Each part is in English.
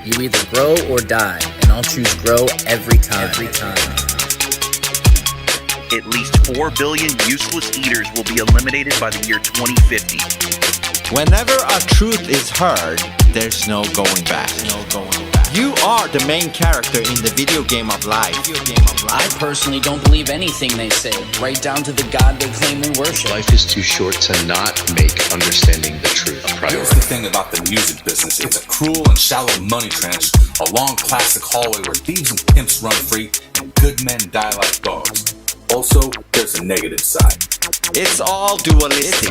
You either grow or die, and I'll choose grow every time. At least 4 billion useless eaters will be eliminated by the year 2050. Whenever a truth is heard, there's no going back. You are the main character in the video game of life. I personally don't believe anything they say, right down to the God they claim they worship. Life is too short to not make understanding the truth a priority. Here's the thing about the music business. It's a cruel and shallow money trench, a long classic hallway where thieves and pimps run free and good men die like dogs. Also, there's a negative side. It's all dualistic.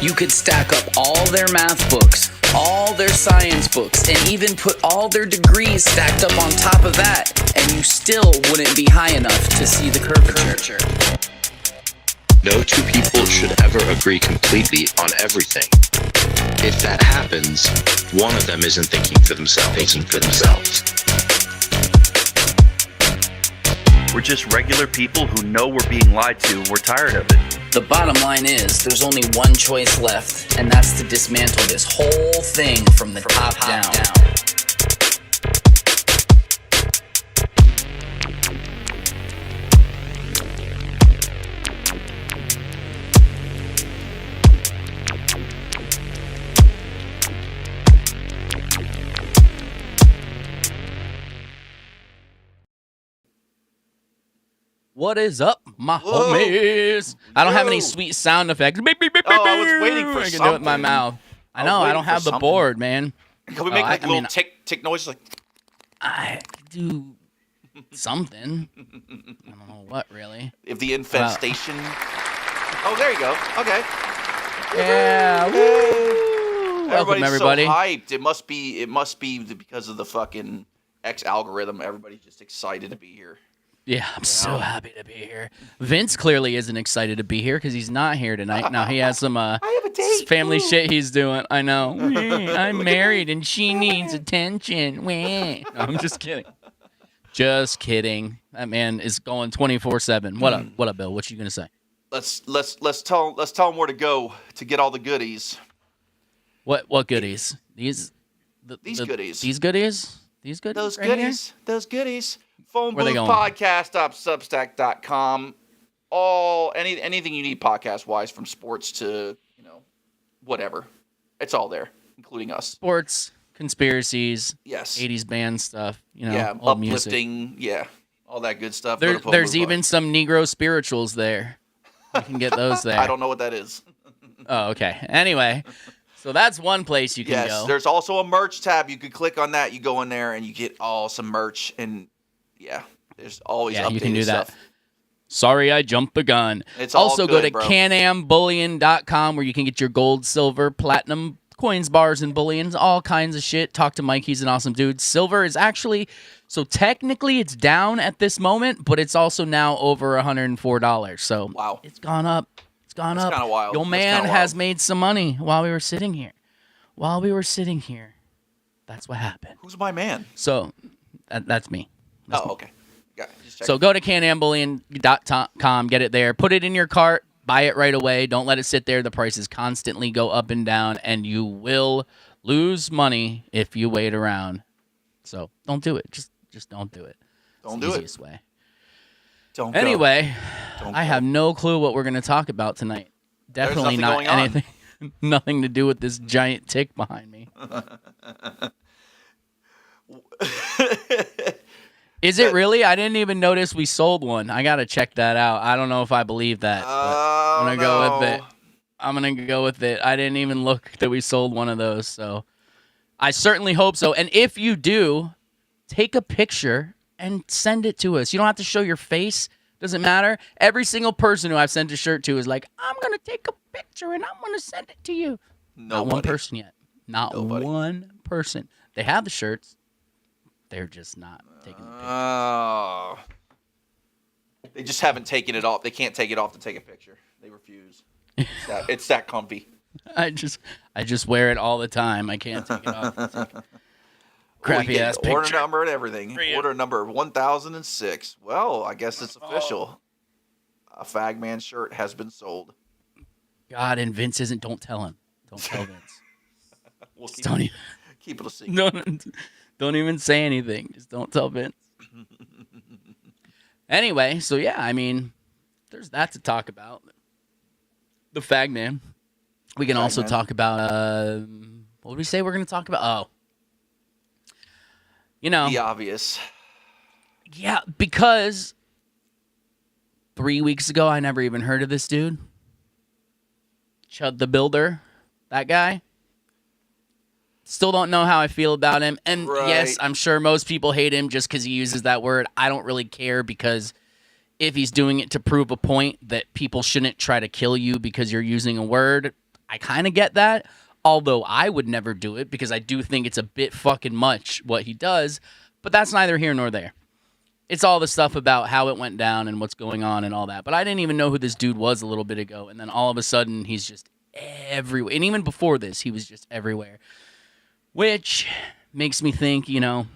You could stack up all their math books, all their science books, and even put all their degrees stacked up on top of that, and you still wouldn't be high enough to see the curvature. No two people should ever agree completely on everything. If that happens, one of them isn't thinking for themselves. We're just regular people who know we're being lied to and we're tired of it. The bottom line is, there's only one choice left, and that's to dismantle this whole thing from the top down. What is up, my homies? I don't have any sweet sound effects. Beep, beep, beep, Oh, I was beep. waiting for I can do it with my something. mouth. I was know, I waiting don't for have the something. board, man. Can we make I little mean, tick noises like? I do something. I don't know what, really. If the infestation. Oh, there you go. Okay. Yeah, woo. Welcome, everybody. So hyped. It must be because of the fucking X algorithm. Everybody's just excited to be here. Yeah, I'm so happy to be here. Vince clearly isn't excited to be here because he's not here tonight. Now he has some I have a date. family shit he's doing. I know. I'm married and she needs attention. No, I'm just kidding. Just kidding. That man is going 24/7. What up? What up, Bill? What you gonna say? Let's tell him where to go to get all the goodies. What goodies? These goodies. These goodies? These goodies? Those right goodies. Those goodies. Where they going? PhoneBoothPodcast.substack.com. Anything you need podcast wise, from sports to whatever. It's all there, including us. Sports, conspiracies, Yes. 80s band stuff, Yeah, old music. uplifting, all that good stuff. There's even some Negro spirituals there. You can get those there. I don't know what that is. Oh, okay. Anyway, so that's one place you can go. There's also a merch tab. You could click on that. You go in there and you get some merch. And there's always updated you can do stuff. that. Sorry, I jumped the gun. It's all also, good, go to bro. canambullion.com where you can get your gold, silver, platinum coins, bars, and bullions, all kinds of shit. Talk to Mike. He's an awesome dude. Silver is actually, so technically it's down at this moment, but it's also now over $104. So wow, it's gone up. It's gone up. Kind of wild. Your man has made some money while we were sitting here. That's what happened. Who's my man? So that's me. Okay. So go to canambullion.com, get it there, put it in your cart, buy it right away. Don't let it sit there. The prices constantly go up and down, and you will lose money if you wait around. So don't do it. Just don't do it. Don't do it. It's the easiest way. Don't anyway, Don't I go. have no clue what we're going to talk about tonight. Definitely not going on. anything. Nothing to do with this giant tick behind me. Is it really? I didn't even notice we sold one. I got to check that out. I don't know if I believe that. But I'm going to go with it. I'm going to go with it. I didn't even look that we sold one of those. So I certainly hope so. And if you do, take a picture and send it to us. You don't have to show your face. Doesn't matter. Every single person who I've sent a shirt to is like, I'm going to take a picture and I'm going to send it to you. Not one person yet. Not one person. They have the shirts. They're just not taking the picture. Oh. They just haven't taken it off. They can't take it off to take a picture. They refuse. It's that comfy. I just wear it all the time. I can't take it off. Crappy ass picture. Order number and everything. Order number 1006. Well, I guess it's official. A Fagman shirt has been sold. God, and Vince isn't. Don't tell him. Don't tell Vince. We'll keep it a secret. Don't even say anything. Just don't tell Vince. Anyway, so yeah, I mean, there's that to talk about. The Fagman. We can also talk about, what did we say we're going to talk about? Oh. You know. The obvious. Yeah, because 3 weeks ago, I never even heard of this dude. Chud the Builder. That guy. Still don't know how I feel about him. And yes, I'm sure most people hate him just because he uses that word. I don't really care because if he's doing it to prove a point that people shouldn't try to kill you because you're using a word, I kind of get that. Although I would never do it because I do think it's a bit fucking much what he does. But that's neither here nor there. It's all the stuff about how it went down and what's going on and all that. But I didn't even know who this dude was a little bit ago. And then all of a sudden, he's just everywhere. And even before this, he was just everywhere. Which makes me think, you know,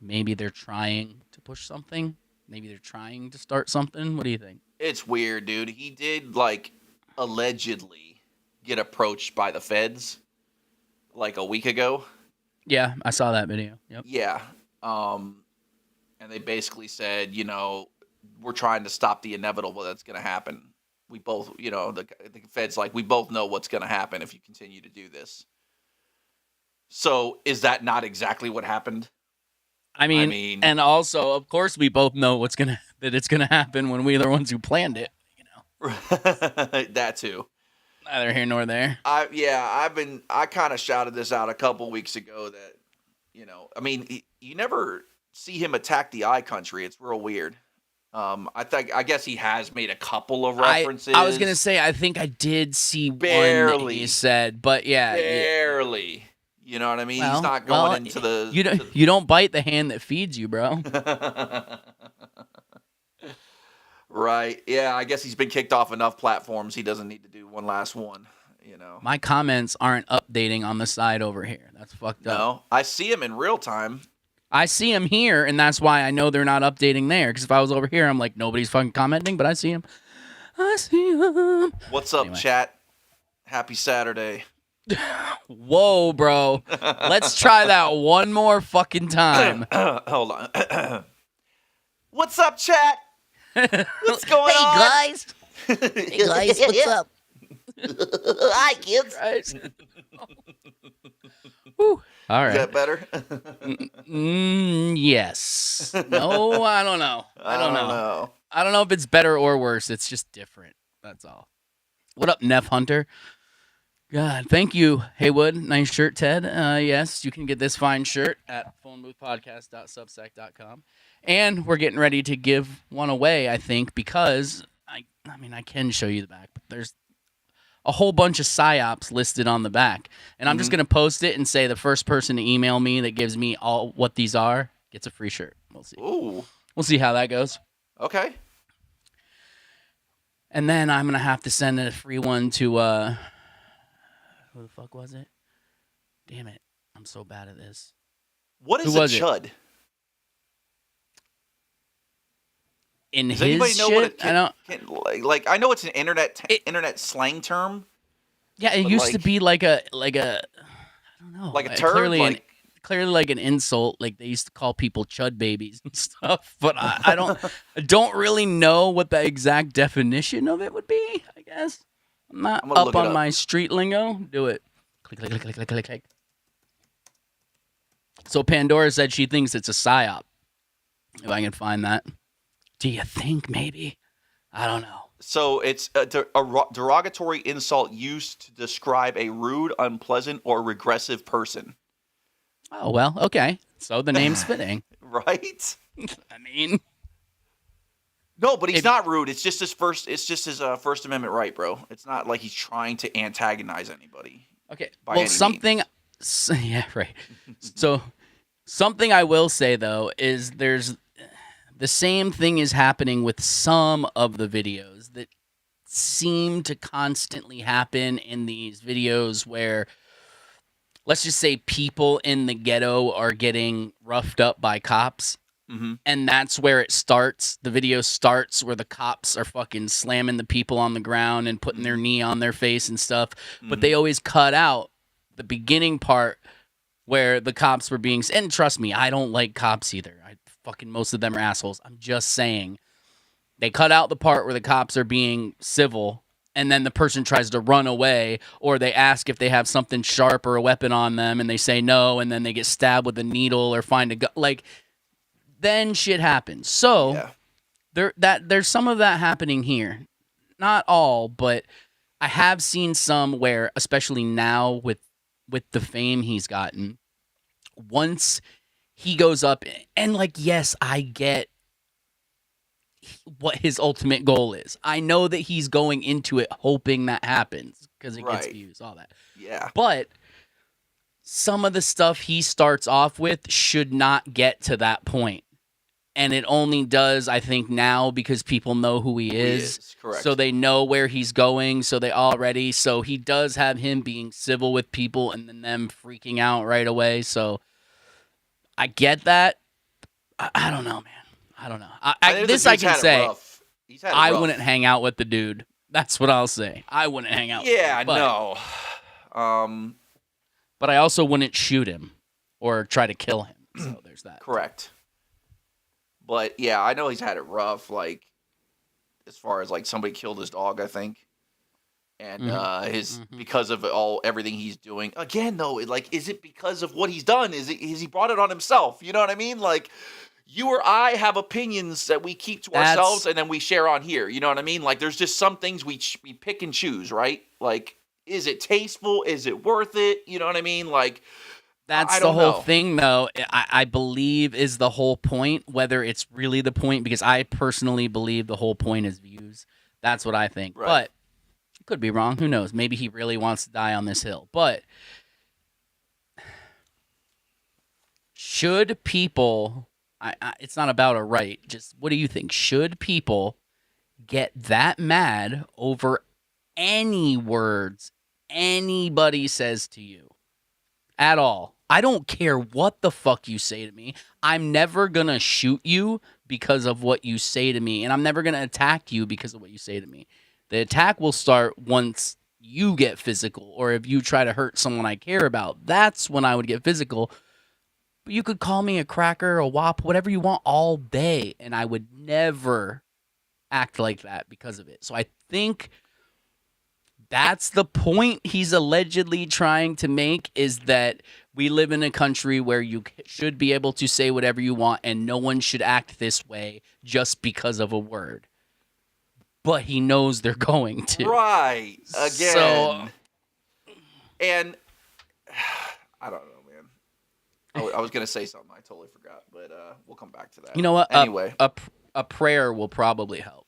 maybe they're trying to push something. Maybe they're trying to start something. What do you think? It's weird, dude. He did, like, allegedly get approached by the feds, like, a week ago. Yeah, I saw that video. Yep. Yeah. And they basically said, you know, we're trying to stop the inevitable that's going to happen. We both, you know, the feds, like, we both know what's going to happen if you continue to do this. So is that not exactly what happened? I mean, and also, of course, we both know that it's gonna happen when we're the ones who planned it. You know, that too. Neither here nor there. I kind of shouted this out a couple weeks ago that, you know, I mean, you never see him attack the I country. It's real weird. I guess he has made a couple of references. I was gonna say, I think I did see barely one that he said, but yeah, barely. Yeah. You know what I mean? Well, he's not going into the... You don't bite the hand that feeds you, bro. Right. Yeah, I guess he's been kicked off enough platforms. He doesn't need to do one last one, you know. My comments aren't updating on the side over here. That's fucked up. No, I see him in real time. I see him here, and that's why I know they're not updating there. Because if I was over here, I'm like, nobody's fucking commenting, but I see him. I see him. What's up, chat? Happy Saturday. Whoa, bro. Let's try that one more fucking time. Hold on. What's up, chat? What's going on? Guys. Hey, guys, what's up? Hi, kids. Whew. All right. Is that better? Yes. No, I don't know. I don't know. I don't know if it's better or worse. It's just different. That's all. What up, Neff Hunter? God, thank you, Haywood. Nice shirt, Ted. Yes, you can get this fine shirt at phoneboothpodcast.substack.com. And we're getting ready to give one away, I think, because, I can show you the back, but there's a whole bunch of PSYOPs listed on the back. And I'm just going to post it and say the first person to email me that gives me all what these are gets a free shirt. We'll see. Ooh. We'll see how that goes. Okay. And then I'm going to have to send a free one to... who the fuck was it? Damn it. I'm so bad at this. What is a chud? Does anybody know what it I know it's an internet slang term. Yeah, it used to be like a I don't know. Like a term? Clearly like an insult. Like they used to call people chud babies and stuff. But I don't really know what the exact definition of it would be, I guess. I'm not up on my street lingo. Do it. Click, click, click, click, click, click, click. So Pandora said she thinks it's a PSYOP. If I can find that. Do you think maybe? I don't know. So it's a derogatory insult used to describe a rude, unpleasant, or regressive person. Oh, well, okay. So the name's fitting. Right? I mean... No, but he's not rude. It's just his First Amendment right, bro. It's not like he's trying to antagonize anybody. Okay. Well, something. Yeah, right. So, something I will say though is there's the same thing is happening with some of the videos that seem to constantly happen in these videos where, let's just say, people in the ghetto are getting roughed up by cops. Mm-hmm. And that's where it starts. The video starts where the cops are fucking slamming the people on the ground and putting their knee on their face and stuff. But they always cut out the beginning part where the cops were being, and trust me, I don't like cops either. Most of them are assholes. I'm just saying. They cut out the part where the cops are being civil and then the person tries to run away, or they ask if they have something sharp or a weapon on them and they say no, and then they get stabbed with a needle or find a gun. Like, then shit happens. So there's some of that happening here. Not all, but I have seen some where, especially now with the fame he's gotten, once he goes up and, like, yes, I get what his ultimate goal is. I know that he's going into it hoping that happens because it gets views, all that. Yeah. But some of the stuff he starts off with should not get to that point. And it only does, I think, now because people know who he is. Correct. So they know where he's going. So he does have him being civil with people and then them freaking out right away. So I get that. I don't know, man. I don't know. I can say. I wouldn't hang out with the dude. That's what I'll say. I wouldn't hang out with him. No. But I also wouldn't shoot him or try to kill him. So there's that. Correct. But yeah, I know he's had it rough, like, as far as, like, somebody killed his dog, I think. And because of everything he's doing. Again, though, is it because of what he's done? Has he brought it on himself? You know what I mean? Like, you or I have opinions that we keep to ourselves and then we share on here. You know what I mean? Like, there's just some things we pick and choose, right? Like, is it tasteful? Is it worth it? You know what I mean? Like, that's the whole thing, though. I believe is the whole point, whether it's really the point, because I personally believe the whole point is views. That's what I think. Right. But I could be wrong. Who knows? Maybe he really wants to die on this hill. But should people... it's not about a right. Just what do you think? Should people get that mad over any words anybody says to you at all? I don't care what the fuck you say to me. I'm never going to shoot you because of what you say to me, and I'm never going to attack you because of what you say to me. The attack will start once you get physical, or if you try to hurt someone I care about. That's when I would get physical. But you could call me a cracker, a wop, whatever you want all day, and I would never act like that because of it. So I think that's the point he's allegedly trying to make, is that we live in a country where you should be able to say whatever you want and no one should act this way just because of a word. But he knows they're going to. Right. Again. So, and I don't know, man. I was going to say something. I totally forgot, but we'll come back to that. You know what? Anyway. A prayer will probably help.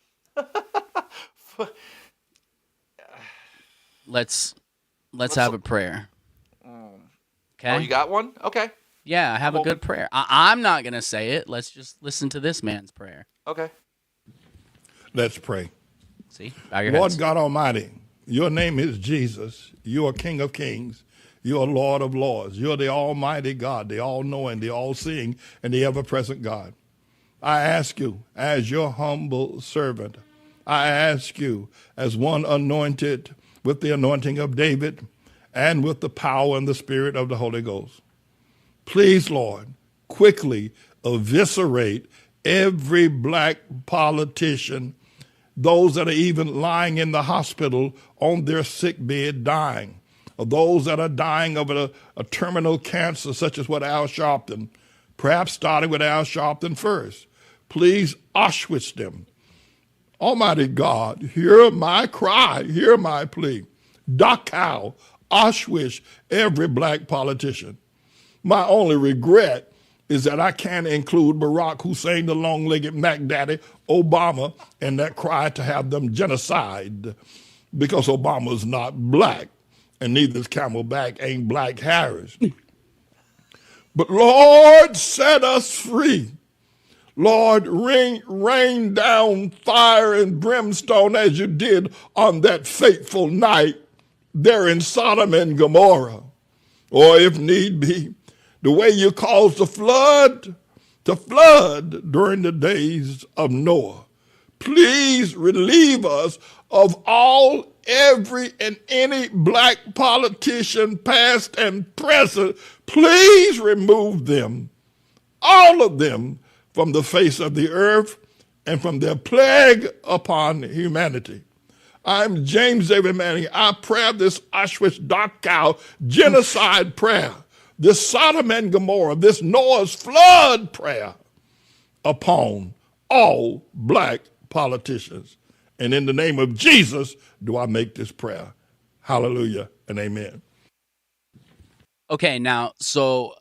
Let's have a prayer. Okay. Oh, you got one? Okay. Yeah, I have a good prayer. I'm not going to say it. Let's just listen to this man's prayer. Okay. Let's pray. See? Bow your Lord heads. God Almighty, your name is Jesus. You are King of Kings. You are Lord of Lords. You're the Almighty God, the all-knowing, the all-seeing, and the ever-present God. I ask you, as your humble servant, I ask you, as one anointed with the anointing of David and with the power and the spirit of the Holy Ghost, please, Lord, quickly eviscerate every black politician, those that are even lying in the hospital on their sick bed dying, or those that are dying of a terminal cancer, such as what Al Sharpton, perhaps starting with Al Sharpton first. Please Auschwitz them. Almighty God, hear my cry, hear my plea. Dachau, Auschwitz every black politician. My only regret is that I can't include Barack Hussein, the long-legged Mac Daddy, Obama, in that cry to have them genocide, because Obama's not black, and neither is Camelback, ain't Black Harris. But Lord, set us free. Lord, rain down fire and brimstone as you did on that fateful night there in Sodom and Gomorrah. Or if need be, the way you caused the flood to flood during the days of Noah. Please relieve us of every and any black politician, past and present. Please remove them, all of them, from the face of the earth and from their plague upon humanity. I'm James David Manning. I pray this Auschwitz-Dachau genocide prayer, this Sodom and Gomorrah, this Noah's flood prayer upon all black politicians. And in the name of Jesus, do I make this prayer. Hallelujah and amen. Okay, now, so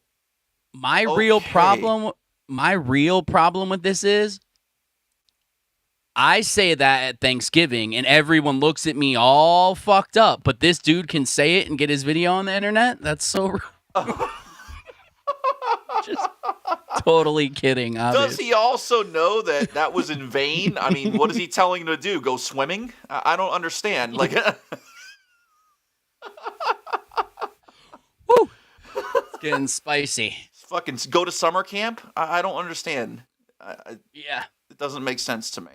my real problem with this is I say that at Thanksgiving and everyone looks at me all fucked up, but this dude can say it and get his video on the internet? That's so just totally kidding. Obviously. Does he also know that that was in vain? I mean, what is he telling him to do? Go swimming? I don't understand. Like, woo, it's getting spicy. Fucking go to summer camp? I don't understand. Yeah, it doesn't make sense to me.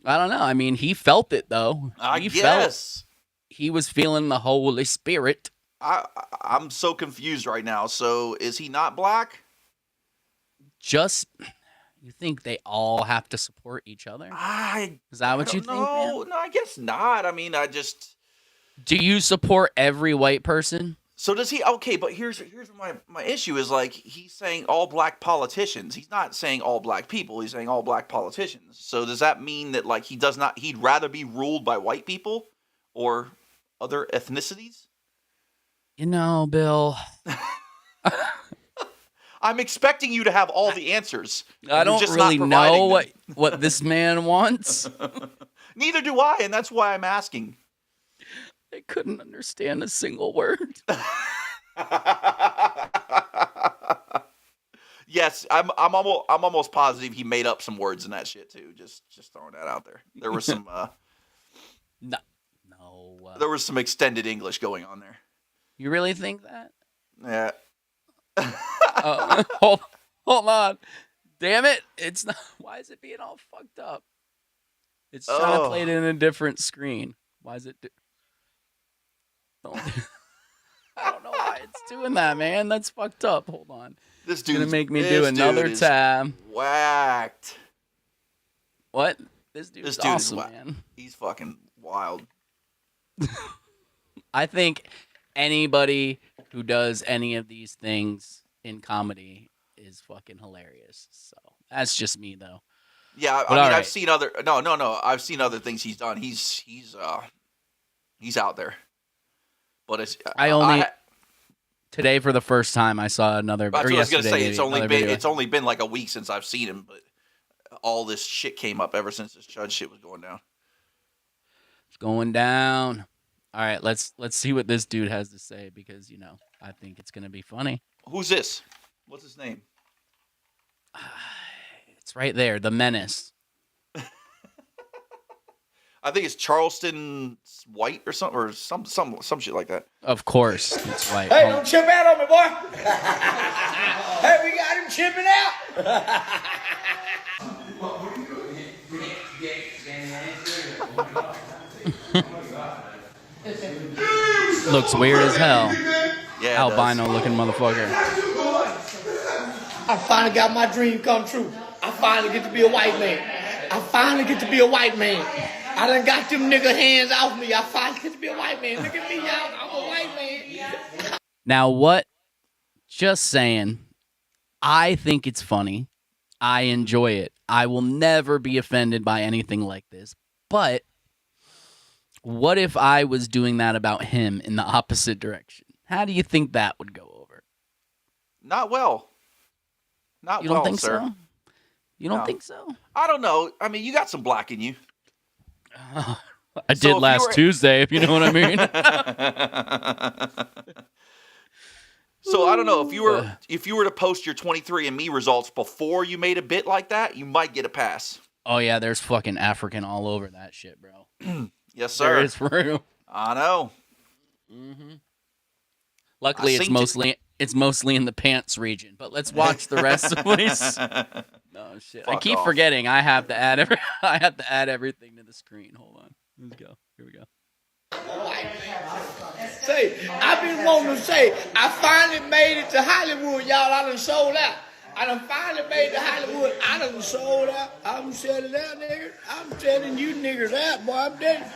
I don't know. I mean, he felt it though. I guess he was feeling the Holy Spirit. I'm so confused right now. So is he not black? Just, you think they all have to support each other? Is that what you think? No, I guess not. I mean, do you support every white person? So does he? Okay, but here's my issue is like he's saying all black politicians. He's not saying all black people. He's saying all black politicians. So does that mean that like he'd rather be ruled by white people or other ethnicities? You know, Bill. I'm expecting you to have all the answers. I don't really know what this man wants. Neither do I, and that's why I'm asking. I couldn't understand a single word. Yes, I'm almost positive he made up some words in that shit too. Just throwing that out there. There was some no. There was some extended English going on there. You really think that? Yeah. Hold on. Damn it. It's not. Why is it being all fucked up? It's trying to play it in a different screen. Why is it? I don't know why it's doing that, man. That's fucked up. Hold on. This dude's gonna make me do another tab. Whacked. What? This dude's awesome, man. He's fucking wild. I think anybody who does any of these things in comedy is fucking hilarious. So that's just me, though. Yeah, I mean, I've seen other. No. I've seen other things he's done. He's out there. But it's today for the first time I saw another. That's what I was gonna say. It's only been like a week since I've seen him, but all this shit came up ever since this judge shit was going down. It's going down. All right, let's see what this dude has to say because I think it's gonna be funny. Who's this? What's his name? It's right there, the Menace. I think it's Charleston White or something, or some shit like that. Of course, it's White. Hey, don't chip out on me, boy. Hey, we got him chipping out. Looks weird as hell. Yeah, albino looking motherfucker. I finally got my dream come true. I finally get to be a white man. I done got them nigga hands off me. I finally get to be a white man. Look at me, y'all. I'm a white man. Now what? Just saying. I think it's funny. I enjoy it. I will never be offended by anything like this. But what if I was doing that about him in the opposite direction? How do you think that would go over? Not well. You don't think so? You don't think so? I don't know. I mean, you got some black in you. I did last Tuesday, if you know what I mean. So I don't know if you were to post your 23andMe results before you made a bit like that, you might get a pass. Oh yeah, there's fucking African all over that shit, bro. Yes, sir. There is for real. I know. Luckily, it's mostly in the pants region. But let's watch the rest of this. No shit. I keep forgetting. I have to add everything to the screen. Hold on. Let's go. Here we go. Say, I've been wanting to say, I finally made it to Hollywood, y'all. I done sold out. I done finally made it to Hollywood. I done sold out. I'm selling out, niggas. I'm selling you niggas out, boy. I'm dead.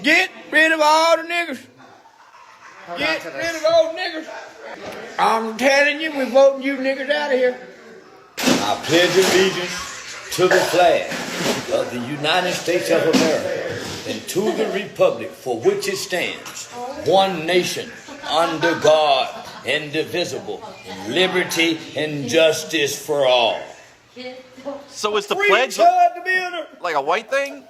Get rid of all the niggas. Get rid of all niggas. I'm telling you, we're voting you niggas out of here. I pledge allegiance to the flag of the United States of America and to the republic for which it stands, one nation, under God, indivisible, in liberty and justice for all. So is the Free pledge Chud the Builder. like a white thing?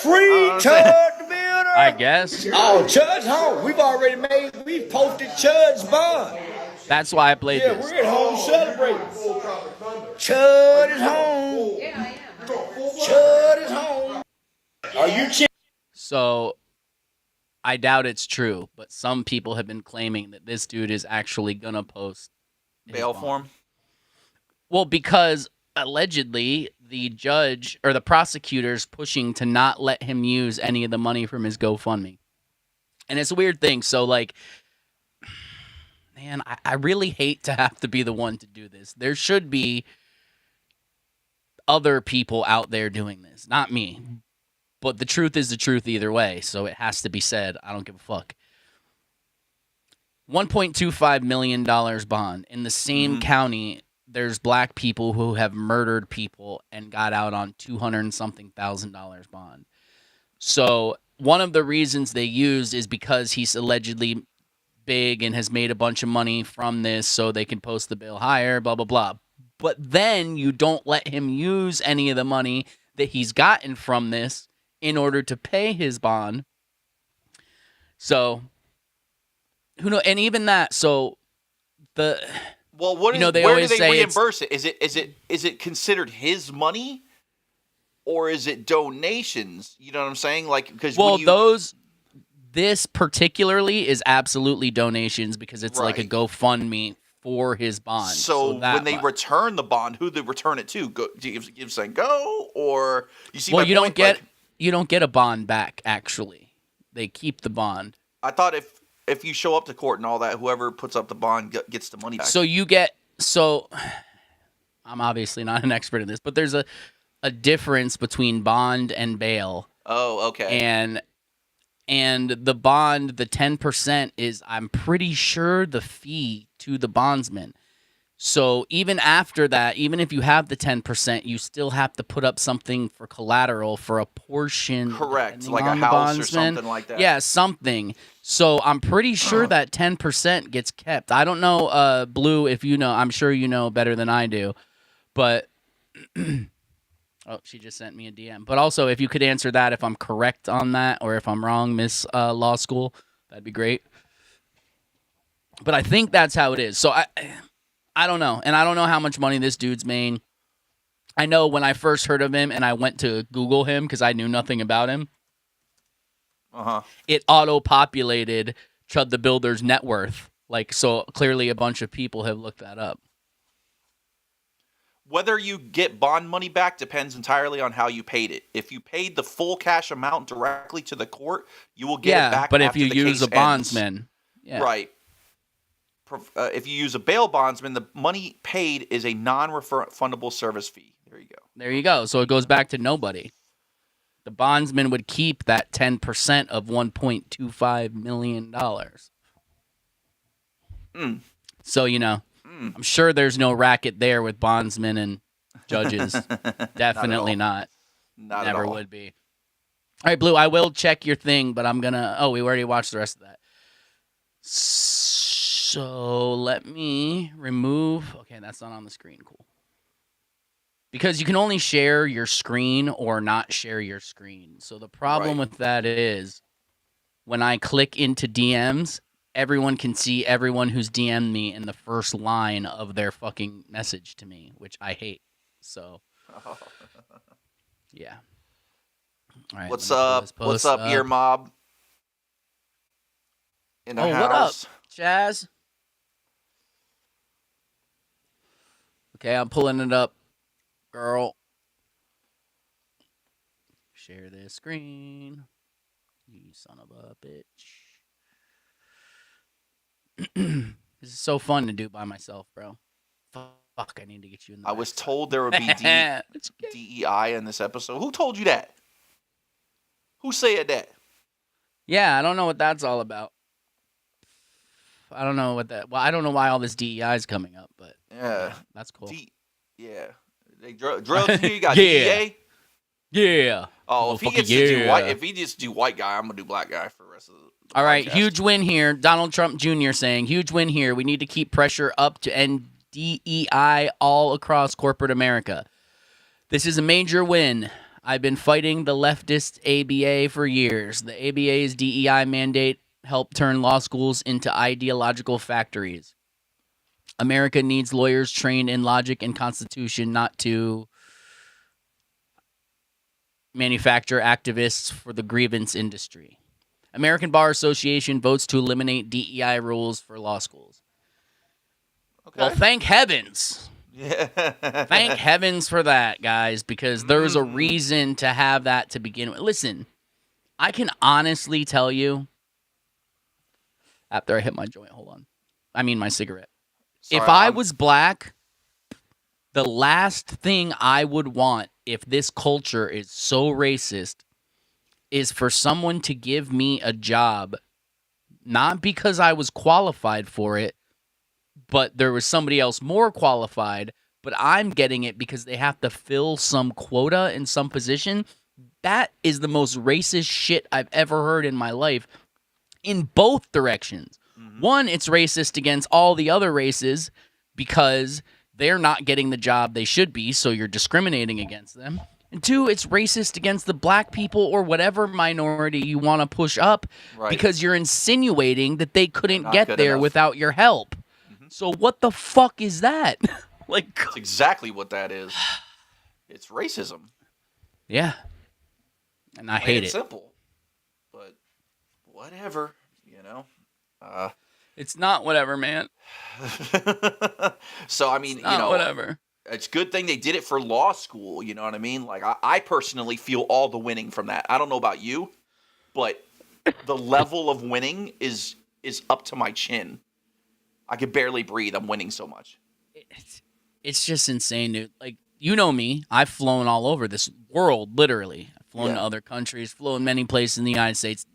Free Chud the Builder. I guess. Oh, Chud's home. We've posted Chud's bond. That's why I played Yeah, this. we're at home celebrating. Chud is home. Chud is home. Are you So, I doubt it's true, but some people have been claiming that this dude is actually gonna post his Bail bond. form? Well, because allegedly the judge or the prosecutor's pushing to not let him use any of the money from his GoFundMe. And it's a weird thing. So, like, man, I really hate to have to be the one to do this. There should be other people out there doing this, not me. But the truth is the truth either way, so it has to be said. I don't give a fuck. $1.25 million bond. In the same county, there's black people who have murdered people and got out on $200-something thousand bond. So one of the reasons they used is because he's allegedly big and has made a bunch of money from this, so they can post the bill higher, blah, blah, blah. But then you don't let him use any of the money that he's gotten from this in order to pay his bond. So, who knows? And even that, so the... Well, what is, they where always do they say reimburse it? Is it considered his money, or is it donations? You know what I'm saying? Like, because this particularly is absolutely donations because it's like a GoFundMe for his bond. So when they return the bond, who do they return it to? Do you give saying go, or you see? Well, my you point? don't get a bond back. Actually, they keep the bond. I thought if you show up to court and all that, whoever puts up the bond gets the money back. So I'm obviously not an expert in this, but there's a difference between bond and bail. Oh, okay. And the bond, the 10% is, I'm pretty sure, the fee to the bondsman. So even after that, even if you have the 10%, you still have to put up something for collateral for a portion. Correct, like a house or something like that. Yeah, something. So I'm pretty sure that 10% gets kept. I don't know, Blue, if you know. I'm sure you know better than I do. But, oh, she just sent me a DM. But also, if you could answer that, if I'm correct on that, or if I'm wrong, Miss Law School, that'd be great. But I think that's how it is. So I don't know. And I don't know how much money this dude's made. I know when I first heard of him and I went to Google him because I knew nothing about him, it auto-populated Chud the Builder's net worth. Like, so clearly a bunch of people have looked that up. Whether you get bond money back depends entirely on how you paid it. If you paid the full cash amount directly to the court, you will get it back. But after if you the use case a bondsman, right. If you use a bail bondsman, the money paid is a non-refundable service fee. There you go. There you go. So it goes back to nobody. The bondsman would keep that 10% of $1.25 million. So, I'm sure there's no racket there with bondsmen and judges. Definitely not. Not Never at all. would be. All right, Blue, I will check your thing, but I'm going to... Oh, we already watched the rest of that. So let me remove... Okay, that's not on the screen. Cool. Because you can only share your screen or not share your screen. So the problem with that is when I click into DMs, everyone can see everyone who's DM'd me in the first line of their fucking message to me, which I hate. So, yeah. All right, What's let me pull up? this What's post up, Ear Mob? In the Oh, house. what up, Chaz? Okay, I'm pulling it up, girl. Share this screen. You son of a bitch. This is so fun to do by myself, bro. Fuck, I need to get you in the I was told there would be DEI in this episode. Who told you that? Who said that? Yeah, I don't know what that's all about. I don't know what that. Well, I don't know why all this DEI is coming up, but Yeah, that's cool. Yeah, they drugs in here. You got Yeah. DEA. Yeah. Oh, if he gets to do white, if he just do white guy, I'm gonna do black guy for the rest of the. All right, podcast. huge win here. Donald Trump Jr. saying, huge win here. We need to keep pressure up to end DEI all across corporate America. This is a major win. I've been fighting the leftist ABA for years. The ABA's DEI mandate helped turn law schools into ideological factories. America needs lawyers trained in logic and constitution, not to manufacture activists for the grievance industry. American Bar Association votes to eliminate DEI rules for law schools. Okay. Well, thank heavens. Yeah. Thank heavens for that, guys, because there's a reason to have that to begin with. Listen, I can honestly tell you, after I hit my joint, hold on. I mean my cigarette. Sorry, if I was black, the last thing I would want, if this culture is so racist, is for someone to give me a job, not because I was qualified for it, but there was somebody else more qualified, but I'm getting it because they have to fill some quota in some position. That is the most racist shit I've ever heard in my life in both directions. One, it's racist against all the other races because they're not getting the job they should be, so you're discriminating against them. And two, it's racist against the black people or whatever minority you want to push up because you're insinuating that they couldn't Not get good there enough. without your help. So what the fuck is that? Like, That's exactly what that is. It's racism. yeah. And I Plain hate and it. Simple. But whatever, you know. It's not whatever, man. So I mean, Not whatever. It's a good thing they did it for law school. You know what I mean? Like I personally feel all the winning from that. I don't know about you, but the level of winning is up to my chin. I could barely breathe. I'm winning so much. It's just insane, dude. Like, you know me. I've flown all over this world, literally. I've flown to other countries, flown many places in the United States.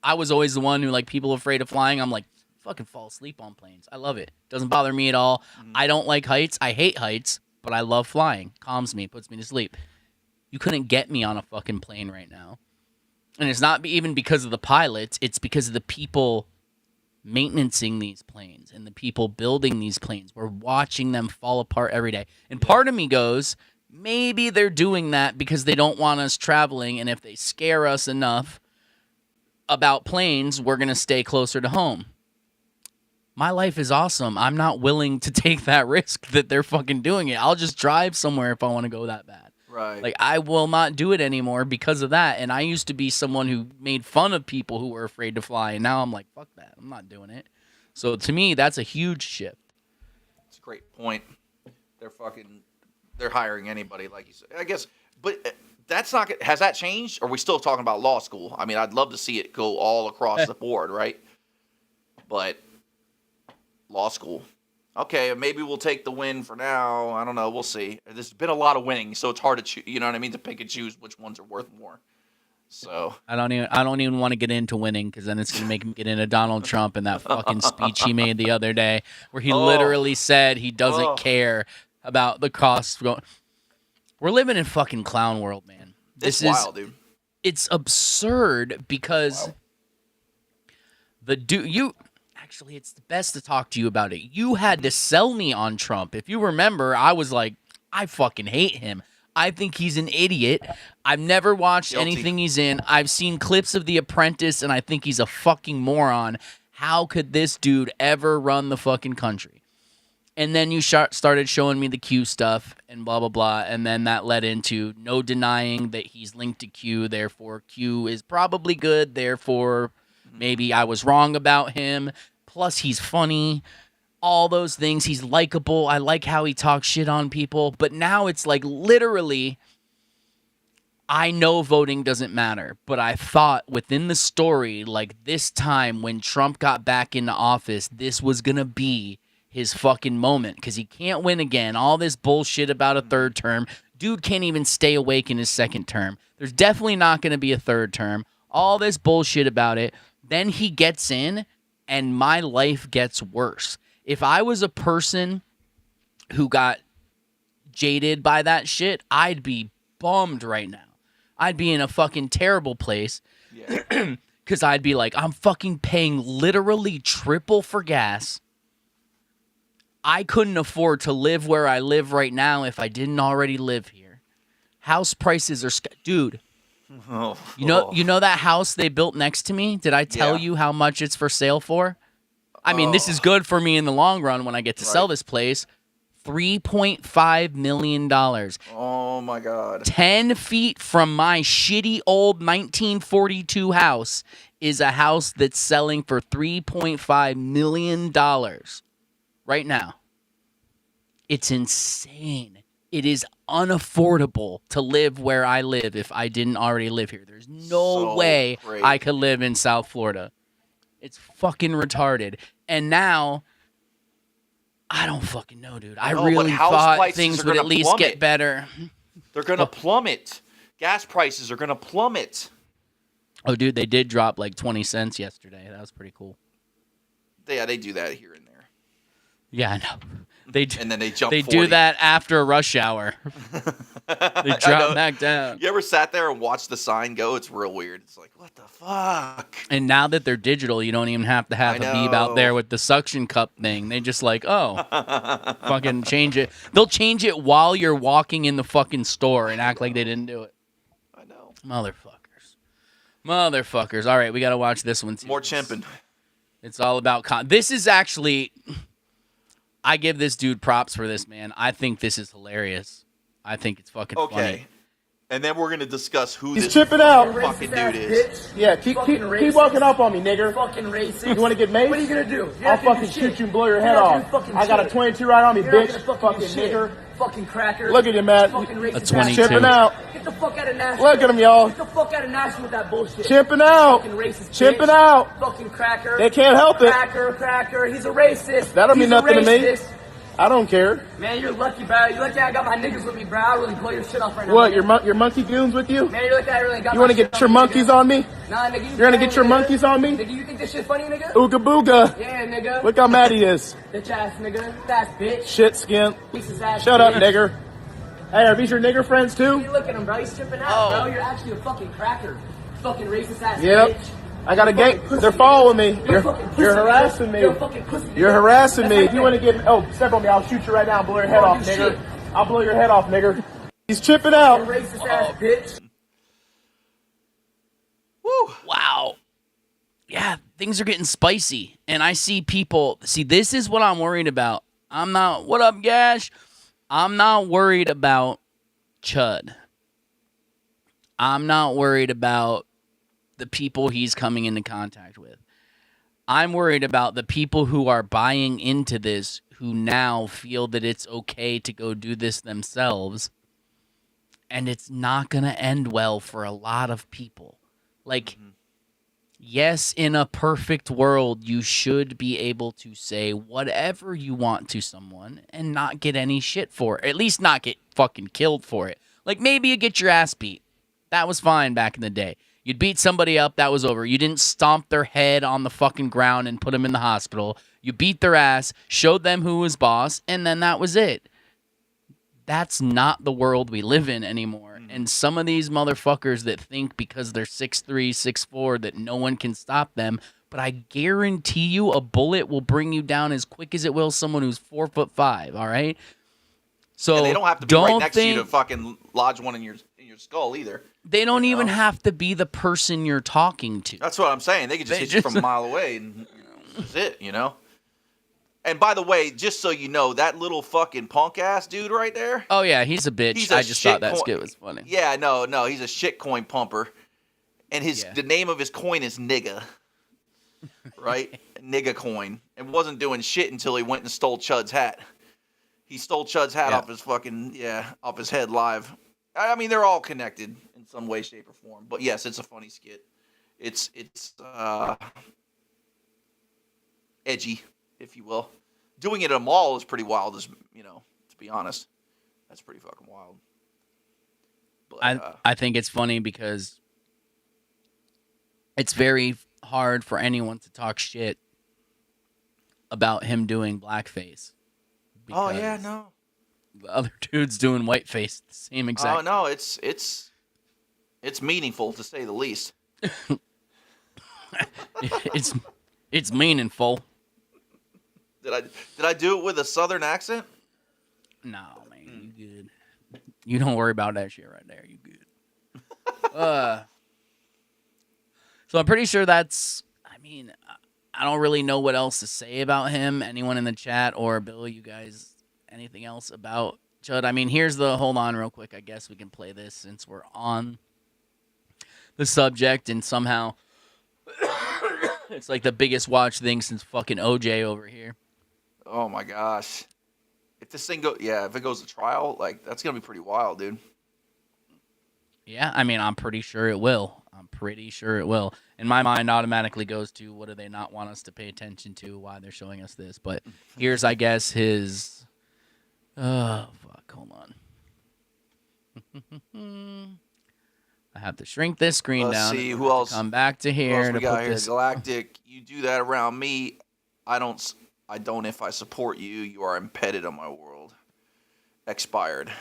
I was always the one who, like, people afraid of flying. I'm like, fucking fall asleep on planes. I love it. Doesn't bother me at all. I don't like heights. I hate heights, but I love flying. Calms me, puts me to sleep. You couldn't get me on a fucking plane right now. And it's not even because of the pilots. It's because of the people maintaining these planes and the people building these planes. We're watching them fall apart every day. And part of me goes, maybe they're doing that because they don't want us traveling, and if they scare us enough about planes, we're going to stay closer to home. My life is awesome. I'm not willing to take that risk that they're fucking doing it. I'll just drive somewhere if I want to go that bad. Right. Like, I will not do it anymore because of that. And I used to be someone who made fun of people who were afraid to fly. And now I'm like, fuck that. I'm not doing it. So to me, that's a huge shift. It's a great point. They're hiring anybody, like you said. I guess, but that's not. Has that changed? Or are we still talking about law school? I mean, I'd love to see it go all across the board, right? But law school. Okay, maybe we'll take the win for now. I don't know. We'll see. There's been a lot of winning, so it's hard to choose. You know what I mean? To pick and choose which ones are worth more. So I don't even want to get into winning because then it's gonna make me get into Donald Trump and that fucking speech he made the other day where he literally said he doesn't care about the costs. We're living in fucking clown world, man. This is wild, dude. It's absurd because Actually, it's the best to talk to you about it. You had to sell me on Trump. If you remember, I was like, I fucking hate him. I think he's an idiot. I've never watched anything he's in. I've seen clips of The Apprentice, and I think he's a fucking moron. How could this dude ever run the fucking country? And then you started showing me the Q stuff and blah, blah, blah. And then that led into no denying that he's linked to Q. Therefore, Q is probably good. Therefore, maybe I was wrong about him. Plus, he's funny. All those things. He's likable. I like how he talks shit on people. But now it's like literally, I know voting doesn't matter. But I thought within the story, like this time when Trump got back into office, this was going to be his fucking moment because he can't win again. All this bullshit about a third term. Dude can't even stay awake in his second term. There's definitely not going to be a third term. All this bullshit about it. Then he gets in and my life gets worse. If I was a person who got jaded by that shit, I'd be bummed right now. I'd be in a fucking terrible place because I'd be like, I'm fucking paying literally triple for gas. I couldn't afford to live where I live right now if I didn't already live here. House prices are dude. You know that house they built next to me? Did I tell you how much it's for sale for? I mean, this is good for me in the long run when I get to sell this place. $3.5 million. Oh my God. 10 feet from my shitty old 1942 house is a house that's selling for $3.5 million. Right now. It's insane. It is unaffordable to live where I live if I didn't already live here. There's no way I could live in South Florida. It's fucking retarded. And now, I don't fucking know, dude. I really thought things would at least get better. They're going to plummet. Gas prices are going to plummet. Oh, dude, they did drop like 20 cents yesterday. That was pretty cool. Yeah, they do that here and there. Yeah, I know. And then they jump. They 40. do that after rush hour. They drop back down. You ever sat there and watched the sign go? It's real weird. It's like, what the fuck? And now that they're digital, you don't even have to have a beep out there with the suction cup thing. They just like, oh, fucking change it. They'll change it while you're walking in the fucking store and act like they didn't do it. I know. Motherfuckers. All right, we got to watch this one too. More chimping. It's all about this is actually, I give this dude props for this, man. I think this is hilarious. I think it's fucking funny. And then we're gonna discuss who He's this tripping out. fucking dude is. Yeah, keep walking up on me, nigger. Fucking racist. You want to get made? What are you gonna do? I'll fucking shoot you and blow your head off. I got a 22 right on me, bitch. Fucking nigger. Fucking cracker. Look at him, man. A 22. Chipping out. Get the fuck out of Nashville. Look at him, y'all. Get the fuck out of Nashville with that bullshit. Chipping out. Fucking racist. Chipping bitch. out. Fucking cracker. They can't help it. Cracker. He's a racist. That don't mean nothing to me. Racist. I don't care. Man, you're lucky, bro. You're lucky I got my niggas with me, bro. I'll really blow your shit off right now. What, your monkey goons with you? Man, you're lucky I really got You want to get your monkeys on me? Nah, nigga. You're going to get your monkeys on me? Nigga, you think this shit funny, nigga? Ooga booga. Yeah, nigga. Look how mad he is. Bitch ass nigga. That's bitch. Shit skin. Pieces ass Shut up, bitch. nigger. Hey, are these your nigger friends too? Hey, look at him, bro. He's tripping out, bro. You're actually a fucking cracker. Fucking racist ass Yep. bitch. I got a gang. They're following me. You're harassing me. You're harassing me. If you want to get, step on me. I'll shoot you right now and blow your head off, nigger. I'll blow your head off, nigger. He's tripping out. Racist ass bitch. Woo. Wow. Yeah, things are getting spicy. And I see people. See, this is what I'm worried about. What up, Gash? I'm not worried about Chud. I'm not worried about the people he's coming into contact with. I'm worried about the people who are buying into this, who now feel that it's okay to go do this themselves. And it's not going to end well for a lot of people. Like, yes, in a perfect world, you should be able to say whatever you want to someone and not get any shit for it. At least not get fucking killed for it. Like, maybe you get your ass beat. That was fine back in the day. You'd beat somebody up, that was over. You didn't stomp their head on the fucking ground and put them in the hospital. You beat their ass, showed them who was boss, and then that was it. That's not the world we live in anymore. And some of these motherfuckers that think because they're 6'3", 6'4", that no one can stop them, but I guarantee you a bullet will bring you down as quick as it will someone who's 4'5", all right? So and they don't have to be right next to you to fucking lodge one in your skull either. They don't even have to be the person you're talking to. That's what I'm saying. They could just hit you from a mile away. And, This is it, you know? And by the way, just so you know, that little fucking punk ass dude right there. Oh yeah, he's a bitch. He's a I just thought that shitcoin- skit was funny. Yeah, no, he's a shitcoin pumper. And the name of his coin is nigga. Right? Nigga coin. And wasn't doing shit until he went and stole Chud's hat. He stole Chud's hat off his off his head live. I mean, they're all connected in some way, shape, or form. But yes, it's a funny skit. It's edgy, if you will. Doing it at a mall is pretty wild, to be honest. That's pretty fucking wild. But, I think it's funny because it's very hard for anyone to talk shit about him doing blackface. Oh yeah, no. The other dude's doing whiteface the same exact. Oh no, it's meaningful to say the least. it's meaningful. Did I do it with a southern accent? No, man, you good. You don't worry about that shit right there. You good. So I'm pretty sure that's. I mean, I don't really know what else to say about him. Anyone in the chat or Bill, you guys, anything else about Chud? I mean, hold on real quick. I guess we can play this since we're on the subject, and somehow it's like the biggest watch thing since fucking OJ over here. Oh my gosh. If this thing if it goes to trial, like that's gonna be pretty wild, dude. Yeah, I mean, I'm pretty sure it will. And my mind automatically goes to what do they not want us to pay attention to, why they're showing us this. But here's, I guess, his... Oh, fuck, hold on. I have to shrink this screen down. Let's see, who else? Come back to here. Who else we got here? This... Galactic, you do that around me. I don't if I support you, you are impeded on my world. Expired.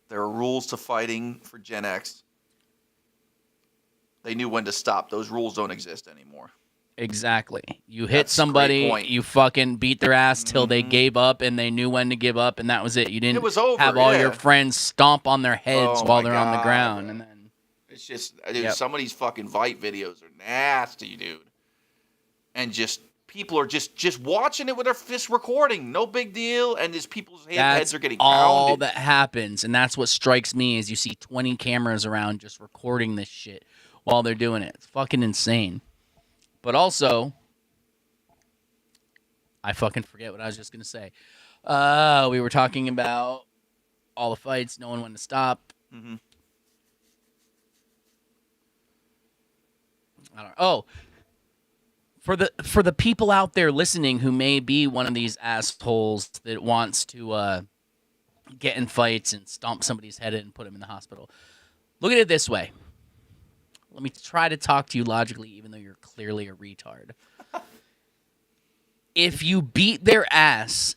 There are rules to fighting for Gen X. They knew when to stop. Those rules don't exist anymore. Exactly. You hit somebody, you fucking beat their ass till they gave up, and they knew when to give up, and that was it. You didn't have all your friends stomp on their heads while they're on the ground. And then it's just, dude, some of these fucking Vite videos are nasty, dude. And just people are just watching it with their fists recording. No big deal. And these people's heads are getting all pounded. that happens, and that's what strikes me is you see 20 cameras around just recording this shit while they're doing it. It's fucking insane. But also, I fucking forget what I was just going to say. We were talking about all the fights, knowing when to stop. Mm-hmm. I don't know. Oh, for the people out there listening who may be one of these assholes that wants to get in fights and stomp somebody's head in and put them in the hospital, look at it this way. Let me try to talk to you logically, even though you're clearly a retard. If you beat their ass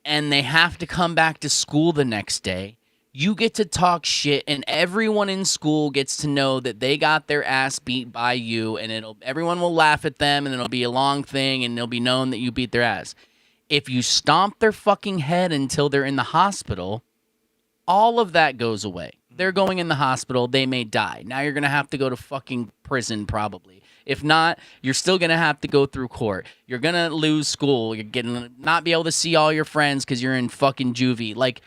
and they have to come back to school the next day, you get to talk shit, and everyone in school gets to know that they got their ass beat by you, and everyone will laugh at them, and it'll be a long thing, and it'll be known that you beat their ass. If you stomp their fucking head until they're in the hospital, all of that goes away. They're going in the hospital. They may die. Now you're going to have to go to fucking prison probably. If not, you're still going to have to go through court. You're going to lose school. You're going to not be able to see all your friends because you're in fucking juvie. Like,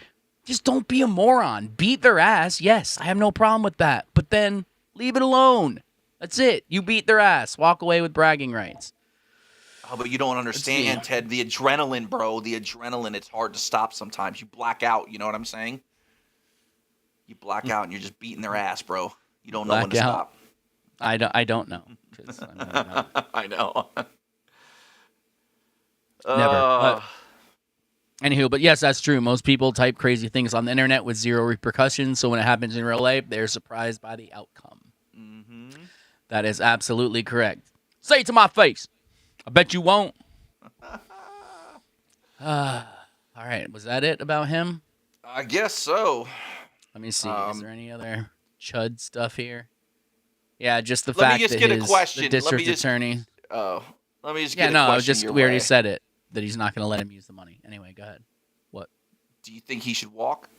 just don't be a moron. Beat their ass. Yes, I have no problem with that. But then leave it alone. That's it. You beat their ass. Walk away with bragging rights. Oh, but you don't understand, Ted. The adrenaline, bro. The adrenaline, it's hard to stop sometimes. You black out. You know what I'm saying? You black out and you're just beating their ass, bro. You don't know when to stop. I don't know. I know. Never. Anywho, but yes, that's true. Most people type crazy things on the internet with zero repercussions, so when it happens in real life, they're surprised by the outcome. Mm-hmm. That is absolutely correct. Say it to my face. I bet you won't. All right, was that it about him? I guess so. Let me see. Is there any other Chud stuff here? Yeah, just the fact that the district attorney. Oh, let me just get a question. We already said it, that he's not going to let him use the money. Anyway, go ahead. What? Do you think he should walk?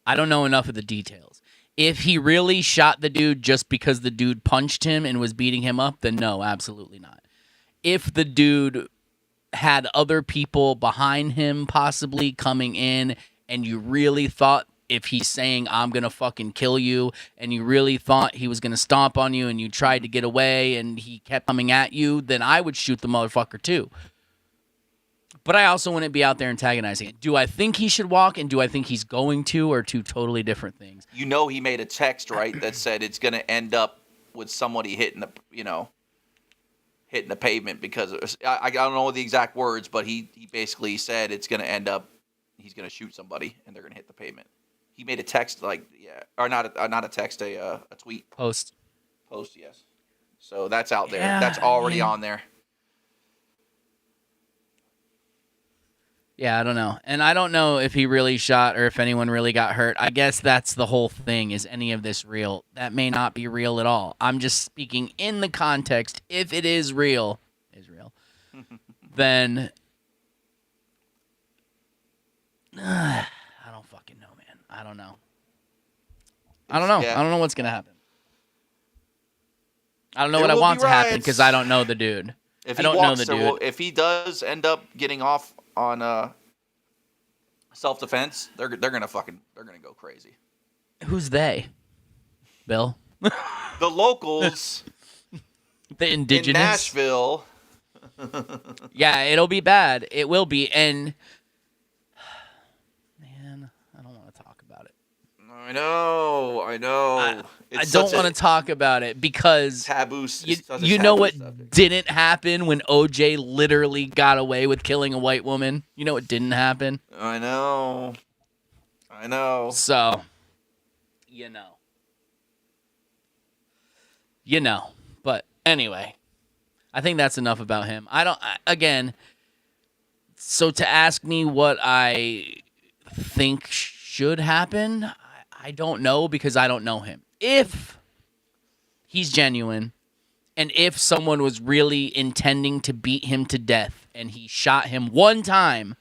I don't know enough of the details. If he really shot the dude just because the dude punched him and was beating him up, then no, absolutely not. If the dude had other people behind him possibly coming in, and you really thought if he's saying, I'm going to fucking kill you, and you really thought he was going to stomp on you and you tried to get away and he kept coming at you, then I would shoot the motherfucker too. But I also wouldn't be out there antagonizing it. Do I think he should walk and do I think he's going to, or two totally different things? You know, he made a text, right, that said it's going to end up with somebody hitting the, hitting the pavement because I don't know the exact words, but he basically said it's going to end up, he's going to shoot somebody and they're going to hit the pavement. He made a text or not a text, a tweet. Post, yes. So that's out there. Yeah, That's already on there. Yeah, I don't know. And I don't know if he really shot or if anyone really got hurt. I guess that's the whole thing. Is any of this real? That may not be real at all. I'm just speaking in the context. If it is real, then I don't fucking know, man. I don't know. I don't know. Yeah. I don't know what's going to happen. I don't know There what I will want be to happen riots. because I don't know the dude. If I he don't walks, know the there dude. will, if he does end up getting off on self-defense, they're gonna go crazy. Who's they? Bill? The locals The indigenous? in Nashville. Yeah, it'll be bad. It will be. And, man, I don't want to talk about it. I know. I don't want to talk about it because taboo. You know what didn't happen when OJ literally got away with killing a white woman? You know what didn't happen? I know. So, But anyway, I think that's enough about him. So to ask me what I think should happen, I don't know because I don't know him. If he's genuine and if someone was really intending to beat him to death and he shot him one time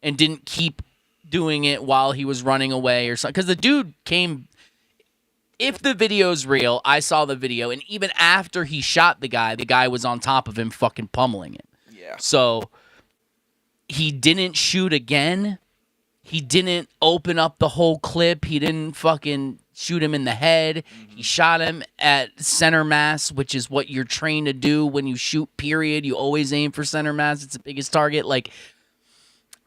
and didn't keep doing it while he was running away or something, because the dude came, if the video's real, I saw the video, and even after he shot the guy was on top of him fucking pummeling him. Yeah. So he didn't shoot again. He didn't open up the whole clip. He didn't fucking shoot him in the head. He shot him at center mass, which is what you're trained to do when you shoot, period. You always aim for center mass. It's the biggest target. Like,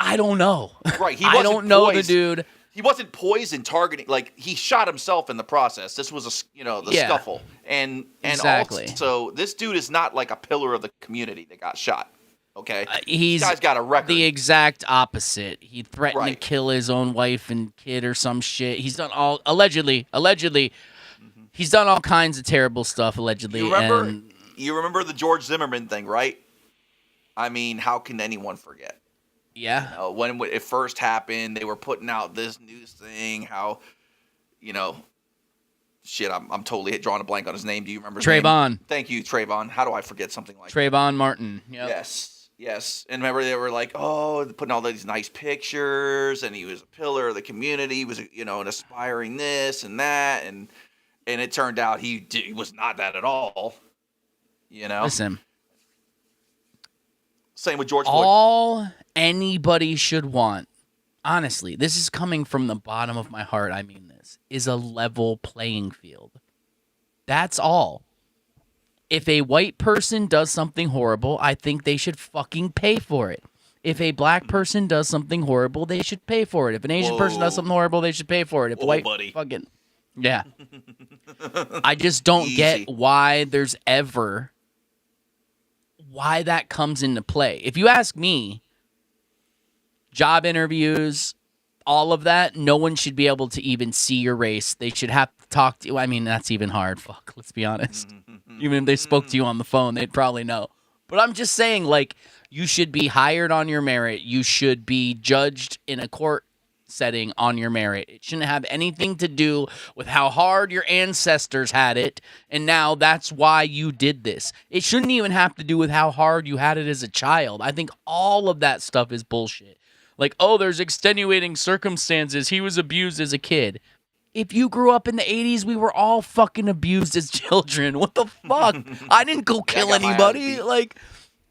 I don't know. Right. I don't know the dude. He wasn't poised in targeting. Like, he shot himself in the process. This was the scuffle. And Exactly. also, this dude is not like a pillar of the community that got shot. Okay, He's this guy's got a record. The exact opposite. He threatened to kill his own wife and kid or some shit. He's done all allegedly. He's done all kinds of terrible stuff allegedly. You remember the George Zimmerman thing, right? I mean, how can anyone forget? Yeah. When it first happened, they were putting out this news thing. How, shit, I'm totally drawing a blank on his name. Do you remember his Trayvon. name? Thank you, Trayvon. How do I forget something like Trayvon Martin. Yep. Yes. And remember, they were like, putting all these nice pictures, and he was a pillar of the community. He was, an aspiring this and that, and it turned out he was not that at all. Listen. Same with George Floyd. All anybody should want, honestly, this is coming from the bottom of my heart, I mean this, is a level playing field. That's all. If a white person does something horrible, I think they should fucking pay for it. If a black person does something horrible, they should pay for it. If an Asian person does something horrible, they should pay for it. If white buddy. fucking yeah. I just don't get why that comes into play. If you ask me, job interviews, all of that, no one should be able to even see your race. They should have to talk to you. I mean, that's even hard. Fuck, let's be honest. Even if they spoke to you on the phone, they'd probably know. But I'm just saying, like, you should be hired on your merit. You should be judged in a court setting on your merit. It shouldn't have anything to do with how hard your ancestors had it, and now that's why you did this. It shouldn't even have to do with how hard you had it as a child. I think all of that stuff is bullshit. Like, there's extenuating circumstances. He was abused as a kid. If you grew up in the 80s, we were all fucking abused as children. What the fuck? I didn't go kill anybody. Like,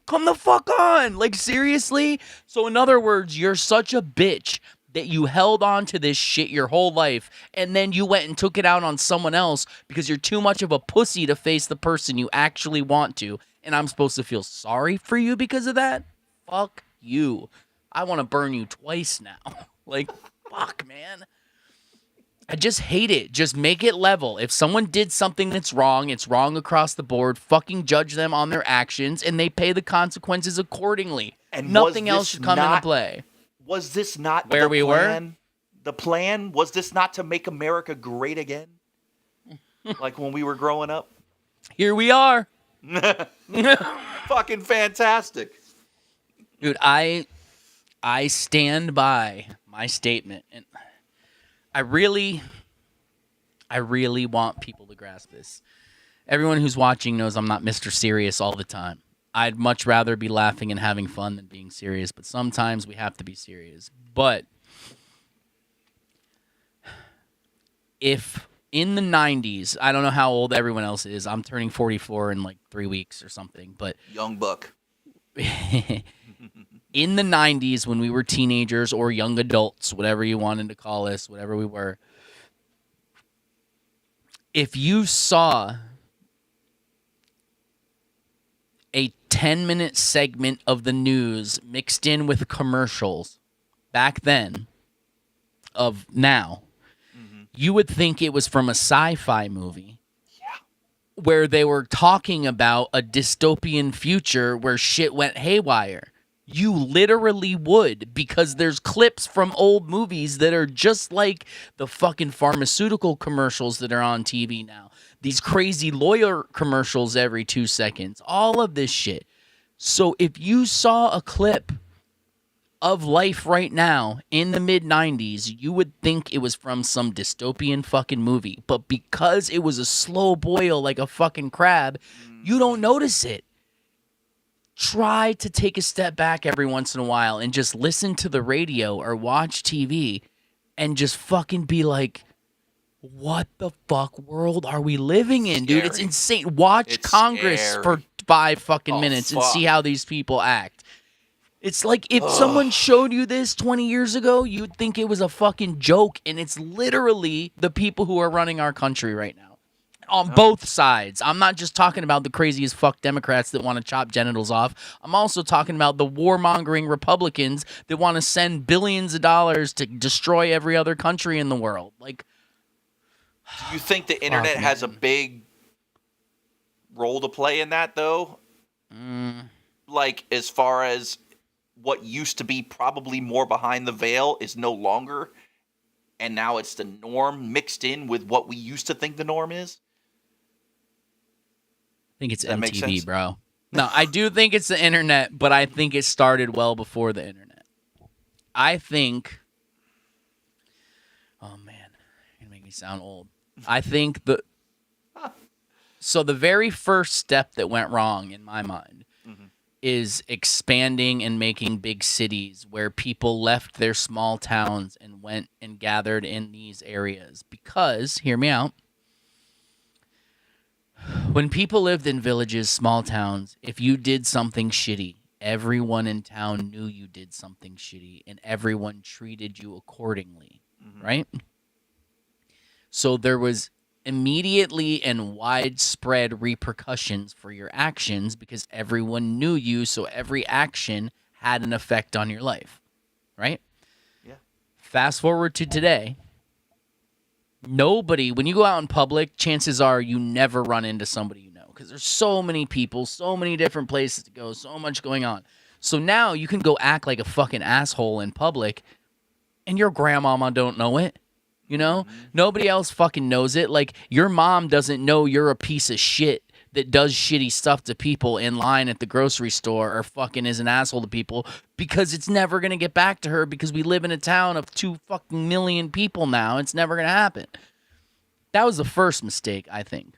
come the fuck on. Like, seriously? So, in other words, you're such a bitch that you held on to this shit your whole life, and then you went and took it out on someone else because you're too much of a pussy to face the person you actually want to, and I'm supposed to feel sorry for you because of that? Fuck you. I want to burn you twice now. Like, fuck, man. I just hate it. Just make it level. If someone did something that's wrong, it's wrong across the board. Fucking judge them on their actions, and they pay the consequences accordingly. And nothing else should come into play. Was this not where we were? The plan? Was this not to make America great again? Like when we were growing up? Here we are. Fucking fantastic. Dude, I stand by my statement, and I really want people to grasp this. Everyone who's watching knows I'm not Mr. Serious all the time. I'd much rather be laughing and having fun than being serious, but sometimes we have to be serious. But if in the 90s, I don't know how old everyone else is. I'm turning 44 in like 3 weeks or something, but young buck. In the 90s, when we were teenagers or young adults, whatever you wanted to call us, whatever we were, if you saw a 10-minute segment of the news mixed in with commercials back then of now, you would think it was from a sci-fi movie where they were talking about a dystopian future where shit went haywire. You literally would, because there's clips from old movies that are just like the fucking pharmaceutical commercials that are on TV now. These crazy lawyer commercials every 2 seconds. All of this shit. So if you saw a clip of life right now in the mid-90s, you would think it was from some dystopian fucking movie. But because it was a slow boil like a fucking crab, you don't notice it. Try to take a step back every once in a while and just listen to the radio or watch TV and just fucking be like, what the fuck world are we living in, dude? It's insane. Watch Congress for 5 fucking minutes and see how these people act. It's like if someone showed you this 20 years ago, you'd think it was a fucking joke, and it's literally the people who are running our country right now. On both sides. I'm not just talking about the craziest fuck Democrats that want to chop genitals off. I'm also talking about the warmongering Republicans that want to send billions of dollars to destroy every other country in the world. Like, do you think the internet has a big role to play in that, though? Like, as far as what used to be probably more behind the veil is no longer, and now it's the norm mixed in with what we used to think the norm is? I think it's MTV, bro. No, I do think it's the internet, but I think it started well before the internet. I think... Oh, man. You're going to make me sound old. I think So the very first step that went wrong, in my mind, is expanding and making big cities where people left their small towns and went and gathered in these areas. Because, hear me out, when people lived in villages, small towns, if you did something shitty, everyone in town knew you did something shitty, and everyone treated you accordingly, right? So there was immediately and widespread repercussions for your actions because everyone knew you, so every action had an effect on your life, right? Yeah. Fast forward to today. Nobody, when you go out in public, chances are you never run into somebody you know because there's so many people, so many different places to go, so much going on. So now you can go act like a fucking asshole in public and your grandmama don't know it. You know? Nobody else fucking knows it. Like, your mom doesn't know you're a piece of shit that does shitty stuff to people in line at the grocery store or fucking is an asshole to people because it's never going to get back to her because we live in a town of 2 fucking million people now. It's never going to happen. That was the first mistake, I think.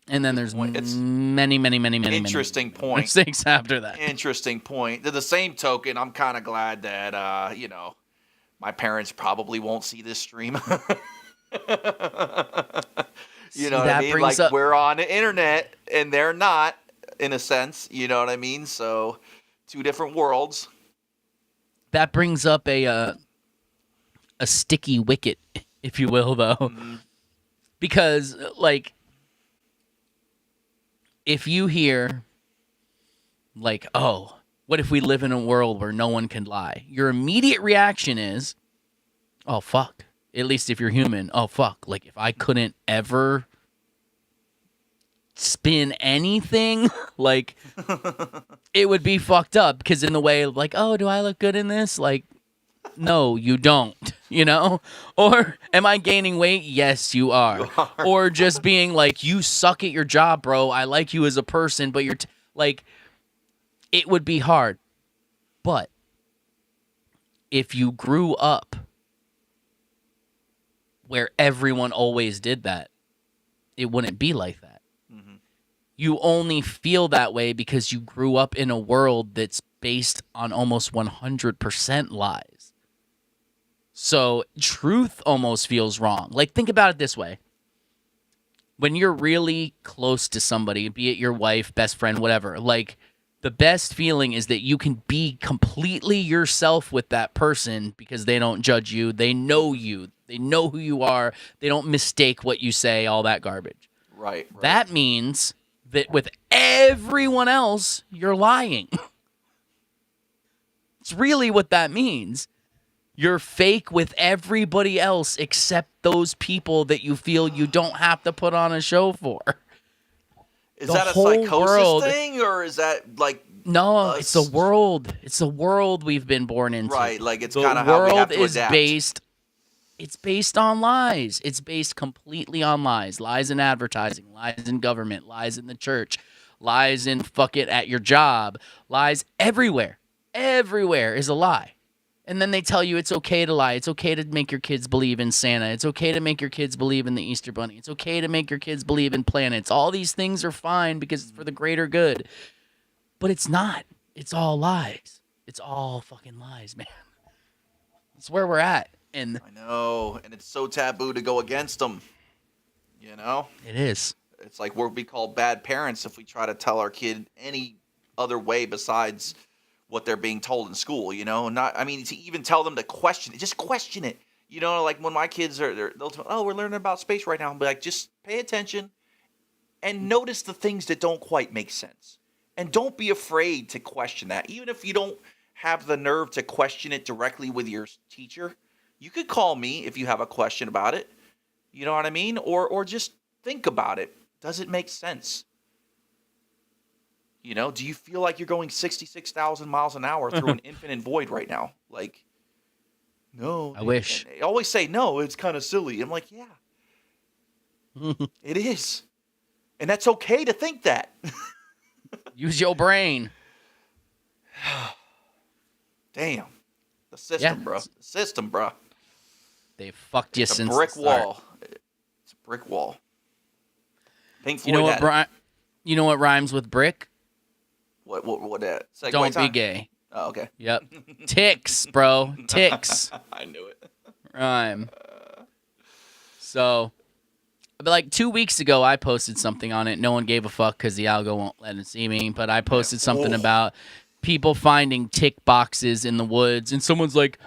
And then there's many interesting point mistakes after that. Interesting point. To the same token, I'm kind of glad that, my parents probably won't see this stream. You know what I mean? Like we're on the internet and they're not, in a sense. You know what I mean? So, two different worlds. That brings up a sticky wicket, if you will, though, because like if you hear like, oh, what if we live in a world where no one can lie? Your immediate reaction is, oh fuck. At least if you're human, oh fuck. Like if I couldn't ever spin anything, like it would be fucked up, because in the way of like, oh, do I look good in this? Like, no, you don't, you know? Or am I gaining weight? Yes, you are. Or just being like, you suck at your job, bro. I like you as a person, but you're like, it would be hard. But if you grew up where everyone always did that, it wouldn't be like that. You only feel that way because you grew up in a world that's based on almost 100% lies. So truth almost feels wrong. Like, think about it this way. When you're really close to somebody, be it your wife, best friend, whatever, like, the best feeling is that you can be completely yourself with that person because they don't judge you. They know you. They know who you are. They don't mistake what you say, all that garbage. Right. That means that with everyone else, you're lying. It's really what that means. You're fake with everybody else except those people that you feel you don't have to put on a show for. Is that a psychosis thing, or is that like... No, it's a world. It's a world we've been born into. Right, like it's kind of how we have to adapt. It's based on lies. It's based completely on lies. Lies in advertising, lies in government, lies in the church, lies in fuck it at your job, lies everywhere. Everywhere is a lie. And then they tell you it's okay to lie. It's okay to make your kids believe in Santa. It's okay to make your kids believe in the Easter Bunny. It's okay to make your kids believe in planets. All these things are fine because it's for the greater good. But it's not. It's all lies. It's all fucking lies, man. It's where we're at. And I know, and it's so taboo to go against them. You know? It is. It's like we'll be called bad parents if we try to tell our kid any other way besides what they're being told in school, you know? Not, I mean, to even tell them to question it. Just question it. You know, like when my kids they'll tell me, oh, we're learning about space right now. I'll be like, just pay attention and notice the things that don't quite make sense. And don't be afraid to question that. Even if you don't have the nerve to question it directly with your teacher, you could call me if you have a question about it. You know what I mean? Or just think about it. Does it make sense? You know, do you feel like you're going 66,000 miles an hour through an infinite void right now? Like, no. I wish. They always say, no, it's kind of silly. I'm like, yeah. It is. And that's okay to think that. Use your brain. Damn. The system, bro. The system, bro. They fucked you since a brick the start. wall. It's a brick wall. Pink You know what, Brian? You know what rhymes with brick? What that? Segue Don't time? be gay. Oh, okay. Yep. Ticks, bro. Ticks. I knew it. Rhyme. So, but like 2 weeks ago, I posted something on it. No one gave a fuck because the algo won't let it see me. But I posted something about people finding tick boxes in the woods. And someone's like,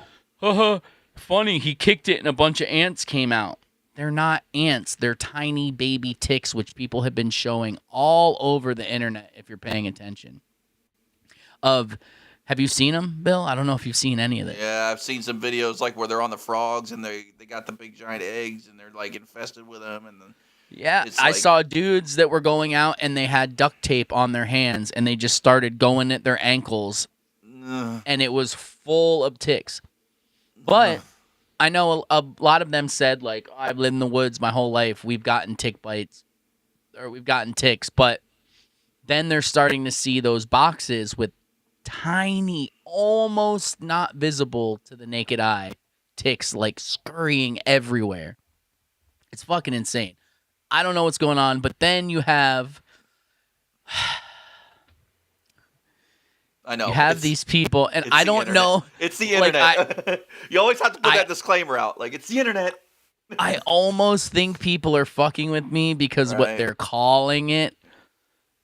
haha, funny, he kicked it and a bunch of ants came out. They're not ants. They're tiny baby ticks, which people have been showing all over the internet if you're paying attention. Have you seen them, Bill? I don't know if you've seen any of it. Yeah, I've seen some videos like where they're on the frogs and they got the big giant eggs and they're like infested with them. And then yeah, I saw dudes that were going out and they had duct tape on their hands and they just started going at their ankles and it was full of ticks. But I know a lot of them said, like, I've lived in the woods my whole life. We've gotten tick bites or we've gotten ticks. But then they're starting to see those boxes with tiny, almost not visible to the naked eye ticks, like scurrying everywhere. It's fucking insane. I don't know what's going on, but then you have I know. You have these people, and I don't know. It's the internet. You always have to put that disclaimer out. Like, it's the internet. I almost think people are fucking with me because what they're calling it.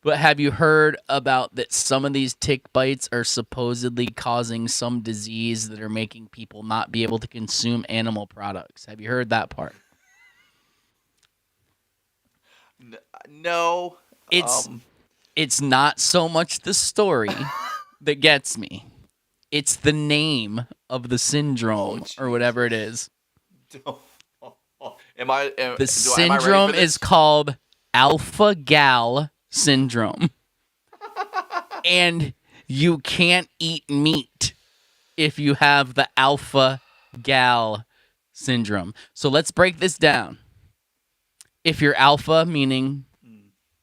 But have you heard about that some of these tick bites are supposedly causing some disease that are making people not be able to consume animal products? Have you heard that part? No. It's not so much the story that gets me. It's the name of the syndrome or whatever it is. The syndrome is called alpha-gal syndrome. And you can't eat meat if you have the alpha-gal syndrome. So let's break this down. If you're alpha, meaning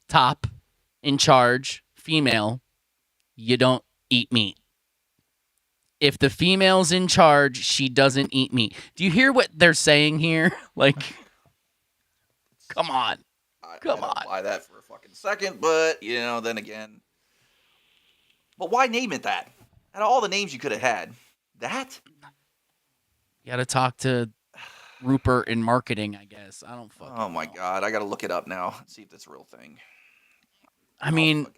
top, in charge, female, you don't eat meat. If the female's in charge, she doesn't eat meat. Do you hear what they're saying here? Like, come on. I don't buy that for a fucking second, but, then again. But why name it that? Out of all the names you could have had, that? You got to talk to Rupert in marketing, I guess. I don't fucking Oh, my God. I got to look it up now and see if that's a real thing. I mean,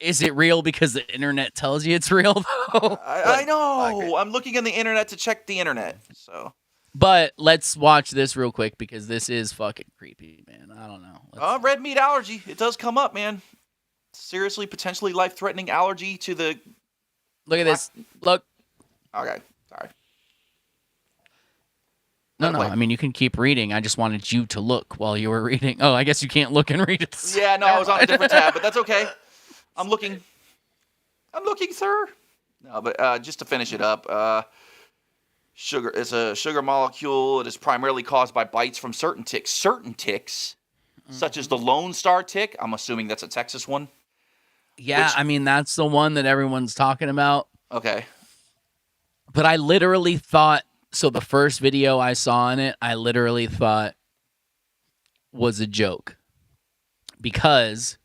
is it real because the internet tells you it's real, though? I know. I'm looking on the internet to check the internet, so. But let's watch this real quick because this is fucking creepy, man. I don't know. Red meat allergy. It does come up, man. Seriously, potentially life-threatening allergy to the... Look at this. Look. Okay, sorry. No, I mean, you can keep reading. I just wanted you to look while you were reading. Oh, I guess you can't look and read it. Yeah, no, I was on a different tab, but that's okay. I'm looking, sir. No, but just to finish it up, sugar is a sugar molecule. It is primarily caused by bites from certain ticks. Certain ticks, such as the Lone Star tick. I'm assuming that's a Texas one. Yeah, I mean, that's the one that everyone's talking about. Okay. But I literally thought... So the first video I saw on it, I literally thought was a joke. Because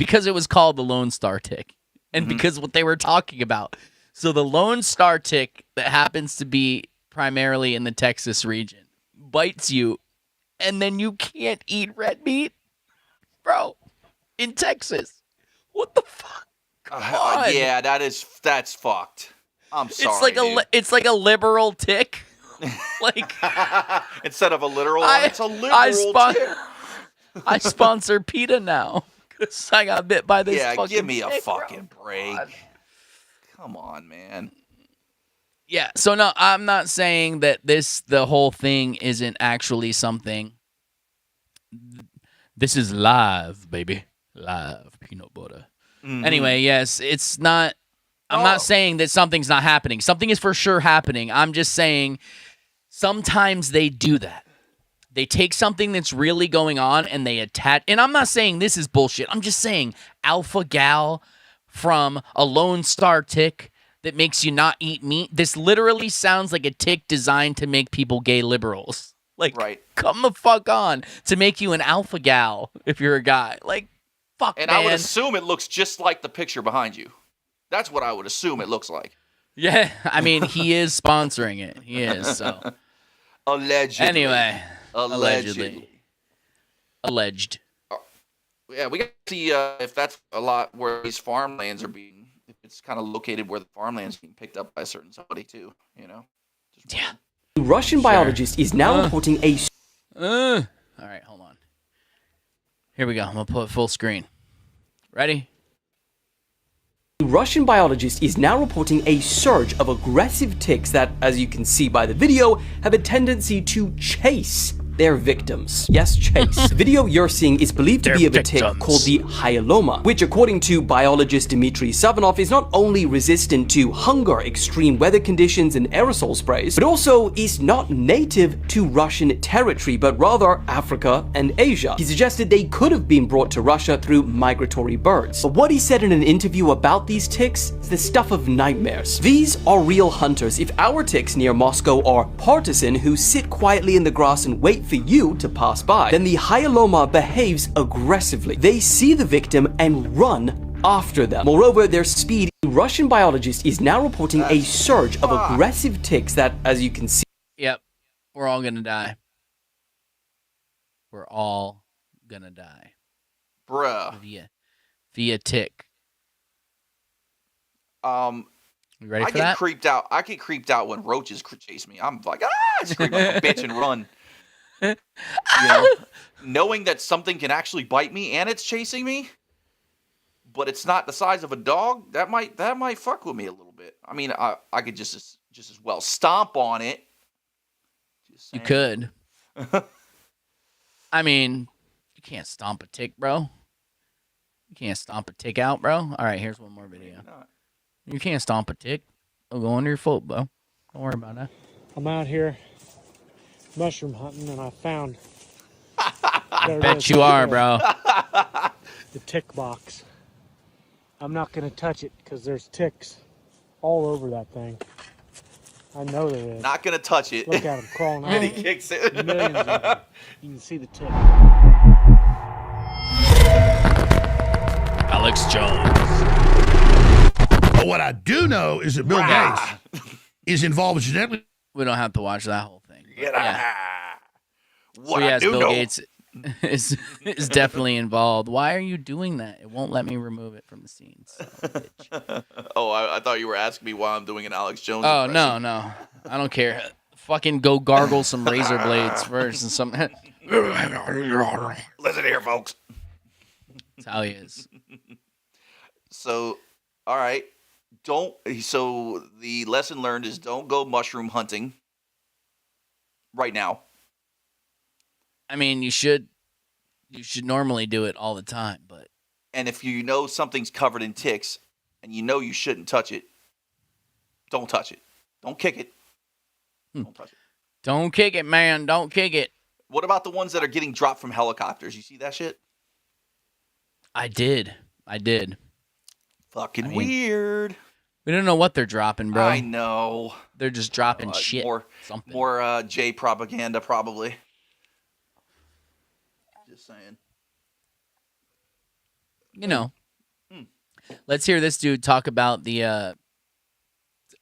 it was called the Lone Star tick. And because what they were talking about. So the Lone Star tick that happens to be primarily in the Texas region bites you, and then you can't eat red meat? Bro, in Texas. What the fuck? Yeah, that's fucked. I'm sorry. It's like a liberal tick. Like instead of a literal one, it's a liberal tick. I sponsor PETA now because I got bit by this. Yeah, fucking give me a tick, fucking bro. break. Come on, man. Yeah, so no, I'm not saying that the whole thing isn't actually something. This is live, baby. Live peanut butter. Anyway, yes, it's not. I'm not saying that something's not happening. Something is for sure happening. I'm just saying sometimes they do that. They take something that's really going on and they attach. And I'm not saying this is bullshit. I'm just saying alpha gal from a Lone Star tick that makes you not eat meat. This literally sounds like a tick designed to make people gay liberals. Like, come the fuck on, to make you an alpha gal if you're a guy. Like, fuck, and man. I would assume it looks just like the picture behind you. That's what I would assume it looks like. Yeah, I mean, he is sponsoring it. He is, so. Allegedly. Anyway. Allegedly. Alleged. Yeah, we got to see if that's a lot where these farmlands are being, if it's kind of located where the farmland's being picked up by a certain somebody too, Yeah. A Russian biologist is now reporting a... All right, hold on. Here we go. I'm going to put full screen. Ready? A Russian biologist is now reporting a surge of aggressive ticks that, as you can see by the video, have a tendency to chase their victims. Yes, chase. The video you're seeing is believed to be of a tick called the hyaloma, which according to biologist Dmitry Savanov is not only resistant to hunger, extreme weather conditions, and aerosol sprays, but also is not native to Russian territory, but rather Africa and Asia. He suggested they could have been brought to Russia through migratory birds. But what he said in an interview about these ticks is the stuff of nightmares. These are real hunters. If our ticks near Moscow are partisan who sit quietly in the grass and wait for you to pass by, then the hyaloma behaves aggressively. They see the victim and run after them. Moreover, their speed Russian biologist is now reporting a surge of aggressive ticks that, as you can see... Yep. We're all gonna die. We're all gonna die. Bruh. Via tick. You ready for I get that? creeped out. I get creeped out when roaches chase me. I'm like, scream like a bitch and run. You know, knowing that something can actually bite me and it's chasing me, but it's not the size of a dog. That might fuck with me a little bit. I mean, I could just as well stomp on it. You could. I mean, you can't stomp a tick, bro. You can't stomp a tick out, bro. All right, here's one more video. You can't stomp a tick. It'll go under your foot, bro. Don't worry about that. I'm out here mushroom hunting, and I found. I bet you are, bro. The tick box. I'm not gonna touch it because there's ticks all over that thing. I know there is. Not gonna touch it. Look at him crawling out. And he kicks it. Millions of them. You can see the tick. Alex Jones. But what I do know is that Bill Gates is involved genetically. We don't have to watch that whole thing. What yes, I do Bill know. Gates is definitely involved. Why are you doing that? It won't let me remove it from the scenes. Oh, I thought you were asking me why I'm doing an Alex Jones. Oh, impression. no. I don't care. Fucking go gargle some razor blades first and some. Listen here, folks. That's how he is. So, all right. So the lesson learned is don't go mushroom hunting right now. I mean, you should normally do it all the time, but. And if you know something's covered in ticks and you know you shouldn't touch it, don't touch it. Don't kick it. Don't touch it. Don't kick it, man. Don't kick it. What about the ones that are getting dropped from helicopters? You see that shit? I did. Fucking weird. We don't know what they're dropping, bro. I know. They're just dropping shit. More J propaganda, probably. Just saying. You know. Let's hear this dude talk about the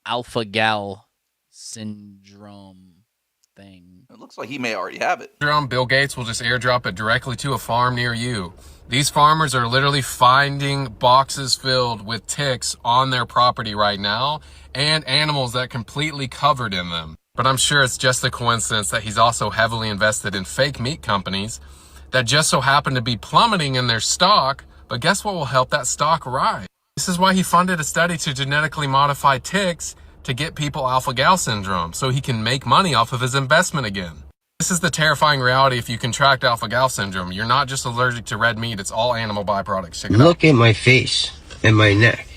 alpha-gal syndrome thing. It looks like he may already have it. Bill Gates will just airdrop it directly to a farm near you. These farmers are literally finding boxes filled with ticks on their property right now and animals that completely covered in them. But I'm sure it's just a coincidence that he's also heavily invested in fake meat companies that just so happen to be plummeting in their stock. But guess what will help that stock rise? This is why he funded a study to genetically modify ticks to get people alpha-gal syndrome so he can make money off of his investment again. This is the terrifying reality if you contract alpha-gal syndrome. You're not just allergic to red meat, it's all animal byproducts. Check it out. Look at my face and my neck.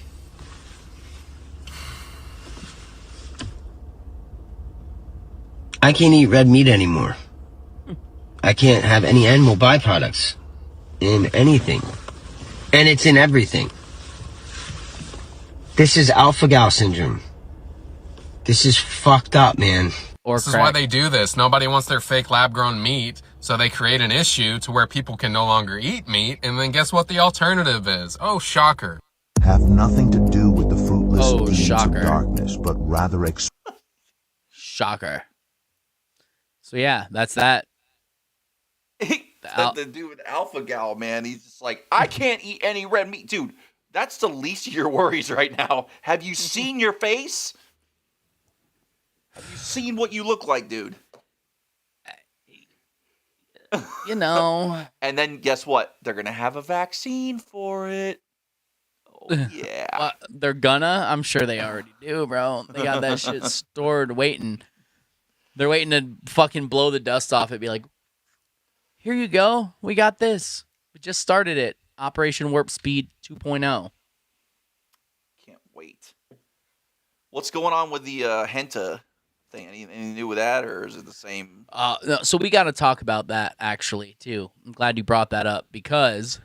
I can't eat red meat anymore. I can't have any animal byproducts in anything. And it's in everything. This is alpha-gal syndrome. This is fucked up, man. This is why they do this. Nobody wants their fake lab-grown meat, so they create an issue to where people can no longer eat meat, and then guess what the alternative is? Oh, shocker. Have nothing to do with the fruitless deeds of darkness, but rather Shocker. So yeah, that's that. The dude with Alpha Gal, man, he's just like, I can't eat any red meat. Dude, that's the least of your worries right now. Have you seen your face? Have you seen what you look like, dude? You know. And then guess what? They're going to have a vaccine for it. Oh, yeah. They're gonna? I'm sure they already do, bro. They got that shit stored waiting. They're waiting to fucking blow the dust off it. Be like, here you go. We got this. We just started it. Operation Warp Speed 2.0. Can't wait. What's going on with the Henta thing? Anything new with that, or is it the same? No, so we got to talk about that, actually, too. I'm glad you brought that up, because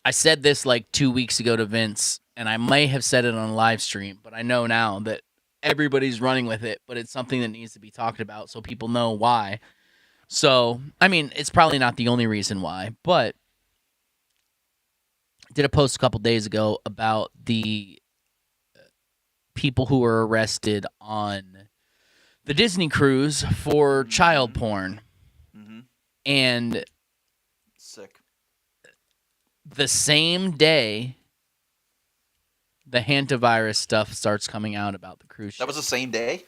I said this like 2 weeks ago to Vince, and I may have said it on a live stream, but I know now that everybody's running with it, but it's something that needs to be talked about so people know why. So, I mean, it's probably not the only reason why, but did a post a couple days ago about the people who were arrested on the Disney cruise for child porn. And sick. The same day the hantavirus stuff starts coming out about the cruise ship. That was the same day?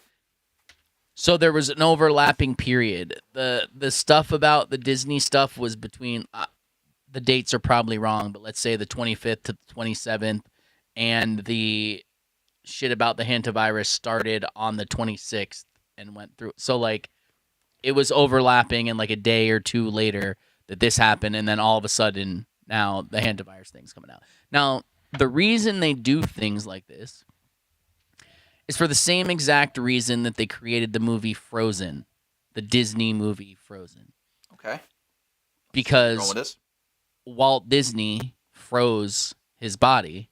So there was an overlapping period. The stuff about the Disney stuff was between the dates are probably wrong, but let's say the 25th to the 27th, and the shit about the hantavirus started on the 26th and went through. So like it was overlapping, and like a day or two later that this happened, and then all of a sudden now the hantavirus thing's coming out. Now, the reason they do things like this is for the same exact reason that they created the movie Frozen, the Disney movie Frozen. Okay. Because Walt Disney froze his body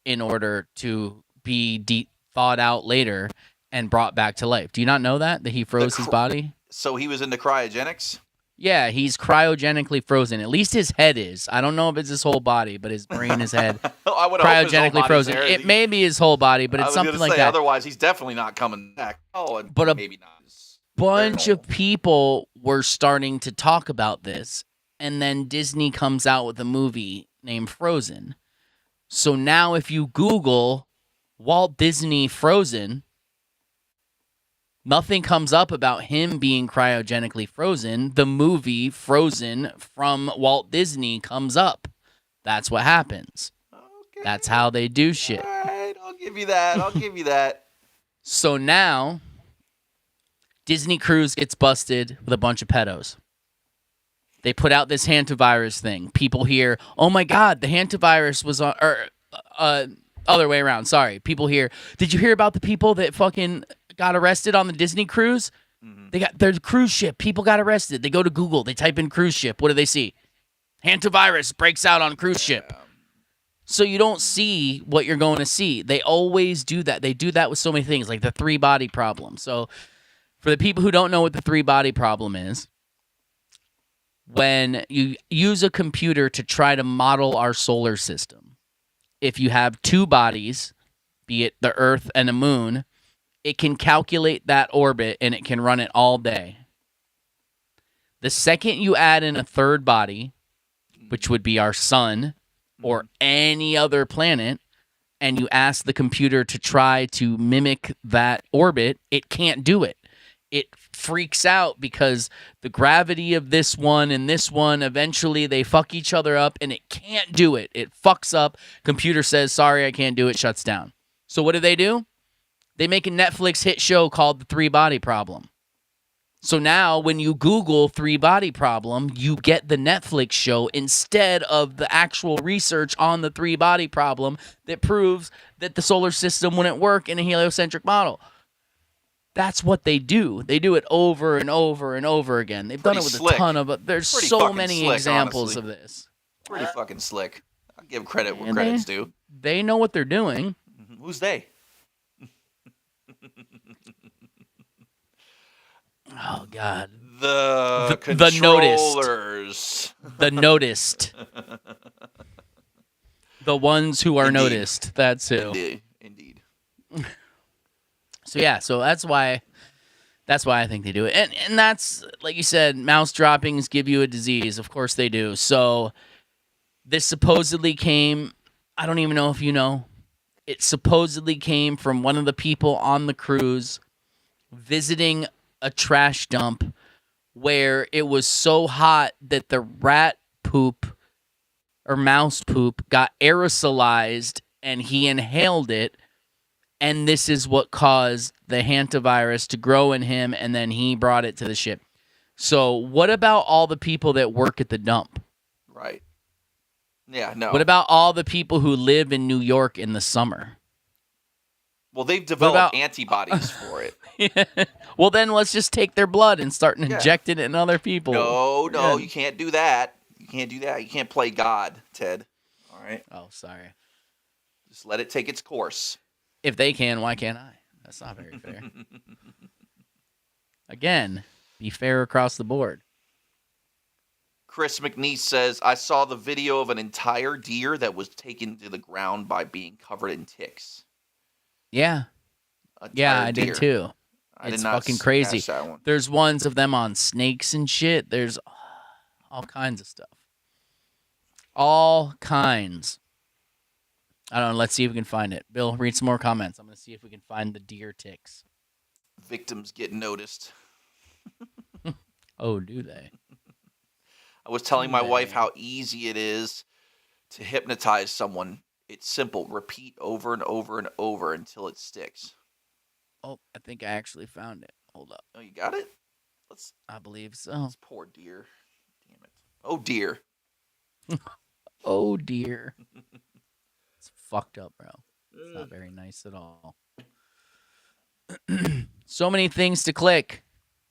in order to be thawed out later and brought back to life. Do you not know that he froze his body? So he was into cryogenics? Yeah, he's cryogenically frozen. At least his head is. I don't know if it's his whole body, but his brain, his head, I would hope his whole cryogenically body's frozen. there. It may be his whole body, but it's something like that. Otherwise, he's definitely not coming back. Oh, and But maybe not. Bunch of people were starting to talk about this, and then Disney comes out with a movie named Frozen. So now if you Google Walt Disney Frozen, nothing comes up about him being cryogenically frozen. The movie Frozen from Walt Disney comes up. That's what happens. Okay. That's how they do shit. All right, I'll give you that. I'll give you that. So now Disney Cruise gets busted with a bunch of pedos. They put out this hantavirus thing. People hear, oh my God, the hantavirus was on, or other way around. Sorry. People hear, did you hear about the people that fucking got arrested on the Disney cruise? They got their cruise ship. People got arrested. They go to Google. They type in cruise ship. What do they see? Hantavirus breaks out on cruise ship. So you don't see what you're going to see. They always do that. They do that with so many things, like the 3-body problem. So for the people who don't know what the 3-body problem is, when you use a computer to try to model our solar system, if you have 2 bodies, be it the Earth and the Moon, it can calculate that orbit and it can run it all day. The second you add in a 3rd body, which would be our sun or any other planet, and you ask the computer to try to mimic that orbit, it can't do it. It freaks out because the gravity of this one and this one, eventually they fuck each other up and it can't do it. It fucks up. Computer says, sorry, I can't do it, shuts down. So what do? They make a Netflix hit show called The 3-Body Problem. So now when you Google 3-Body Problem, you get the Netflix show instead of the actual research on the 3-Body Problem that proves that the solar system wouldn't work in a heliocentric model. That's what they do. They do it over and over and over again. They've done it with a ton of... There's so many examples of this. Pretty fucking slick. I'll give credit where credit's due. They know what they're doing. Who's they? Oh, God. The noticed. The noticed. The ones who are noticed. That's who. Indeed. So yeah, so that's why I think they do it. And that's, like you said, mouse droppings give you a disease. Of course they do. So this supposedly came, I don't even know if you know, it supposedly came from one of the people on the cruise visiting a trash dump where it was so hot that the rat poop or mouse poop got aerosolized and he inhaled it. And this is what caused the hantavirus to grow in him, and then he brought it to the ship. So what about all the people that work at the dump? Right. Yeah, no. What about all the people who live in New York in the summer? Well, they've developed antibodies for it. Yeah. Well, then let's just take their blood and start injecting it in other people. No, you can't do that. You can't do that. You can't play God, Ted. All right? Oh, sorry. Just let it take its course. If they can, why can't I? That's not very fair. Again, be fair across the board. Chris McNeese says, I saw the video of an entire deer that was taken to the ground by being covered in ticks. Yeah. Yeah, I did too. It's fucking crazy. catch that one. There's ones of them on snakes and shit. There's all kinds of stuff. All kinds. I don't know. Let's see if we can find it. Bill, read some more comments. I'm going to see if we can find the deer ticks. Victims get noticed. Oh, do they? I was telling my wife how easy it is to hypnotize someone. It's simple. Repeat over and over and over until it sticks. Oh, I think I actually found it. Hold up. Oh, you got it? I believe so. This poor deer. Damn it. Oh, dear. Oh, dear. It's fucked up, bro. It's not very nice at all. So many things to click.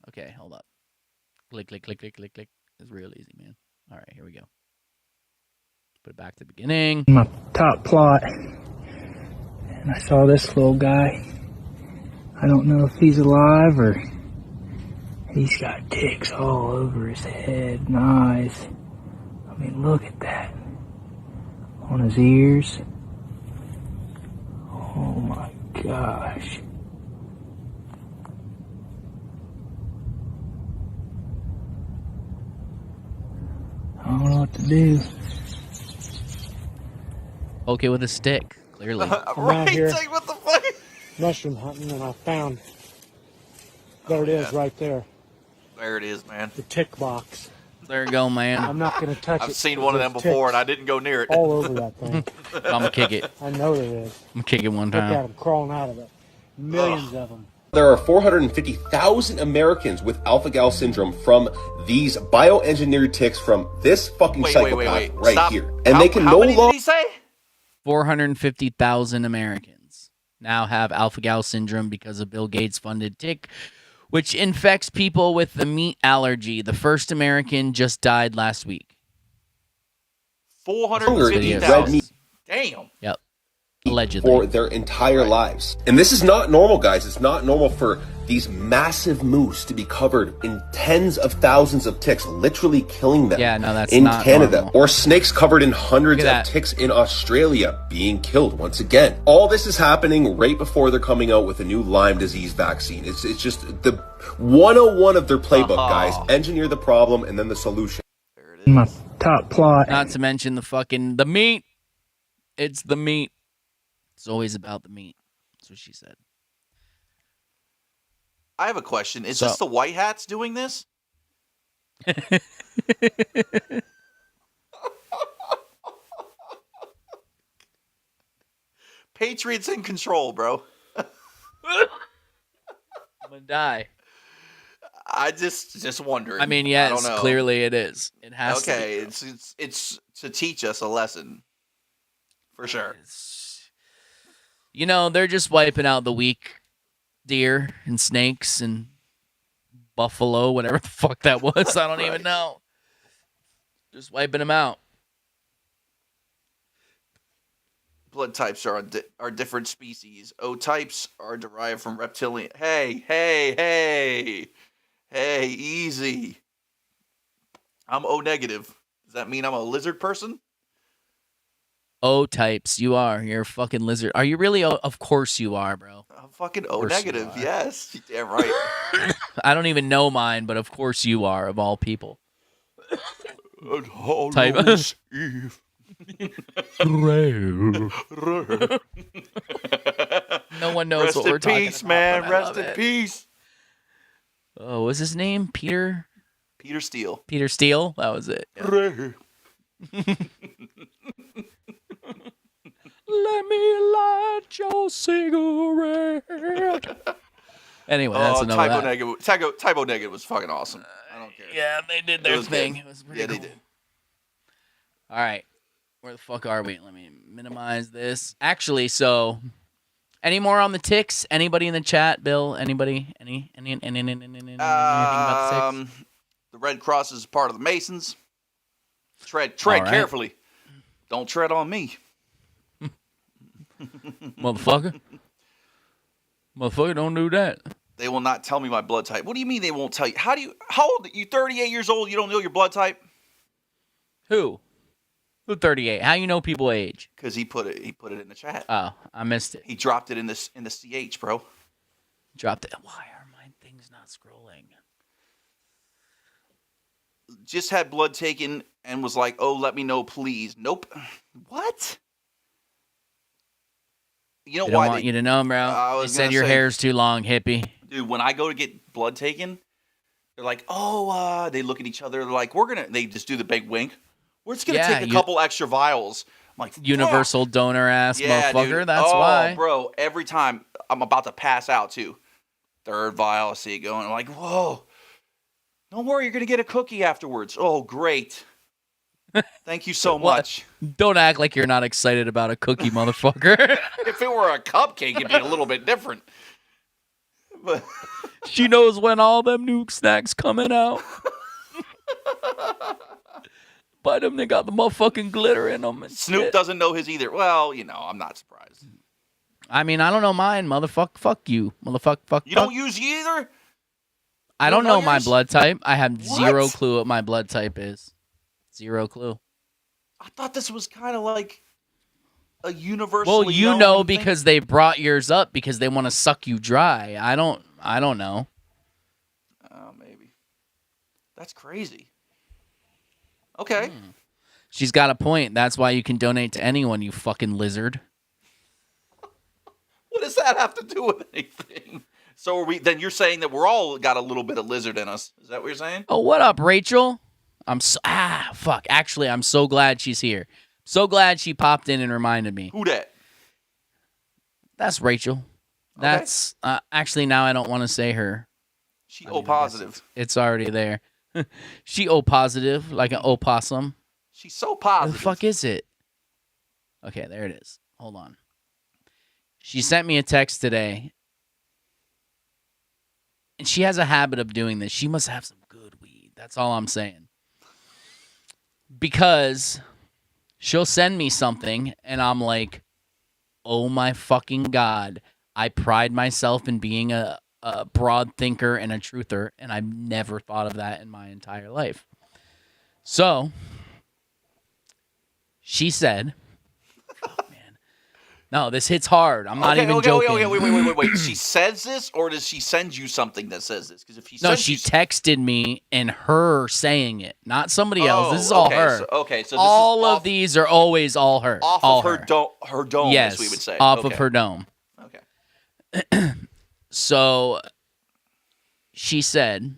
Okay, hold up. Click, click, click, click, click, click. It's real easy, man. All right, here we go. Put it back to the beginning. My top plot, and I saw this little guy. I don't know if he's alive or he's got ticks all over his head and eyes. I mean, look at that. On his ears. Oh my gosh. I don't know what to do. Okay with a stick, clearly. I'm out here Like, what the fuck? mushroom hunting, and I found. There it is, right there. There it is, man. The tick box. There you go, man. I'm not going to touch it. I've seen one of them There's before, ticks and I didn't go near it. all over that thing. I'm going to kick it. I know there is. I'm going to kick it one Look at time. them crawling out of it. Millions of them. There are 450,000 Americans with alpha-gal syndrome from these bioengineered ticks from this fucking psychopath right Stop. here. And they can no many did longer... he say? 450,000 Americans now have alpha-gal syndrome because of Bill Gates-funded tick, which infects people with the meat allergy. The first American just died last week. 450,000. Damn. Yep. Allegedly. For their entire lives. And this is not normal, guys. It's not normal for these massive moose to be covered in tens of thousands of ticks, literally killing them in not Canada. normal. Or snakes covered in hundreds Look of at that. ticks in Australia being killed once again. All this is happening right before they're coming out with a new Lyme disease vaccine. It's just the 101 of their playbook, guys. Engineer the problem and then the solution. My top plot. Not to mention the meat. It's the meat. It's always about the meat. That's what she said. I have a question. Is this the white hats doing this? Patriots in control, bro. I'm gonna die. I just wondering. I mean, I yes, don't know. clearly it is. It has to be. Okay, it's to teach us a lesson. For sure. You know, they're just wiping out the weak deer and snakes and buffalo, whatever the fuck that was. I don't even know. Just wiping them out. Blood types are different species. O types are derived from reptilian. Hey, easy. I'm O negative. Does that mean I'm a lizard person? O types, you are. You're a fucking lizard. Are you really? Of course you are, bro. I'm fucking O negative. Yes, damn right. I don't even know mine, but of course you are, of all people. Type. No one knows Rest what we're in talking peace, about. man. but I Rest love in it. peace. Oh, what's his name? Peter Steele. Peter Steele? That was it. Yeah. Let me light your cigarette. Anyway, that's enough of that. Typo negative was fucking awesome. I don't care. Yeah, they did their thing. Good. It was pretty Yeah, cool. they did. All right. Where the fuck are we? Let me minimize this. Actually, so any more on the ticks? Anybody in the chat? Bill? Anybody? Anything about the ticks? The Red Cross is part of the Masons. Tread All right. carefully. Don't tread on me. Motherfucker, don't do that. They will not tell me my blood type. What do you mean they won't tell you? How old are you? 38 years old, you don't know your blood type? Who? Who 38? How you know people age? Because he put it in the chat. Oh, I missed it. He dropped it in the CH, bro. Dropped it. Why are my things not scrolling? Just had blood taken and was like, "Oh, let me know, please." Nope. What? You know They why? don't want you to know, bro. They said your hair's too long, hippie. Dude, when I go to get blood taken, they're like, "Oh," they look at each other. They're like, they just do the big wink. We're just gonna take a couple extra vials. I'm like, universal donor ass motherfucker. Dude. That's why, bro. Every time I'm about to pass out too, third vial, I see it going. I'm like, whoa. Don't worry, you're gonna get a cookie afterwards. Oh, great. Thank you so much. Don't act like you're not excited about a cookie, motherfucker. If it were a cupcake, it'd be a little bit different. But she knows when all them new snacks coming out. Buy them, they got the motherfucking glitter in them. Snoop doesn't know his either. Well, I'm not surprised. I mean, I don't know mine, motherfucker. Fuck you, motherfucker. Fuck. You don't use either? I don't know my yours? blood type. I have What? zero clue what my blood type is. Zero clue. I thought this was kind of like a universal. Well, you know because they brought yours up because they want to suck you dry. I don't know. Oh, maybe. That's crazy. Okay. She's got a point. That's why you can donate to anyone, you fucking lizard. What does that have to do with anything? So then you're saying that we're all got a little bit of lizard in us. Is that what you're saying? Oh, what up, Rachel? Fuck. Actually, I'm so glad she's here. So glad she popped in and reminded me. Who that? That's Rachel. That's actually now I don't want to say her. She O positive. It's already there. She O positive like an opossum. She's so Where positive. the fuck is it? Okay, there it is. Hold on. She sent me a text today. And she has a habit of doing this. She must have some good weed. That's all I'm saying. Because she'll send me something and I'm like, oh my fucking God. I pride myself in being a broad thinker and a truther, and I've never thought of that in my entire life. So, she said, oh, man. No, this hits hard. I'm not even joking. Okay, wait. She says this, or does she send you something that says this? Because if she sends she texted me and her saying it, not somebody else. This is all her. So this all is of these are always all her. Off all of her dome, yes, as we would say. Off of her dome. Okay. So she said,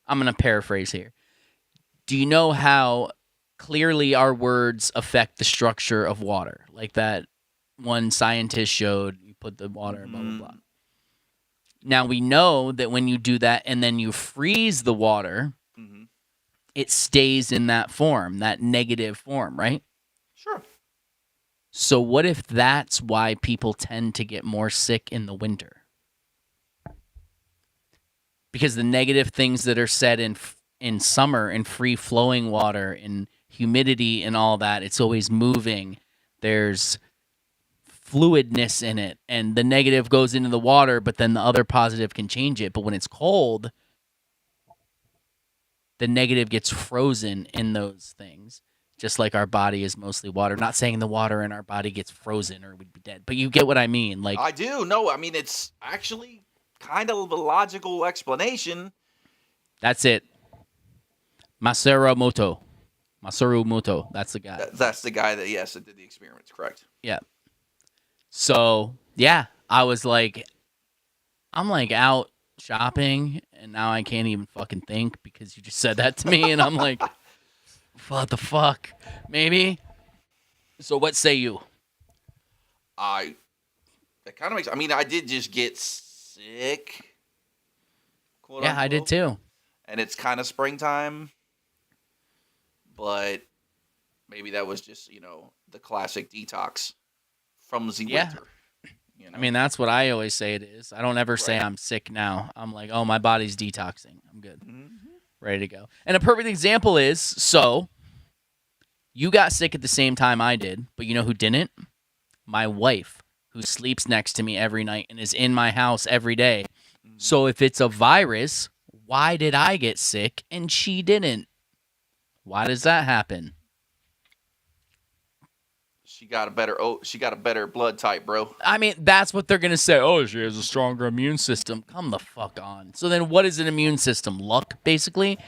I'm going to paraphrase here. Do you know how clearly our words affect the structure of water? Like that one scientist showed, you put the water, blah, blah, blah. Now we know that when you do that and then you freeze the water, it stays in that form, that negative form, right? Sure. So what if that's why people tend to get more sick in the winter? Because the negative things that are said in summer, in free-flowing water, in humidity and all that, it's always moving. There's fluidness in it, and the negative goes into the water, but then the other positive can change it. But when it's cold, the negative gets frozen in those things. Just like our body is mostly water. Not saying the water in our body gets frozen or we'd be dead, but you get what I mean. Like I do. No, I mean, it's actually kind of a logical explanation. That's it. Masaru Moto. That's the guy. That's the guy that did the experiments, correct? Yeah. So, yeah, I'm like out shopping, and now I can't even fucking think because you just said that to me, and I'm like, what the fuck? Maybe? So what say you? That kind of makes... I mean, I did just get sick. Quote unquote. I did too. And it's kind of springtime. But maybe that was just, the classic detox from the winter. I mean, that's what I always say it is. I don't ever say I'm sick now. I'm like, oh, my body's detoxing. I'm good. Ready to go. And a perfect example is, so you got sick at the same time I did, but you know who didn't? My wife, who sleeps next to me every night and is in my house every day. So if it's a virus, why did I get sick and she didn't? Why does that happen? She got a better blood type, bro. I mean, that's what they're going to say. Oh, she has a stronger immune system. Come the fuck on. So then what is an immune system? Luck, basically?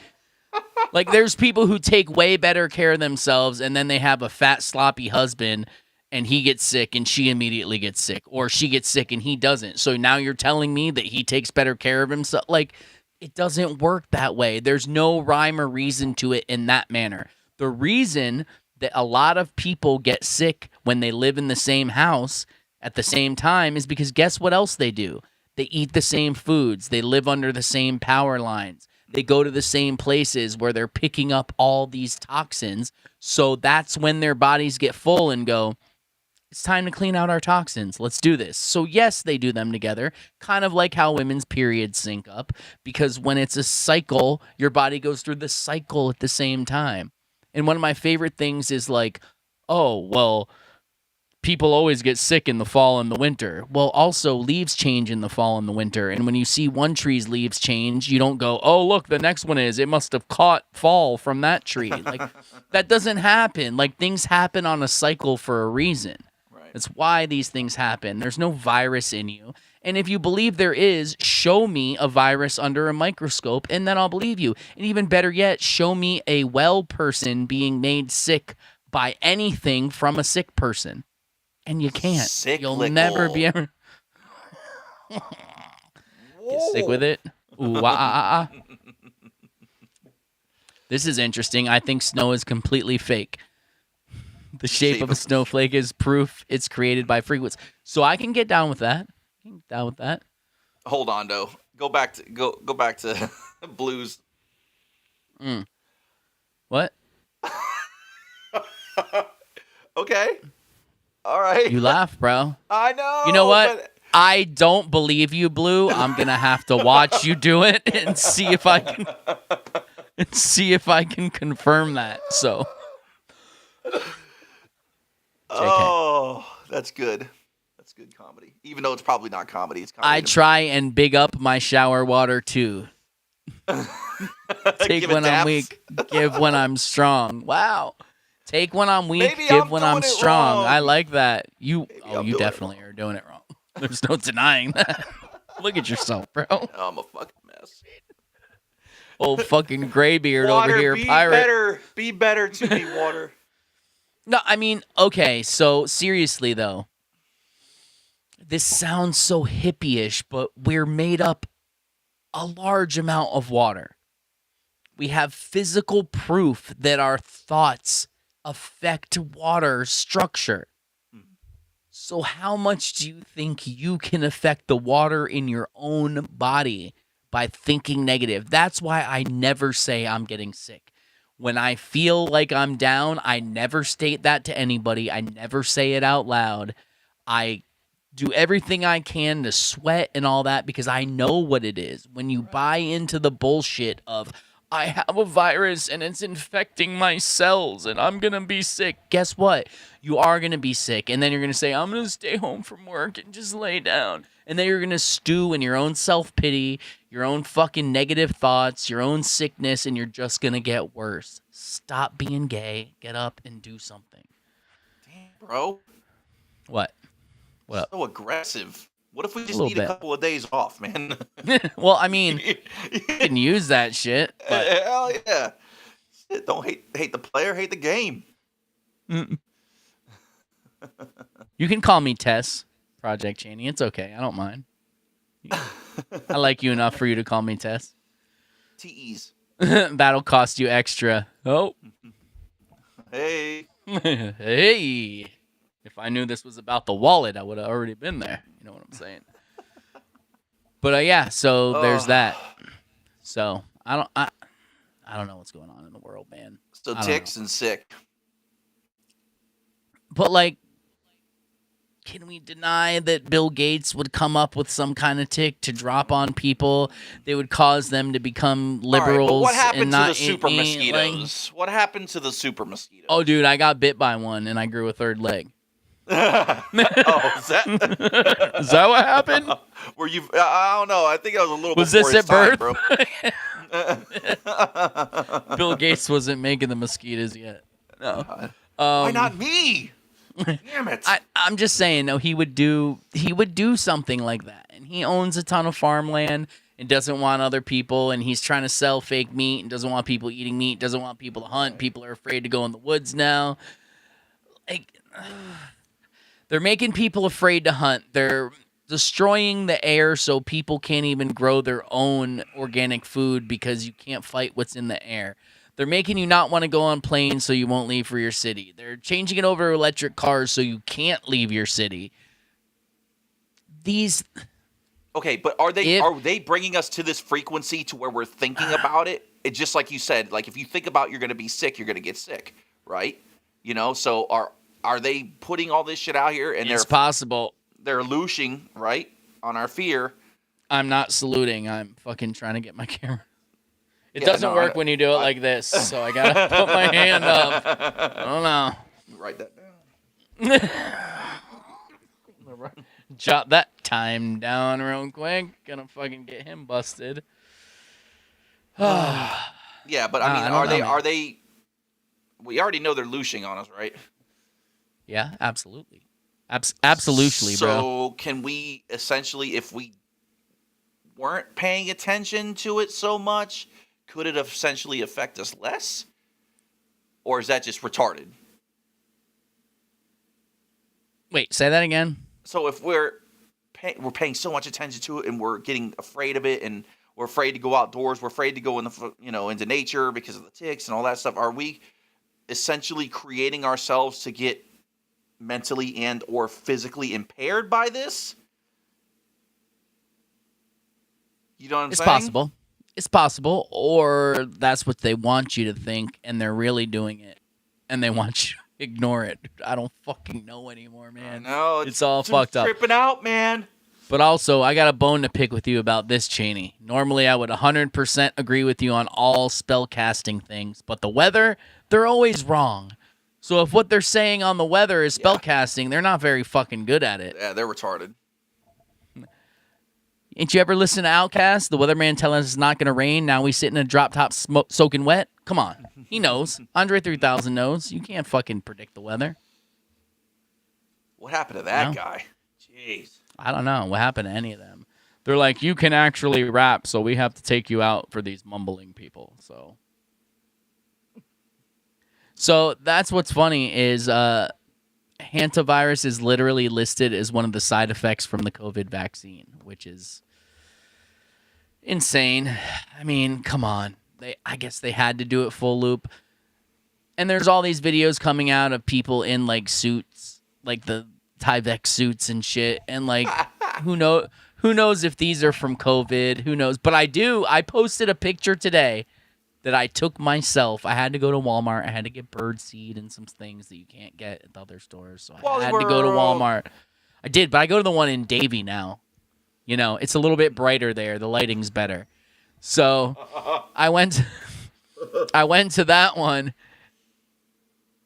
Like, there's people who take way better care of themselves, and then they have a fat, sloppy husband, and he gets sick, and she immediately gets sick. Or she gets sick, and he doesn't. So now you're telling me that he takes better care of himself? Like, it doesn't work that way. There's no rhyme or reason to it in that manner. The reason that a lot of people get sick when they live in the same house at the same time is because guess what else they do? They eat the same foods. They live under the same power lines. They go to the same places where they're picking up all these toxins. So that's when their bodies get full and go, it's time to clean out our toxins. Let's do this. So yes, they do them together, kind of like how women's periods sync up, because when it's a cycle, your body goes through the cycle at the same time. And one of my favorite things is like, oh, well, people always get sick in the fall and the winter. Well, also, leaves change in the fall and the winter. And when you see one tree's leaves change, you don't go, oh, look, the next one is. It must have caught fall from that tree. Like, that doesn't happen. Like, things happen on a cycle for a reason. Right. That's why these things happen. There's no virus in you. And if you believe there is, show me a virus under a microscope, and then I'll believe you. And even better yet, show me a well person being made sick by anything from a sick person. And you can't. You'll never be able... Get sick with it. Ooh, This is interesting. I think snow is completely fake. The shape of a snowflake is proof it's created by frequency. So I can get down with that. Down with that. Hold on, though. Go back to Blues. What? Okay. All right. You laugh, bro. I know. You know what? I don't believe you, Blue. I'm gonna have to watch you do it and see if I can confirm that. So. JK. Oh, that's good. That's good comedy. Even though it's probably not comedy. It's comedy. I try and big up my shower water too. Take when I'm weak, give when I'm strong. Wow. Take when I'm weak, give when I'm strong. I like that. You definitely are doing it wrong. There's no denying that. Look at yourself, bro. I'm a fucking mess. Old fucking graybeard over here, pirate. Be better to me, water. No, I mean, okay, so seriously though, this sounds so hippie-ish, but we're made up a large amount of water. We have physical proof that our thoughts affect water structure. So how much do you think you can affect the water in your own body by thinking negative? That's why I never say I'm getting sick. When I feel like I'm down, I never state that to anybody. I never say it out loud. I do everything I can to sweat and all that because I know what it is. When you buy into the bullshit of, I have a virus and it's infecting my cells and I'm going to be sick. Guess what? You are going to be sick. And then you're going to say, I'm going to stay home from work and just lay down. And then you're going to stew in your own self-pity, your own fucking negative thoughts, your own sickness, and you're just going to get worse. Stop being gay. Get up and do something. Damn, bro. What? What up? So aggressive. What if we just need a couple of days off, man? Well, I mean, you can use that shit. But... Hell yeah. Shit, don't hate the player, hate the game. You can call me Tess, Project Cheney. It's okay. I don't mind. I like you enough for you to call me Tess. Tease. That'll cost you extra. Oh. Hey. Hey. If I knew this was about the wallet, I would have already been there. You know what I'm saying? But yeah, so there's that. So I don't know what's going on in the world, man. So ticks and sick. But like, can we deny that Bill Gates would come up with some kind of tick to drop on people that would cause them to become liberals? But what happened and to not the super mosquitoes? What happened to the super mosquitoes? Oh, dude, I got bit by one and I grew a third leg. Is that what happened? Were you? I don't know. I think I was a little. Was before this his at time, birth? bro. Bill Gates wasn't making the mosquitoes yet. No. Why not me? Damn it. I'm just saying, no, he would do something like that. And he owns a ton of farmland and doesn't want other people, and he's trying to sell fake meat and doesn't want people eating meat, doesn't want people to hunt. People are afraid to go in the woods now. Like, they're making people afraid to hunt. They're destroying the air so people can't even grow their own organic food because you can't fight what's in the air. They're making you not want to go on planes so you won't leave for your city. They're changing it over to electric cars so you can't leave your city. These... Okay, but are they bringing us to this frequency to where we're thinking about it? It's just like you said, like if you think about you're going to be sick, you're going to get sick, right? You know, so are they putting all this shit out here and it's possible. They're looshing, right, on our fear. I'm not saluting. I'm fucking trying to get my camera. It doesn't work when you do it like this, so I got to put my hand up. I don't know. Write that down. Jot that time down real quick. Gonna fucking get him busted. Yeah, but I mean, are they? We already know they're looshing on us, right? Yeah, absolutely. Absolutely, bro. So can we essentially, if we weren't paying attention to it so much, could it essentially affect us less? Or is that just retarded? Wait, say that again. So if we're paying so much attention to it and we're getting afraid of it and we're afraid to go outdoors, we're afraid to go into nature because of the ticks and all that stuff, are we essentially creating ourselves to get mentally and or physically impaired by this? You know what I'm saying? It's possible. It's possible, or that's what they want you to think, and they're really doing it, and they want you to ignore it. I don't fucking know anymore, man. No, it's all fucked up. Tripping out, man. But also, I got a bone to pick with you about this, Cheney. Normally, I would 100% agree with you on all spell casting things, but the weather, they're always wrong. So if what they're saying on the weather is spell casting, they're not very fucking good at it. Yeah, they're retarded. Ain't you ever listen to Outkast? The weatherman telling us it's not going to rain. Now we sit in a drop top soaking wet. Come on. He knows. Andre 3000 knows. You can't fucking predict the weather. What happened to that guy? Jeez. I don't know. What happened to any of them? They're like, you can actually rap, so we have to take you out for these mumbling people. So that's what's funny is hantavirus is literally listed as one of the side effects from the COVID vaccine, which is insane. I mean, come on. I guess they had to do it full loop. And there's all these videos coming out of people in like suits, like the Tyvek suits and shit. And like, who knows if these are from COVID? Who knows? But I posted a picture today that I took myself. I had to go to Walmart. I had to get bird seed and some things that you can't get at the other stores. So I had to go to Walmart. I did, but I go to the one in Davie now. You know, it's a little bit brighter there. The lighting's better. So I went to that one,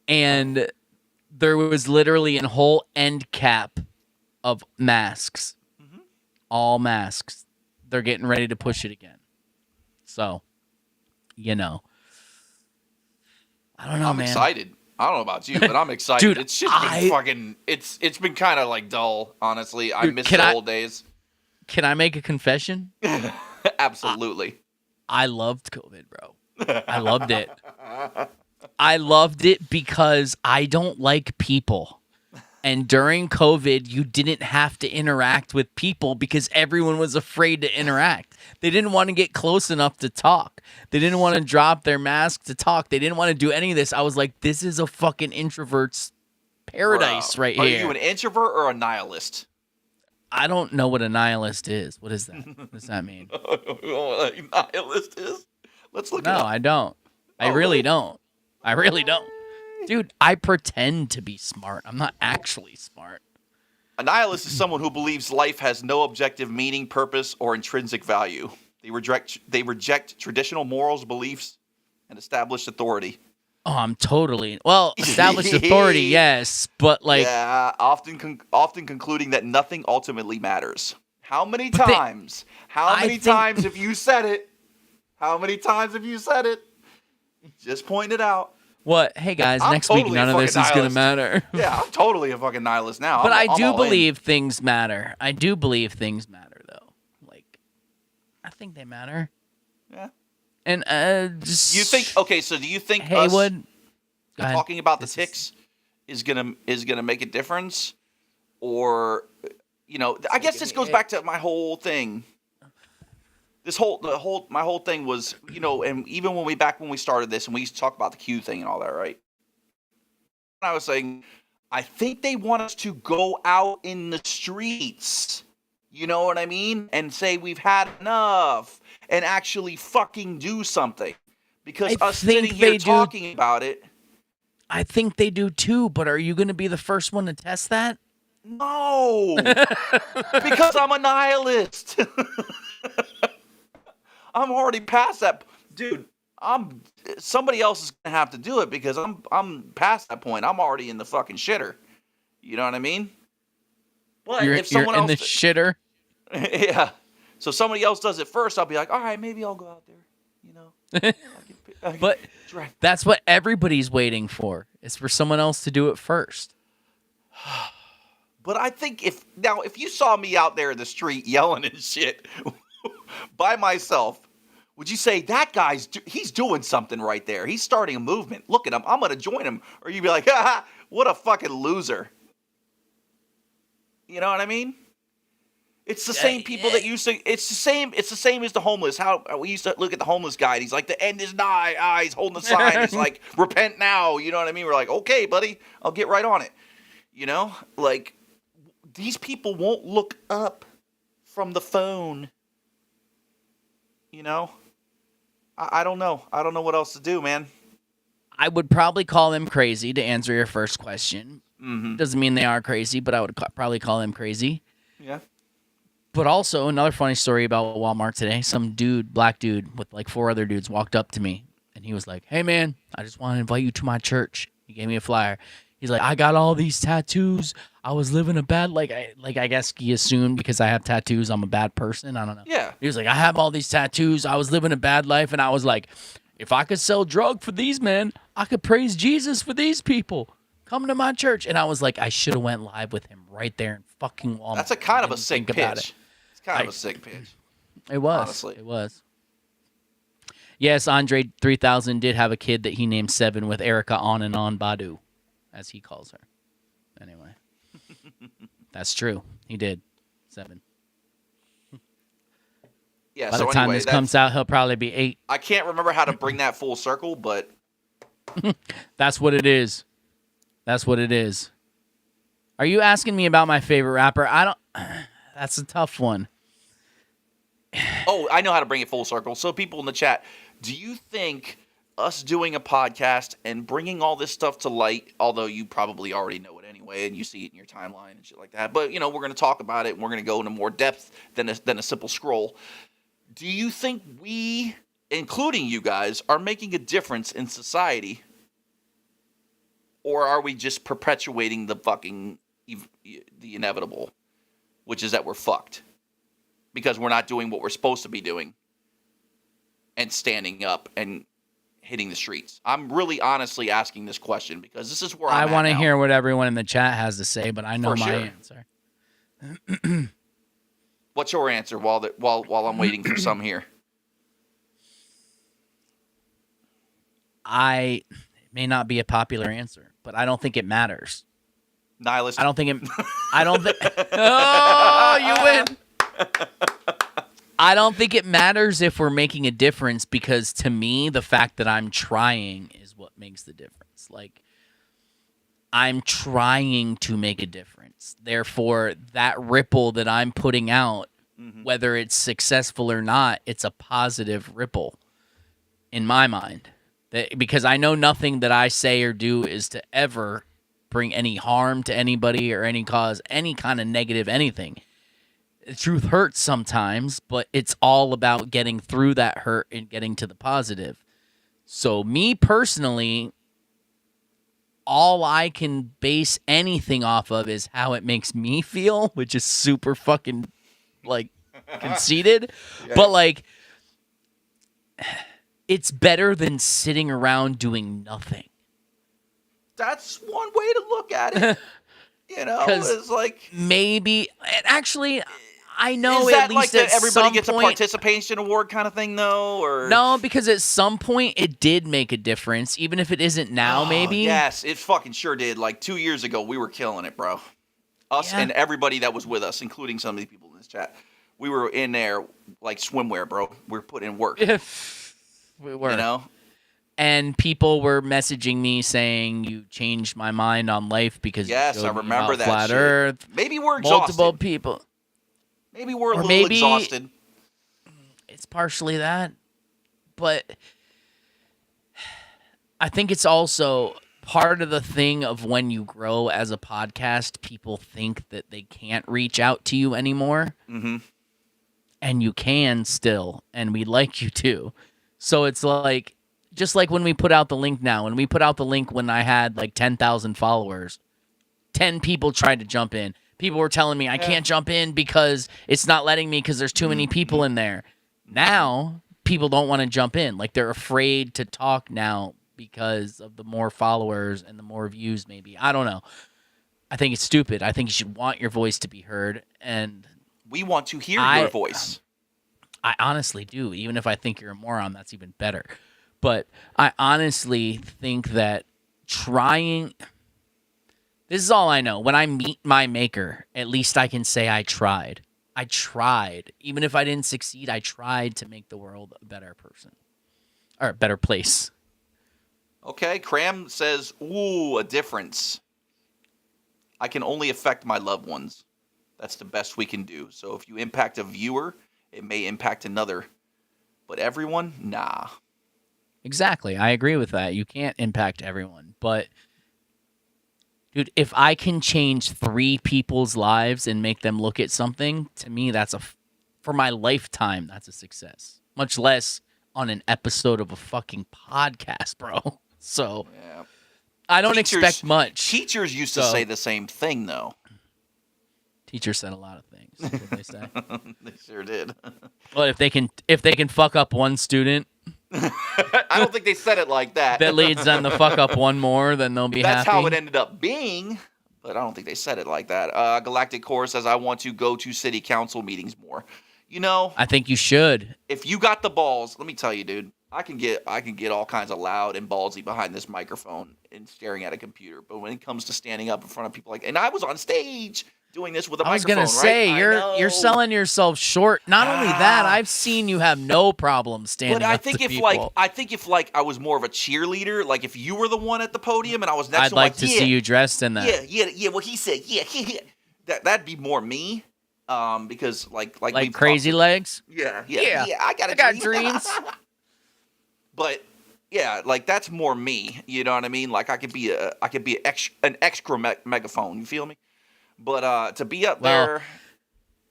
and there was literally a whole end cap of masks. Mm-hmm. All masks. They're getting ready to push it again. So, you know. I don't know, I'm man. excited. I don't know about you, but I'm excited. Dude, it's just been fucking... It's been kind of like dull, honestly. I miss the old days. Can I make a confession? Absolutely. I loved COVID, bro. I loved it. I loved it because I don't like people. And during COVID, you didn't have to interact with people because everyone was afraid to interact. They didn't want to get close enough to talk. They didn't want to drop their mask to talk. They didn't want to do any of this. I was like, this is a fucking introvert's paradise right here. Are you an introvert or a nihilist? I don't know what a nihilist is. What is that? What does that mean? You know what a nihilist is? Let's look it up. No, I don't. I really don't. I really don't. Dude, I pretend to be smart. I'm not actually smart. A nihilist is someone who believes life has no objective meaning, purpose, or intrinsic value. They reject traditional morals, beliefs, and established authority. Oh, I'm totally... Well, established authority, yes, but like... Yeah, often concluding that nothing ultimately matters. How many times? How many times have you said it? How many times have you said it? Just point it out. What? Hey guys, I'm next week totally none a of this fucking is gonna nihilist. matter. Yeah, I'm totally a fucking nihilist now. But I'm I do all in. believe things matter. I do believe things matter, though. Like, I think they matter. Yeah. And just You think? Okay, so do you think Haywood us talking about the ticks is gonna make a difference, or I guess this goes back to my whole thing. My whole thing was, and even when we started this and we used to talk about the Q thing and all that, right? I was saying, I think they want us to go out in the streets, you know what I mean? And say we've had enough and actually fucking do something. Because us sitting here talking about it. I think they do too, but are you going to be the first one to test that? No! Because I'm a nihilist. I'm already past that. Dude, somebody else is gonna have to do it because I'm past that point. I'm already in the fucking shitter. You know what I mean? But You're if someone in else the shitter. Yeah. So if somebody else does it first, I'll be like, all right, maybe I'll go out there. But that's what everybody's waiting for. Is for someone else to do it first. But I think if you saw me out there in the street yelling and shit by myself, would you say that guy's he's doing something right there? He's starting a movement. Look at him. I'm gonna join him. Or you'd be like, ha, what a fucking loser. You know what I mean? It's the same people that used to. It's the same as the homeless. How we used to look at the homeless guy. And he's like, the end is nigh. He's holding the sign. He's like, repent now. You know what I mean? We're like, okay, buddy, I'll get right on it. Like these people won't look up from the phone. I don't know. I don't know what else to do, man. I would probably call them crazy to answer your first question. Mm-hmm. Doesn't mean they are crazy, but I would probably call them crazy. Yeah. But also, another funny story about Walmart today. Some black dude with like 4 other dudes walked up to me, and he was like, hey, man, I just want to invite you to my church. He gave me a flyer. He's like, I got all these tattoos. I was living a bad, I guess he assumed because I have tattoos, I'm a bad person. I don't know. Yeah. He was like, I have all these tattoos. I was living a bad life. And I was like, if I could sell drug for these men, I could praise Jesus for these people. Come to my church. And I was like, I should have went live with him right there in fucking Walmart. That's a kind of a sick pitch. It's kind of I- a sick pitch. It was. Honestly. It was. Yes, Andre 3000 did have a kid that he named Seven with Erica On and On Badu, as he calls her. Anyway. That's true. He did. 7. Yeah. By so the time anyway, this comes out, he'll probably be 8. I can't remember how to bring that full circle, but That's what it is. That's what it is. Are you asking me about my favorite rapper? I don't. That's a tough one. oh, I know how to bring it full circle. So people in the chat, do you think us doing a podcast and bringing all this stuff to light, although you probably already know it anyway and you see it in your timeline and shit like that, but we're going to talk about it and we're going to go into more depth than a simple scroll. Do you think we, including you guys, are making a difference in society? Or are we just perpetuating the fucking, the inevitable, which is that we're fucked because we're not doing what we're supposed to be doing and standing up and hitting the streets? I'm really honestly asking this question because this is where I I'm want to at now. hear what everyone in the chat has to say, but I know For my sure. answer. What's your answer while I'm waiting for some here? It may not be a popular answer, but I don't think it matters. Nihilist. I don't think it. I don't think. Oh, you win. I don't think it matters if we're making a difference because to me, the fact that I'm trying is what makes the difference. Like, I'm trying to make a difference. Therefore, that ripple that I'm putting out, whether it's successful or not, it's a positive ripple in my mind. Because I know nothing that I say or do is to ever bring any harm to anybody or any cause any kind of negative anything. The truth hurts sometimes, but it's all about getting through that hurt and getting to the positive. So me personally, all I can base anything off of is how it makes me feel, which is super fucking, conceited. Yeah. But, it's better than sitting around doing nothing. That's one way to look at it. You know, it's like maybe. And actually, I know is at that least like at everybody some gets point, a participation award kind of thing, though, or no, because at some point it did make a difference, even if it isn't now. Maybe. Yes, it fucking sure did. Like 2 years ago, we were killing it, bro. Us and everybody that was with us, including some of the people in this chat, we were in there like swimwear, bro. We were putting in work. We were. You know. And people were messaging me saying you changed my mind on life because you showed I me remember about that flat shit. Earth. Maybe we're multiple exhausted. people. Maybe we're a Or little maybe exhausted. It's partially that, but I think it's also part of the thing of when you grow as a podcast, people think that they can't reach out to you anymore. Mm-hmm. And you can still, and we'd like you to. So it's like, just like when we put out the link now, when we put out the link when I had like 10,000 followers, 10 people tried to jump in. People were telling me I can't jump in because it's not letting me because there's too many people in there. Now, people don't want to jump in. Like, they're afraid to talk now because of the more followers and the more views, maybe. I don't know. I think it's stupid. I think you should want your voice to be heard. And we want to hear your voice. I honestly do. Even if I think you're a moron, that's even better. But I honestly think that trying... This is all I know. When I meet my maker, at least I can say I tried. I tried. Even if I didn't succeed, I tried to make the world a better person. Or a better place. Okay, Cram says, ooh, a difference. I can only affect my loved ones. That's the best we can do. So if you impact a viewer, it may impact another. But everyone, nah. Exactly. I agree with that. You can't impact everyone. But, dude, if I can change 3 people's lives and make them look at something, to me, for my lifetime, that's a success. Much less on an episode of a fucking podcast, bro. So, I don't expect much. Teachers used to say the same thing, though. Teachers said a lot of things. What did they say? They sure did. Well, if they can fuck up one student, I don't think they said it like that. that leads them to fuck up one more, then they'll be That's happy. how it ended up being, but I don't think they said it like that. Galactic Core says, I want to go to city council meetings more. You know, I think you should. If you got the balls, let me tell you, dude, I can get all kinds of loud and ballsy behind this microphone and staring at a computer. But when it comes to standing up in front of people, and I was on stage doing this with a microphone. I was gonna say you're selling yourself short. Not only that, I've seen you have no problem standing. But I up think to if people. I was more of a cheerleader, like if you were the one at the podium and I was next I'd to like to see you dressed in that. Yeah. What he said, that'd be more me. Because like Crazy Legs. Yeah. I got dreams. But yeah, like that's more me. You know what I mean? Like I could be an extra megaphone. You feel me? But to be up there,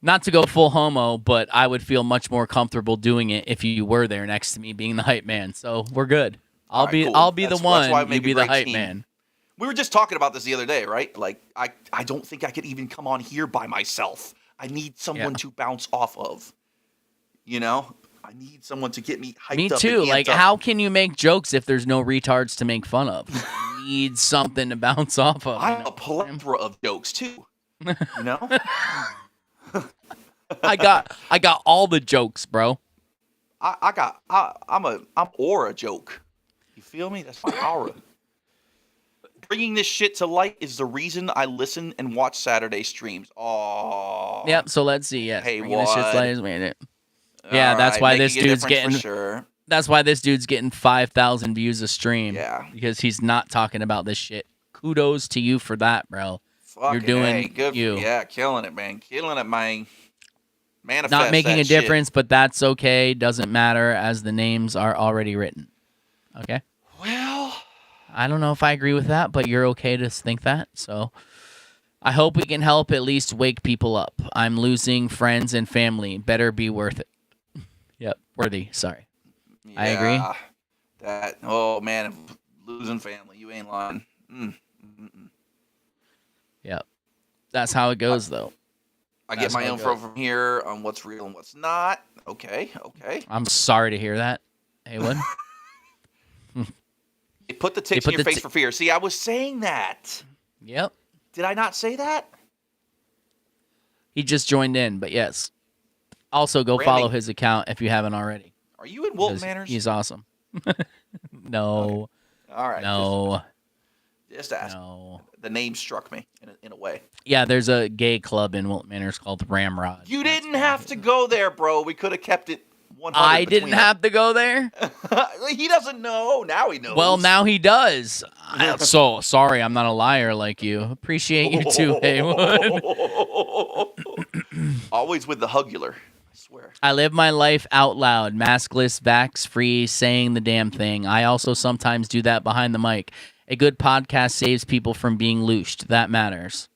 not to go full homo, but I would feel much more comfortable doing it if you were there next to me, being the hype man. So we're good. I'll be the one. You be the hype man. We were just talking about this the other day, right? Like I don't think I could even come on here by myself. I need someone to bounce off of. You know, I need someone to get me hyped up. Me too. Like, how can you make jokes if there's no retards to make fun of? You need something to bounce off of. I'm a plethora of jokes too. You know, I got all the jokes, bro. I'm aura joke. You feel me? That's my aura. Bringing this shit to light is the reason I listen and watch Saturday streams. Oh. Yep. So let's see. Yes. Hey, Bringing this shit to light is made it. Yeah, All that's right, why this making a dude's difference getting. for sure. That's why this dude's getting 5,000 views a stream. Yeah. Because he's not talking about this shit. Kudos to you for that, bro. Fucking You're doing good. you. Yeah, killing it, man. Killing it, man. Manifest Not making that a shit. difference, but that's okay. Doesn't matter as the names are already written. Okay? Well, I don't know if I agree with that, but you're okay to think that. So I hope we can help at least wake people up. I'm losing friends and family. Better be worth it. Yep. Worthy. Sorry. I agree. Oh, man. Losing family. You ain't lying. Yep. That's how it goes, though. I get my info from here on what's real and what's not. Okay. I'm sorry to hear that. Haywood. They put the ticks in your face for fear. See, I was saying that. Yep. Did I not say that? He just joined in, but yes. Also, go follow his account if you haven't already. Are you in Wilton Manors? He's awesome. No. Okay. All right. No. Just ask. No. The name struck me in a way. Yeah, there's a gay club in Wilton Manors called Ramrod. You didn't have to go there, bro. We could have kept it 100. I didn't have to go there? He doesn't know. Now he knows. Well, now he does. So, sorry, I'm not a liar like you. Appreciate you too, Haywood. Always with the hugular. I swear. I live my life out loud, maskless, vax-free, saying the damn thing. I also sometimes do that behind the mic. A good podcast saves people from being loosed. That matters.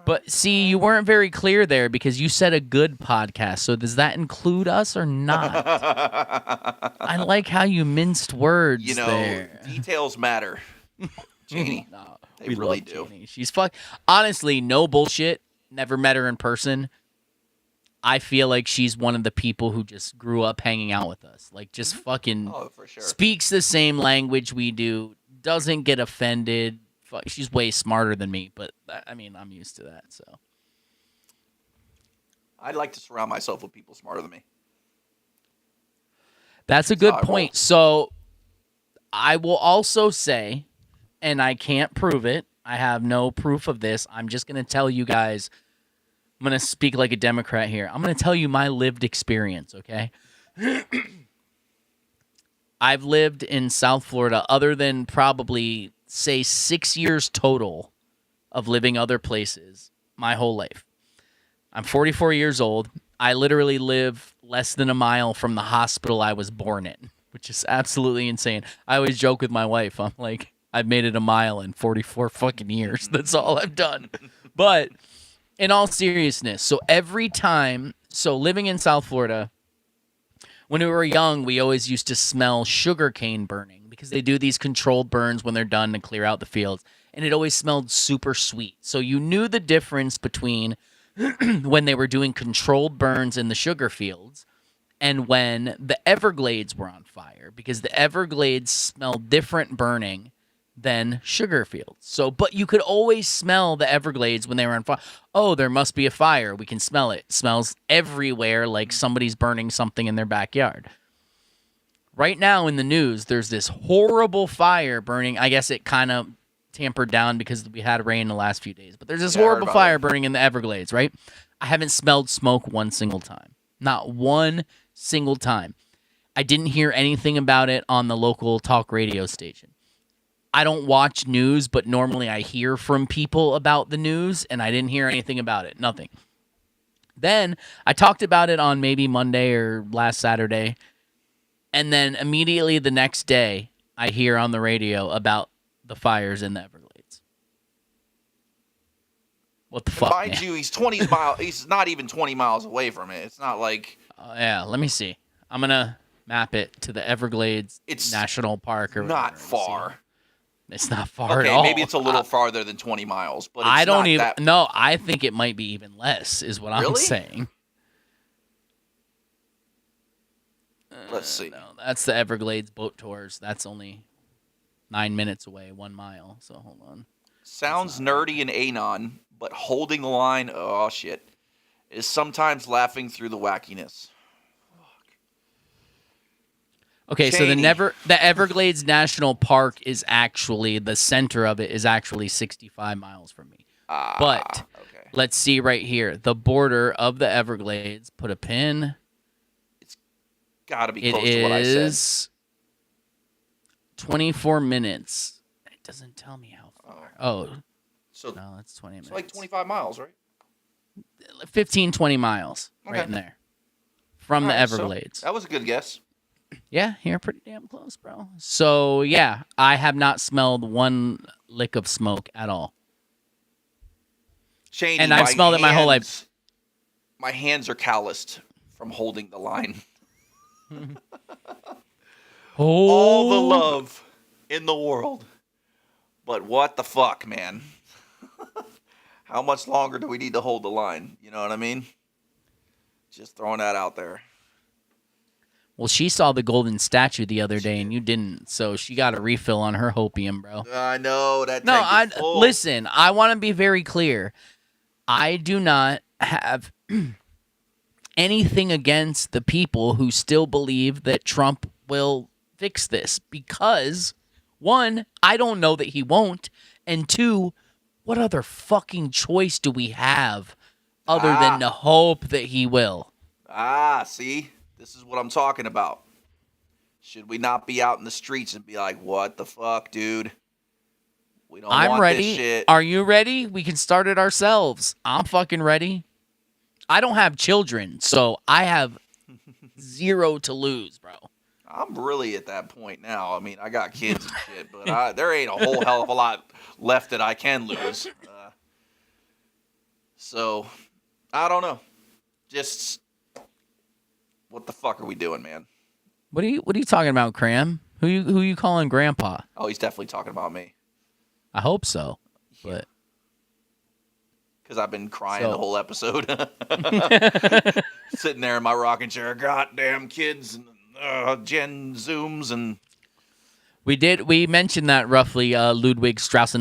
But see, you weren't very clear there because you said a good podcast. So does that include us or not? I like how you minced words there. Details matter. Janie. No, they really do. Janie. She's honestly, no bullshit. Never met her in person. I feel like she's one of the people who just grew up hanging out with us. Like, just fucking for sure. speaks the same language we do, doesn't get offended. She's way smarter than me, but, I mean, I'm used to that, so. I'd like to surround myself with people smarter than me. That's a good point. So, I will also say, and I can't prove it, I have no proof of this, I'm just going to tell you guys, I'm going to speak like a Democrat here. I'm going to tell you my lived experience, okay? I've lived in South Florida other than probably, say, 6 years total of living other places my whole life. I'm 44 years old. I literally live less than a mile from the hospital I was born in, which is absolutely insane. I always joke with my wife. I'm like, I've made it a mile in 44 fucking years. That's all I've done. But in all seriousness, so living in South Florida, when we were young, we always used to smell sugarcane burning because they do these controlled burns when they're done to clear out the fields. And it always smelled super sweet. So you knew the difference between when they were doing controlled burns in the sugar fields and when the Everglades were on fire, because the Everglades smelled different burning than sugar fields. So, but you could always smell the Everglades when they were on fire. Oh, there must be a fire. We can smell it. It smells everywhere like somebody's burning something in their backyard. Right now in the news, there's this horrible fire burning. I guess it kind of tampered down because we had rain the last few days. But there's this horrible fire burning in the Everglades, right? I haven't smelled smoke one single time. Not one single time. I didn't hear anything about it on the local talk radio station. I don't watch news, but normally I hear from people about the news, and I didn't hear anything about it. Nothing. Then I talked about it on maybe Monday or last Saturday, and then immediately the next day, I hear on the radio about the fires in the Everglades. What the fuck, Mind man? you, he's 20 miles. He's not even 20 miles away from it. It's not like. Yeah, let me see. I'm gonna map it to the Everglades National Park or not far. It's not far okay, at all. Maybe it's a little farther than 20 miles, but it's I don't not even. that... No, I think it might be even less. Is what Really? I'm saying. Let's see. No, that's the Everglades boat tours. That's only 9 minutes away, 1 mile. So hold on. Sounds nerdy and anon, but holding the line, oh shit, is sometimes laughing through the wackiness. Okay, so the Everglades National Park is actually, the center of it is actually 65 miles from me. But let's see right here. The border of the Everglades, put a pin. It's got to be close to what I said. It is 24 minutes. It doesn't tell me how far. So no, that's 20 minutes. It's like 25 miles, right? 15, 20 miles right in there from the Everglades. So that was a good guess. Yeah, you're pretty damn close, bro. So, yeah, I have not smelled one lick of smoke at all. Shane, and I've smelled it my whole life. My hands are calloused from holding the line. All the love in the world. But what the fuck, man? How much longer do we need to hold the line? You know what I mean? Just throwing that out there. Well, she saw the golden statue the other day, and you didn't, so she got a refill on her hopium, bro. I know that. No, tank is full. listen. I want to be very clear. I do not have anything against the people who still believe that Trump will fix this because, one, I don't know that he won't, and two, what other fucking choice do we have other than to hope that he will? See? This is what I'm talking about. Should we not be out in the streets and be like, what the fuck, dude? We don't I'm want ready. this shit. Are you ready? We can start it ourselves. I'm fucking ready. I don't have children, so I have zero to lose, bro. I'm really at that point now. I mean, I got kids and shit, but there ain't a whole hell of a lot left that I can lose. So, I don't know. Just, what the fuck are we doing, man? What are you talking about, Cram? Who you calling Grandpa? Oh, he's definitely talking about me. I hope so, but because I've been crying the whole episode, sitting there in my rocking chair. Goddamn kids and Gen Zooms and we mentioned that roughly Ludwig Strauss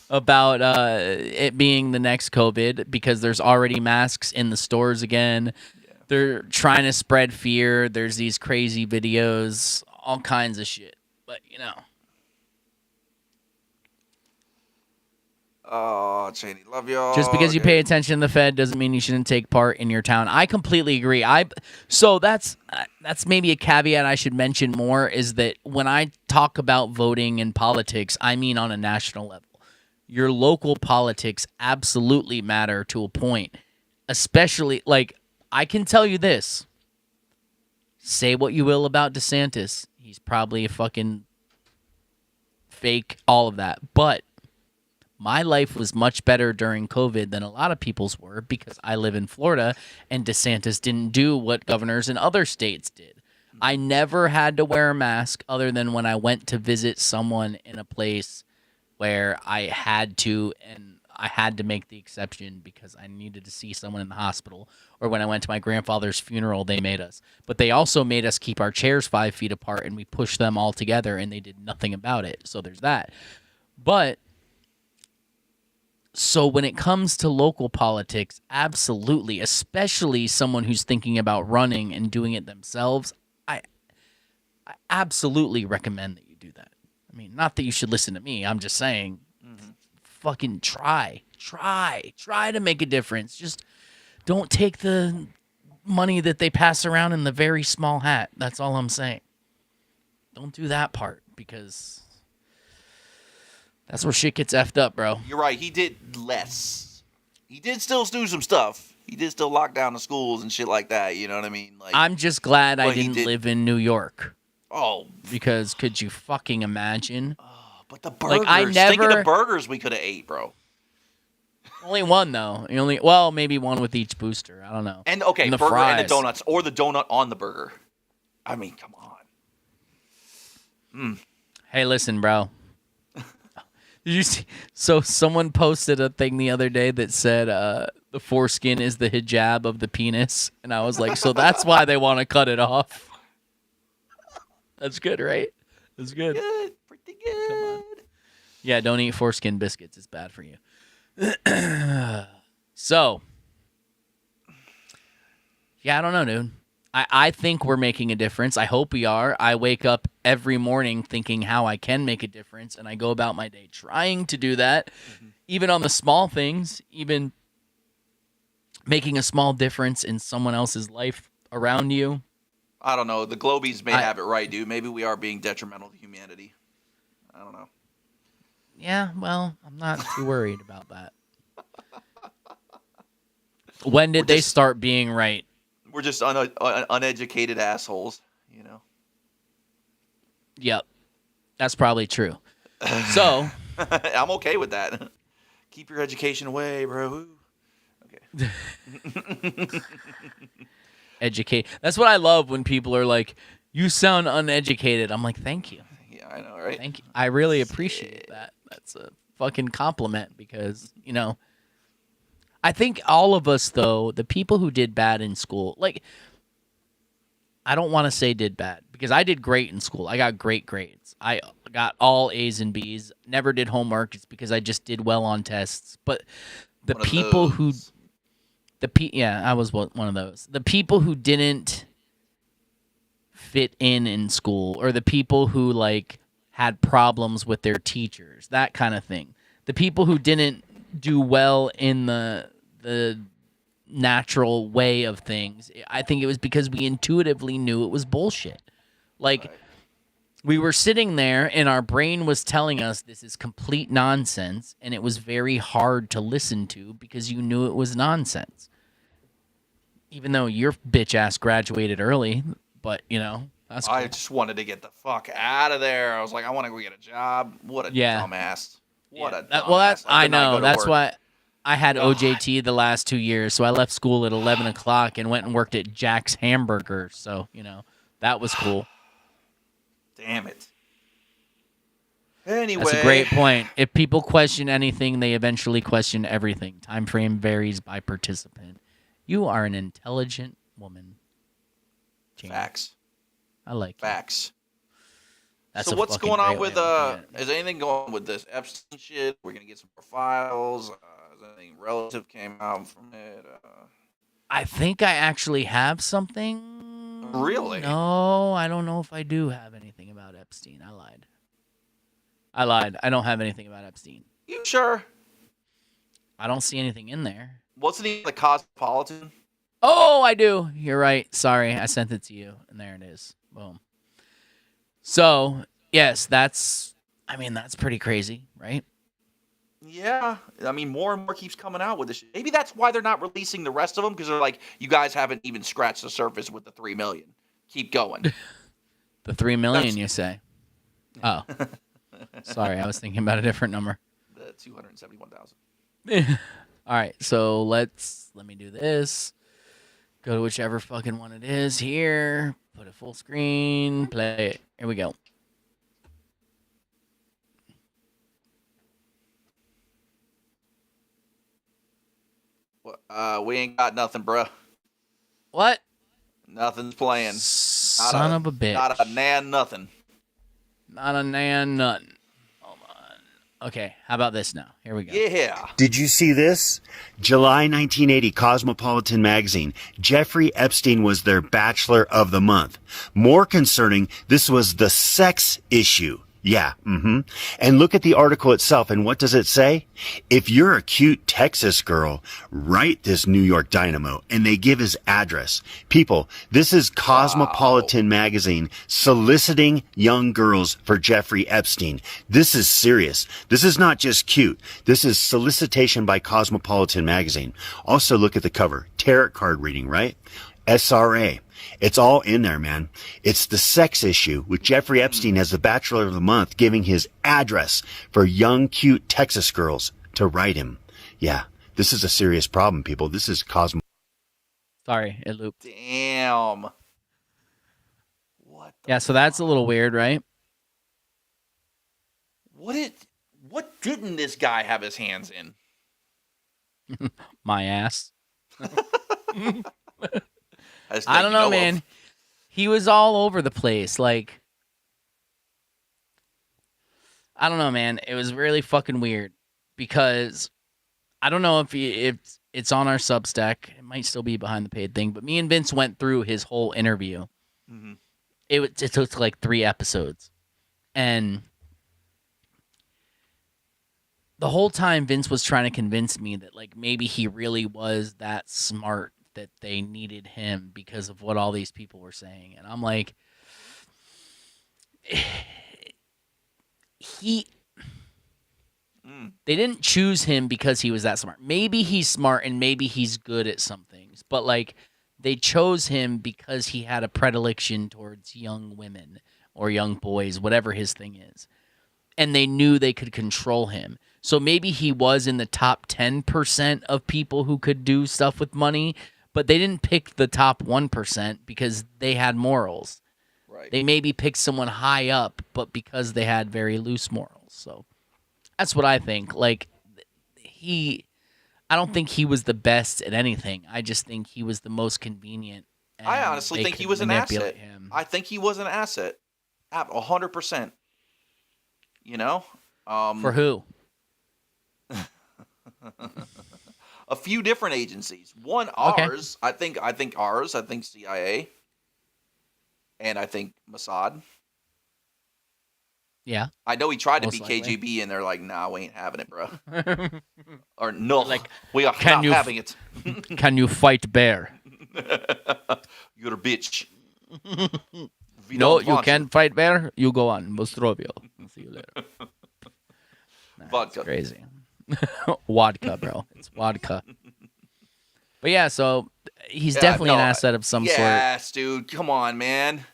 about it being the next COVID because there's already masks in the stores again. Yeah. They're trying to spread fear. There's these crazy videos, all kinds of shit. But Oh, Cheney, love y'all. just because you pay attention to the Fed doesn't mean you shouldn't take part in your town. I completely agree. So that's maybe a caveat I should mention more is that when I talk about voting and politics, I mean on a national level. Your local politics absolutely matter to a point, especially I can tell you this. Say what you will about DeSantis. He's probably a fucking fake, all of that. But my life was much better during COVID than a lot of people's were because I live in Florida and DeSantis didn't do what governors in other states did. I never had to wear a mask other than when I went to visit someone in a place where I had to, and I had to make the exception because I needed to see someone in the hospital, or when I went to my grandfather's funeral, they made us. But they also made us keep our chairs 5 feet apart, and we pushed them all together, and they did nothing about it. So there's that. But so when it comes to local politics, absolutely, especially someone who's thinking about running and doing it themselves, I absolutely recommend that you do that. I mean, not that you should listen to me. I'm just saying, fucking try to make a difference. Just don't take the money that they pass around in the very small hat. That's all I'm saying. Don't do that part because that's where shit gets effed up, bro. You're right. He did less. He did still do some stuff. He did still lock down the schools and shit like that. You know what I mean? I'm just glad I didn't live in New York. Oh. Because could you fucking imagine? But the burgers. Think of the burgers we could have ate, bro. Only one, though. Maybe one with each booster. I don't know. And, okay, and the burger fries. and the donuts. Or the donut on the burger. I mean, come on. Hey, listen, bro. Did you see? So someone posted a thing the other day that said the foreskin is the hijab of the penis. And I was like, so that's why they want to cut it off. That's good, right? That's good. Pretty good. Come on. Yeah, don't eat foreskin biscuits. It's bad for you. So, yeah, I don't know, dude. I think we're making a difference. I hope we are. I wake up every morning thinking how I can make a difference, and I go about my day trying to do that, even on the small things, even making a small difference in someone else's life around you. I don't know. The Globies may have it right, dude. Maybe we are being detrimental to humanity. I don't know. Yeah, well, I'm not too worried about that. When did they start being right? We're just uneducated assholes, you know? Yep. That's probably true. So. I'm okay with that. Keep your education away, bro. Okay. Educate. That's what I love when people are like, you sound uneducated. I'm like, thank you. Yeah, I know, right? Thank you. I really appreciate that. That's a fucking compliment because, I think all of us, though, the people who did bad in school, like, I don't want to say did bad because I did great in school. I got great grades. I got all A's and B's. Never did homework. It's because I just did well on tests. But the people who, I was one of those. The people who didn't fit in school, or the people who like had problems with their teachers, that kind of thing. The people who didn't do well in the natural way of things, I think it was because we intuitively knew it was bullshit. Like, we were sitting there and our brain was telling us this is complete nonsense, and it was very hard to listen to because you knew it was nonsense. Even though your bitch ass graduated early, but that's cool. I just wanted to get the fuck out of there. I was like, I want to go get a job. What a dumbass. What a dumbass. Well, I could not know. go to That's work. why I had OJT the last 2 years, so I left school at 11 o'clock and went and worked at Jack's Hamburger. So, that was cool. Damn it. Anyway. That's a great point. If people question anything, they eventually question everything. Time frame varies by participant. You are an intelligent woman. Jane. Facts. I like it. Facts. That's so a what's fucking going on great with is anything going on with this Epstein shit? We're gonna get some more files. Is anything relative came out from it? I think I actually have something. Really? No, I don't know if I do have anything about Epstein. I lied. I don't have anything about Epstein. You sure? I don't see anything in there. Wasn't he the Cosmopolitan? Oh, I do. You're right. Sorry, I sent it to you, and there it is. Boom. So, yes, that's pretty crazy, right? Yeah. I mean, more and more keeps coming out with this shit. Maybe that's why they're not releasing the rest of them, because they're like, you guys haven't even scratched the surface with the 3 million. Keep going. The 3 million, you say? Oh. Sorry, I was thinking about a different number. The 271,000. All right, so let me do this. Go to whichever fucking one it is here. Put it full screen. Play it. Here we go. We ain't got nothing, bruh. What? Nothing's playing. Son of a bitch. Not a nan nothing. Not a nan nothing. Hold on. Okay, how about this now? Here we go. Yeah. Did you see this? July 1980, Cosmopolitan magazine. Jeffrey Epstein was their Bachelor of the Month. More concerning, this was the sex issue. Yeah, And look at the article itself, and what does it say? If you're a cute Texas girl, write this New York Dynamo, and they give his address. People, this is Cosmopolitan magazine soliciting young girls for Jeffrey Epstein. This is serious. This is not just cute. This is solicitation by Cosmopolitan magazine. Also, look at the cover. Tarot card reading, right? SRA. It's all in there, man. It's the sex issue with Jeffrey Epstein as the Bachelor of the Month giving his address for young, cute Texas girls to write him. Yeah, this is a serious problem, people. This is Cosmo. Sorry, it looped. Damn. Yeah, so that's a little weird, right? What didn't this guy have his hands in? My ass. I don't know, man. He was all over the place. Like, I don't know, man. It was really fucking weird because I don't know if it's on our Substack. It might still be behind the paid thing, but me and Vince went through his whole interview. Mm-hmm. It took like 3 episodes, and the whole time Vince was trying to convince me that like maybe he really was that smart, that they needed him because of what all these people were saying. And I'm like, they didn't choose him because he was that smart. Maybe he's smart and maybe he's good at some things, but like they chose him because he had a predilection towards young women or young boys, whatever his thing is. And they knew they could control him. So maybe he was in the top 10% of people who could do stuff with money, but they didn't pick the top 1% because they had morals. Right. They maybe picked someone high up, but because they had very loose morals. So that's what I think. Like, I don't think he was the best at anything. I just think he was the most convenient. I honestly think he was an asset. Him. I think he was an asset. 100%. You know? For who? A few different agencies. One, Okay. ours. I think ours. I think CIA. And I think Mossad. Yeah. I know he tried to Most be likely. KGB, and they're like, "Nah, we ain't having it, bro." Or no, Like, we are can not you having it. Can you fight bear? You're a bitch. We No, don't you want can't fight bear. You go on, Mostrovio. See you later. Vodka. Crazy. Vodka, bro. It's vodka. But yeah, so he's definitely an asset of some sort. Yes, dude. Come on, man.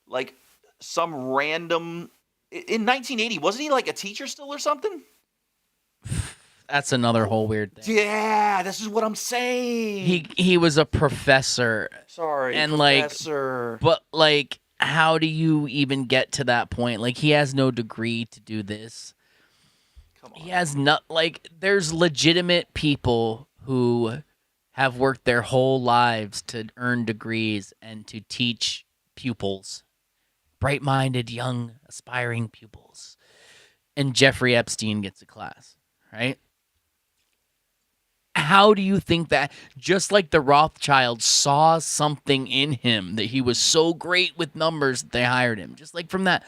Like some random in 1980, wasn't he like a teacher still or something? That's another whole weird thing. Yeah, this is what I'm saying. He was a professor. Sorry, and professor. but how do you even get to that point? Like, he has no degree to do this. Come on. He has not there's legitimate people who have worked their whole lives to earn degrees and to teach pupils, bright-minded, young, aspiring pupils. And Jeffrey Epstein gets a class, right? How do you think that, just like the Rothschilds saw something in him, that he was so great with numbers that they hired him? Just like from that,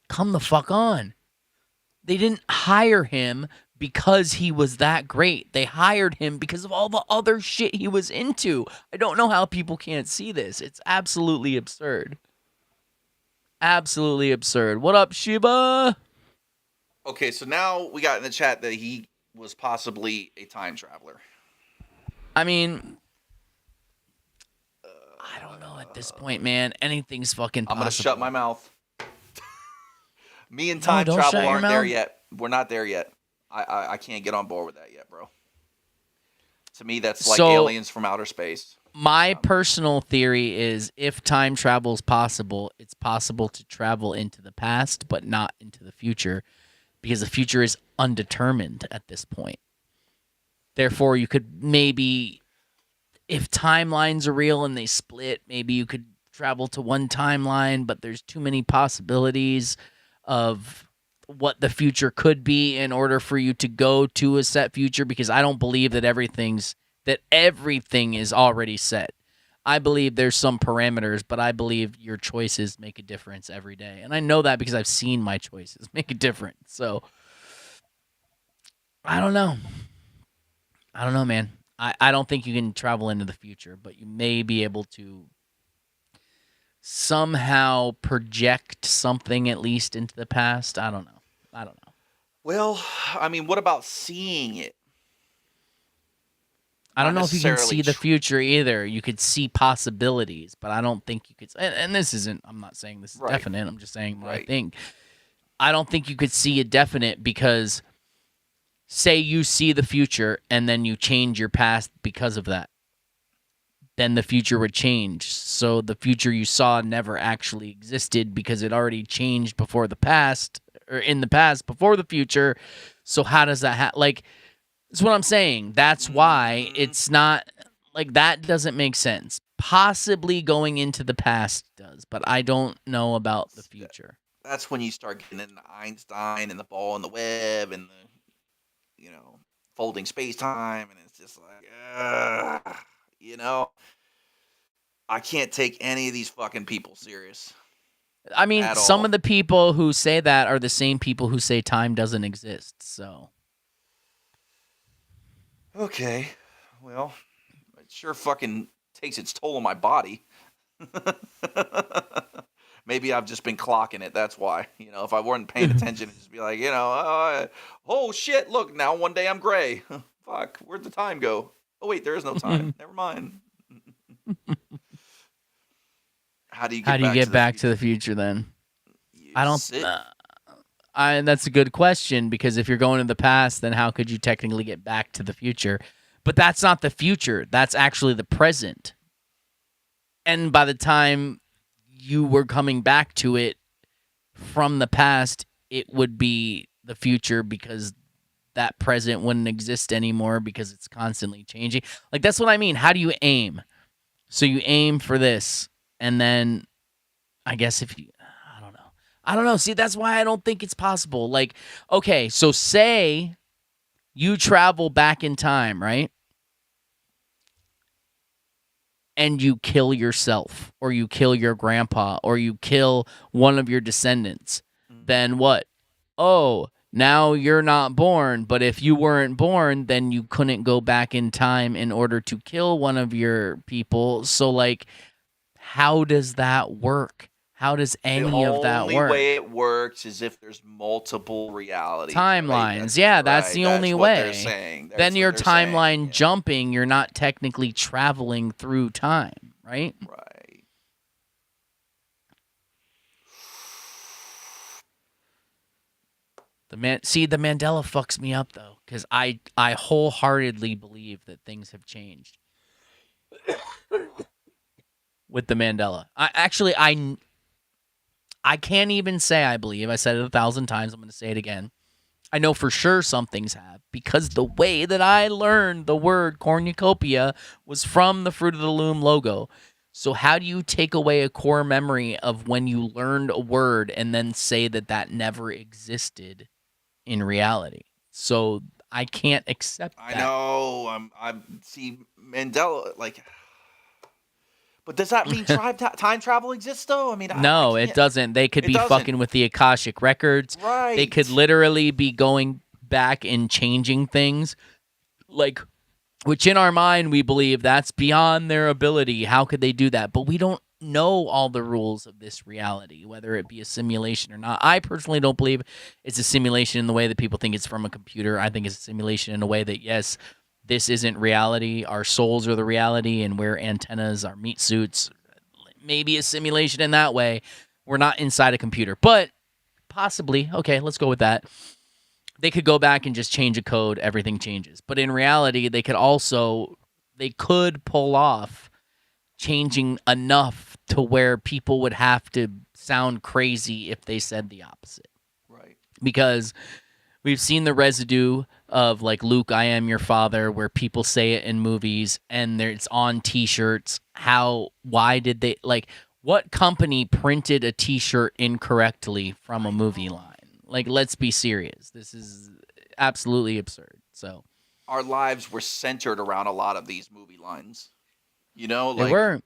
come the fuck on. They didn't hire him because he was that great. They hired him because of all the other shit he was into. I don't know how people can't see this. It's absolutely absurd. Absolutely absurd. What up, Shiba? Okay, so now we got in the chat that he was possibly a time traveler. I mean, I don't know at this point, man. Anything's fucking possible. I'm going to shut my mouth. Me and time don't travel shut your aren't there mouth. yet. We're not there yet. I can't get on board with that yet, bro. To me, that's like aliens from outer space. My personal theory is, if time travel is possible, it's possible to travel into the past, but not into the future, because the future is undetermined at this point. Therefore, you could maybe, if timelines are real and they split, maybe you could travel to one timeline, but there's too many possibilities of what the future could be in order for you to go to a set future, because I don't believe that everything is already set. I believe there's some parameters, but I believe your choices make a difference every day. And I know that because I've seen my choices make a difference. So I don't know. I don't know, man. I don't think you can travel into the future, but you may be able to somehow project something at least into the past. I don't know. Well, I mean, what about seeing it? I don't Not know if you can necessarily see the future either. You could see possibilities, but I don't think you could. And this isn't, I'm not saying this is Right. definite. I'm just saying what I Right. think. I don't think you could see a definite, because say you see the future and then you change your past because of that. Then the future would change. So the future you saw never actually existed because it already changed before the past, or in the past before the future. So how does that that's what I'm saying. That's why it's not that doesn't make sense. Possibly going into the past does, but I don't know about the future. That's when you start getting into Einstein and the ball and the web and the, folding space-time, and it's just like, I can't take any of these fucking people serious. I mean, At some all. of the people who say that are the same people who say time doesn't exist. So Okay, well, it sure fucking takes its toll on my body. Maybe I've just been clocking it. That's why. If I weren't paying attention, it'd just be like, oh shit, look, now one day I'm gray. Fuck, where'd the time go? Oh wait, there is no time. Never mind. How do you get back to the future then? I don't. That's a good question, because if you're going to the past, then how could you technically get back to the future? But that's not the future. That's actually the present. And by the time you were coming back to it from the past, it would be the future, because that present wouldn't exist anymore because it's constantly changing. Like, that's what I mean. How do you aim? So you aim for this, and then I guess if you, I don't know. See, that's why I don't think it's possible. Like, okay, so say you travel back in time, right? And you kill yourself, or you kill your grandpa, or you kill one of your descendants. Then what? Oh, now you're not born, but if you weren't born, then you couldn't go back in time in order to kill one of your people. So, like, how does that work? How does any of that The work? only way it works is if there's multiple realities. Timelines. That's the only what way. they're saying. Then your timeline jumping, you're not technically traveling through time, right? Right. The Mandela fucks me up though, because I wholeheartedly believe that things have changed with the Mandela. I can't even say I believe. I said it 1,000 times. I'm going to say it again. I know for sure some things have, because the way that I learned the word cornucopia was from the Fruit of the Loom logo. So how do you take away a core memory of when you learned a word and then say that that never existed in reality? So I can't accept that. I know. I see Mandela, like... But does that mean time travel exists, though? I mean, no, it doesn't. They could be fucking with the Akashic records. Right. They could literally be going back and changing things, like, which in our mind we believe that's beyond their ability. How could they do that? But we don't know all the rules of this reality, whether it be a simulation or not. I personally don't believe it's a simulation in the way that people think it's from a computer. I think it's a simulation in a way that, yes, this isn't reality. Our souls are the reality, and we're antennas, our meat suits. Maybe a simulation in that way. We're not inside a computer, but possibly. Okay, let's go with that. They could go back and just change a code. Everything changes. But in reality, they could pull off changing enough to where people would have to sound crazy if they said the opposite. Right. Because we've seen the residue of, like, Luke, I am your father, where people say it in movies and it's on T-shirts. Why did they, like, what company printed a T-shirt incorrectly from a movie line? Like, let's be serious. This is absolutely absurd. So our lives were centered around a lot of these movie lines. You know, like, they were.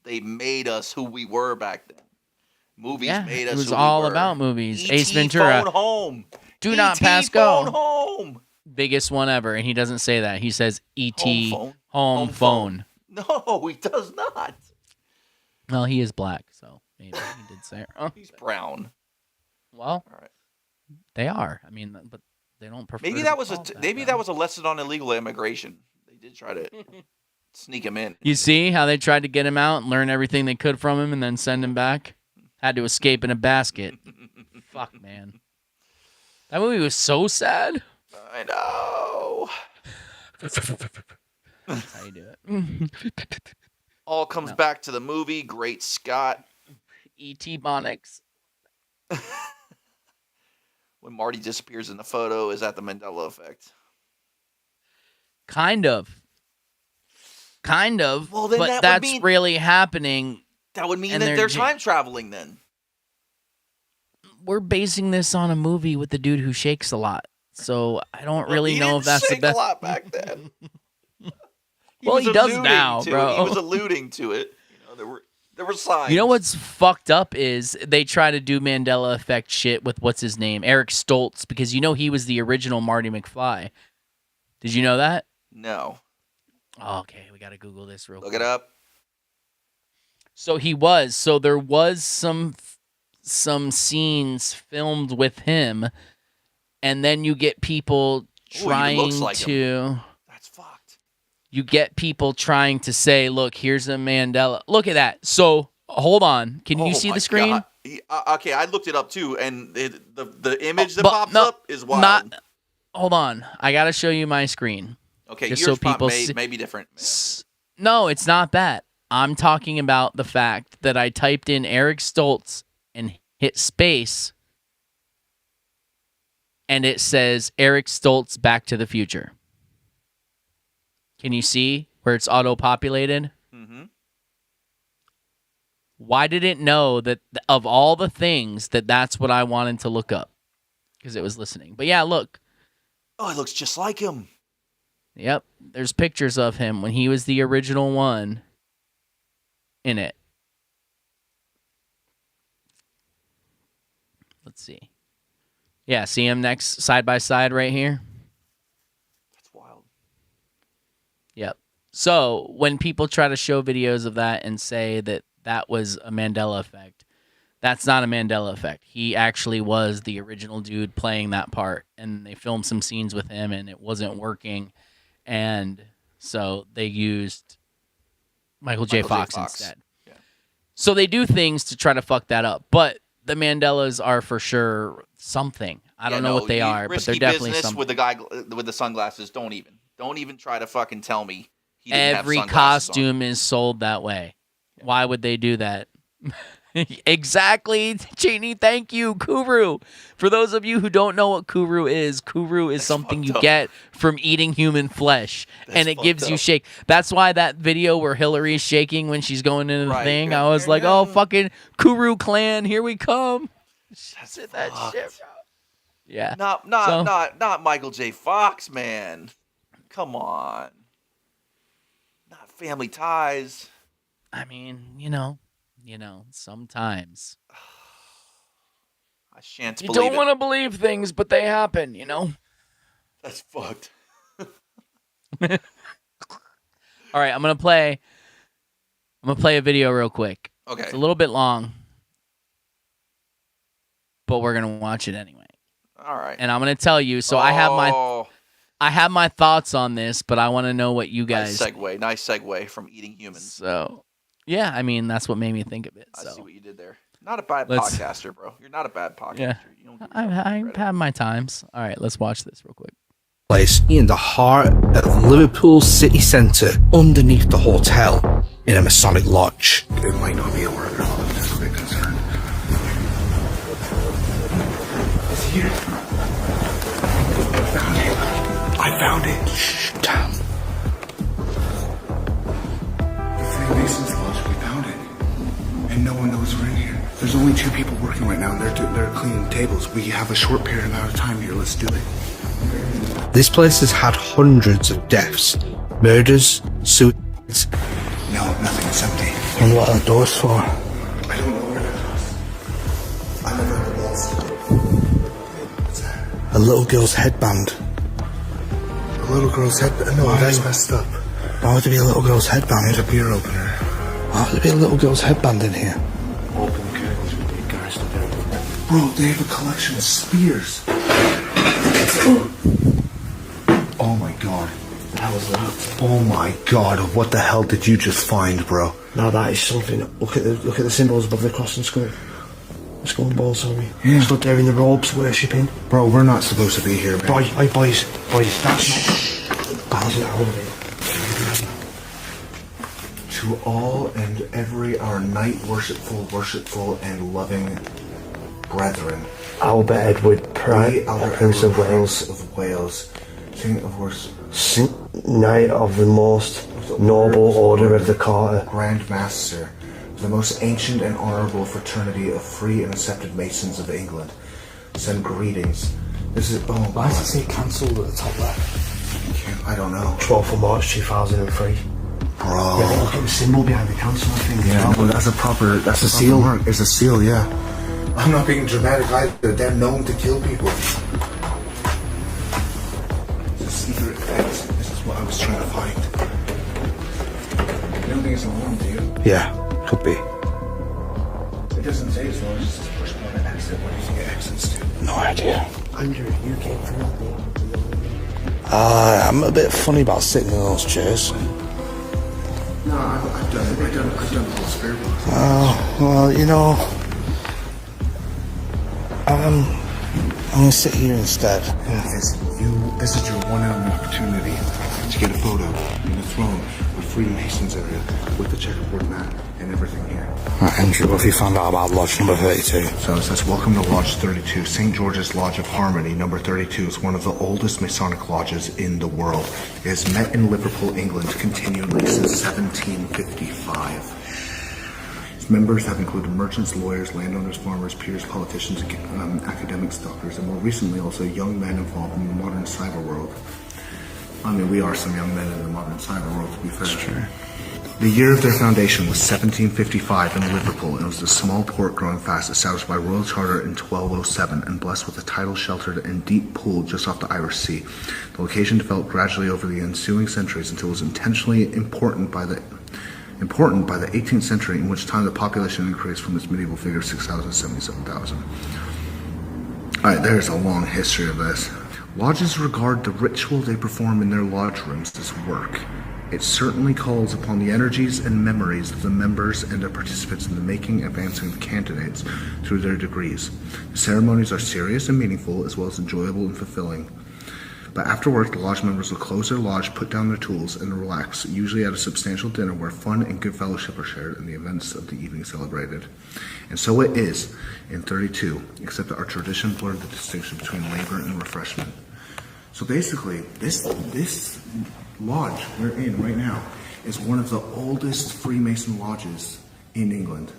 They made us who we were back then. Movies made us. It was who all we were. about movies. E.T. Ace Ventura. Phone home. Do not pass phone go. Home. Biggest one ever, and he doesn't say that. He says E.T. Home phone. No, he does not. Well, he is black, so maybe he did say it wrong. He's brown. Well, all right. They are. I mean, but they don't prefer. Maybe that was that was a lesson on illegal immigration. They did try to sneak him in. You see how they tried to get him out and learn everything they could from him, and then send him back? Had to escape in a basket. Fuck, man. That movie was so sad. I know. That's how you do it. All comes back to the movie. Great Scott. E.T. Bonics. When Marty disappears in the photo, is that the Mandela effect? Kind of. Well, then but that's really happening. That would mean that they're time traveling then. We're basing this on a movie with the dude who shakes a lot. So I don't really know if that's the best. A lot back then. He does now, bro. He was alluding to it. You know, there were signs. You know what's fucked up is they try to do Mandela effect shit with what's his name, Eric Stoltz, because you know he was the original Marty McFly. Did you know that? No. Oh, okay, we gotta Google this real quick. Look it up. So he was. So there was some scenes filmed with him, and then you get people trying to. That's fucked. You get people trying to say, "Look, here's a Mandela. Look at that." So hold on. Can you see the screen? Okay, I looked it up too, and the image that pops up is wild. Hold on, I gotta show you my screen. Okay, just yours so people may be different. No, it's not that. I'm talking about the fact that I typed in Eric Stoltz and hit space, and it says Eric Stoltz Back to the Future. Can you see where it's auto-populated? Mm-hmm. Why did it know that of all the things that's what I wanted to look up? Because it was listening. But yeah, look. Oh, it looks just like him. Yep. There's pictures of him when he was the original one in it. Let's see. Yeah, see him next side by side right here? That's wild. Yep. So when people try to show videos of that and say that was a Mandela effect, that's not a Mandela effect. He actually was the original dude playing that part, and they filmed some scenes with him, and it wasn't working, and so they used Michael J. Fox instead. Yeah. So they do things to try to fuck that up, but the Mandelas are for sure something. I don't know what they are, but they're definitely something. With the guy with the sunglasses, don't even try to fucking tell me he didn't Every have sunglasses costume is sold that way. Why would they do that? Exactly, Cheney. Thank you, Kuru. For those of you who don't know what Kuru is something you get from eating human flesh, and it gives you shake. That's why that video where Hillary's shaking when she's going into the thing, I was like, oh, fucking Kuru clan, here we come. Said that shit. Yeah. Not Michael J. Fox, man. Come on. Not Family Ties. I mean, sometimes. I shan't you believe don't want to believe things, but they happen, That's fucked. All right, I'm gonna play a video real quick. Okay. It's a little bit long, but we're gonna watch it anyway. All right. And I'm gonna tell you. So I have my thoughts on this, but I want to know what you guys. Nice segue from eating humans. So, yeah, I mean that's what made me think of it. I see what you did there. Not a bad podcaster, bro. You're not a bad podcaster. Yeah, You don't I've had my times. All right, let's watch this real quick. Place in the heart of Liverpool city centre, underneath the hotel, in a Masonic lodge. It might not be a worker. I'm just a bit concerned. It's here. I found it. Shh, damn. The Freemasons Lodge, we found it. And no one knows we're in here. There's only 2 people working right now, and they're cleaning tables. We have a short period amount of time here. Let's do it. This place has had hundreds of deaths, murders, suicides. No, nothing. It's empty. I wonder what that door's for. I don't know where that is. I never heard of walls. What's that? A little girl's headband. A little girl's headband? No, that's messed up. Why would there be a little girl's headband? There's a beer opener. Why would there be a little girl's headband in here? Open curtains with the guys to there. Bro, they have a collection of spears. Oh my god. How was that? Oh my god, what the hell did you just find, bro? Now that is something. Look at the symbols above the cross and skull. The skull and balls, sorry. Yeah. Stood there in the robes worshipping. Bro, we're not supposed to be here, man. Boys, that's not. Balance it out of it. To all and every our night worshipful and loving brethren. Albert Edward, Prince of Wales. King of Horse. Knight of the most noble order of the Garter. Grand Master, the most ancient and honorable fraternity of free and accepted Masons of England. Send greetings. This is Why does it say cancelled at the top left? I don't know. 12th of March 2003. Bro. Yeah, look at the symbol behind the cancel thing. Yeah, well, that's a seal. It's a seal, yeah. I'm not being dramatic either. They're known to kill people. It's a secret exit. This is what I was trying to find. You don't think it's a room, do you? Yeah, could be. It doesn't say as long as it says push button exit. What do you think it exits to? No idea. Andrew, you came from that. I'm a bit funny about sitting in those chairs. No, I've done it. I've done the whole spare box. Oh, well, I'm going to sit here instead. Yes. This is your one and only opportunity to get a photo in the throne of Freemasons area with the checkerboard mat and everything here. Right, Andrew, what have you found out about Lodge number 32? So it says, welcome to Lodge 32. St. George's Lodge of Harmony, number 32, is one of the oldest Masonic lodges in the world. It has met in Liverpool, England, continually since 1755. Its members have included merchants, lawyers, landowners, farmers, peers, politicians, academics, doctors, and more recently also young men involved in the modern cyber world. I mean, we are some young men in the modern cyber world, to be fair. That's true. The year of their foundation was 1755 in Liverpool, and it was a small port growing fast, established by royal charter in 1207 and blessed with a tidal sheltered and deep pool just off the Irish Sea. The location developed gradually over the ensuing centuries until it was intentionally important by the 18th century, in which time the population increased from its medieval figure of 6,000 to 77,000. Alright, there's a long history of this. Lodges regard the ritual they perform in their lodge rooms as work. It certainly calls upon the energies and memories of the members and their participants in the making and advancing of candidates through their degrees. The ceremonies are serious and meaningful, as well as enjoyable and fulfilling. But after work, the lodge members will close their lodge, put down their tools, and relax, usually at a substantial dinner where fun and good fellowship are shared and the events of the evening celebrated. And so it is in 32, except that our tradition blurred the distinction between labor and refreshment. So basically, this lodge we're in right now is one of the oldest Freemason lodges in England.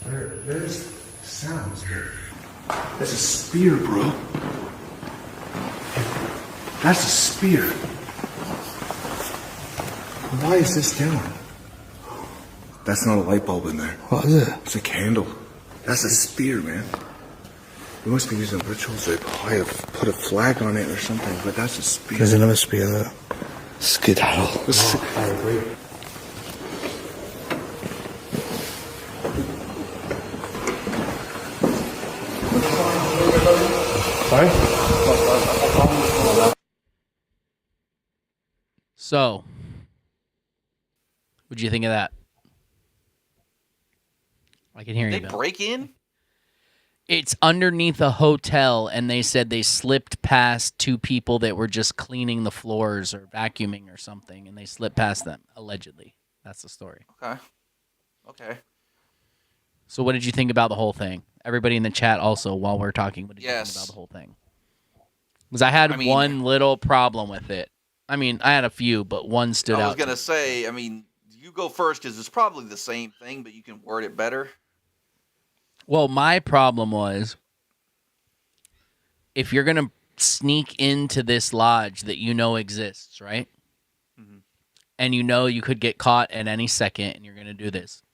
There's sounds here. That's a spear, bro. That's a spear. Why is this down? That's not a light bulb in there. What is it? It's a candle. That's a spear, man. We must be using rituals. They probably have put a flag on it or something, but that's a spear. There's another spear there. Skedaddle. Oh, I agree. Sorry? So, what'd you think of that? I can hear you, They Bill. break in? It's underneath a hotel, and they said they slipped past two people that were just cleaning the floors or vacuuming or something, and they slipped past them, allegedly. That's the story. Okay. So what did you think about the whole thing? Everybody in the chat also, while we're talking, what did you think Yes. about the whole thing? Because I had one little problem with it. I mean, I had a few, but one stood I out. was going to say, I mean, you go first because it's probably the same thing, but you can word it better. Well, my problem was, if you're going to sneak into this lodge that you know exists, right? Mm-hmm. And you know you could get caught at any second and you're going to do this.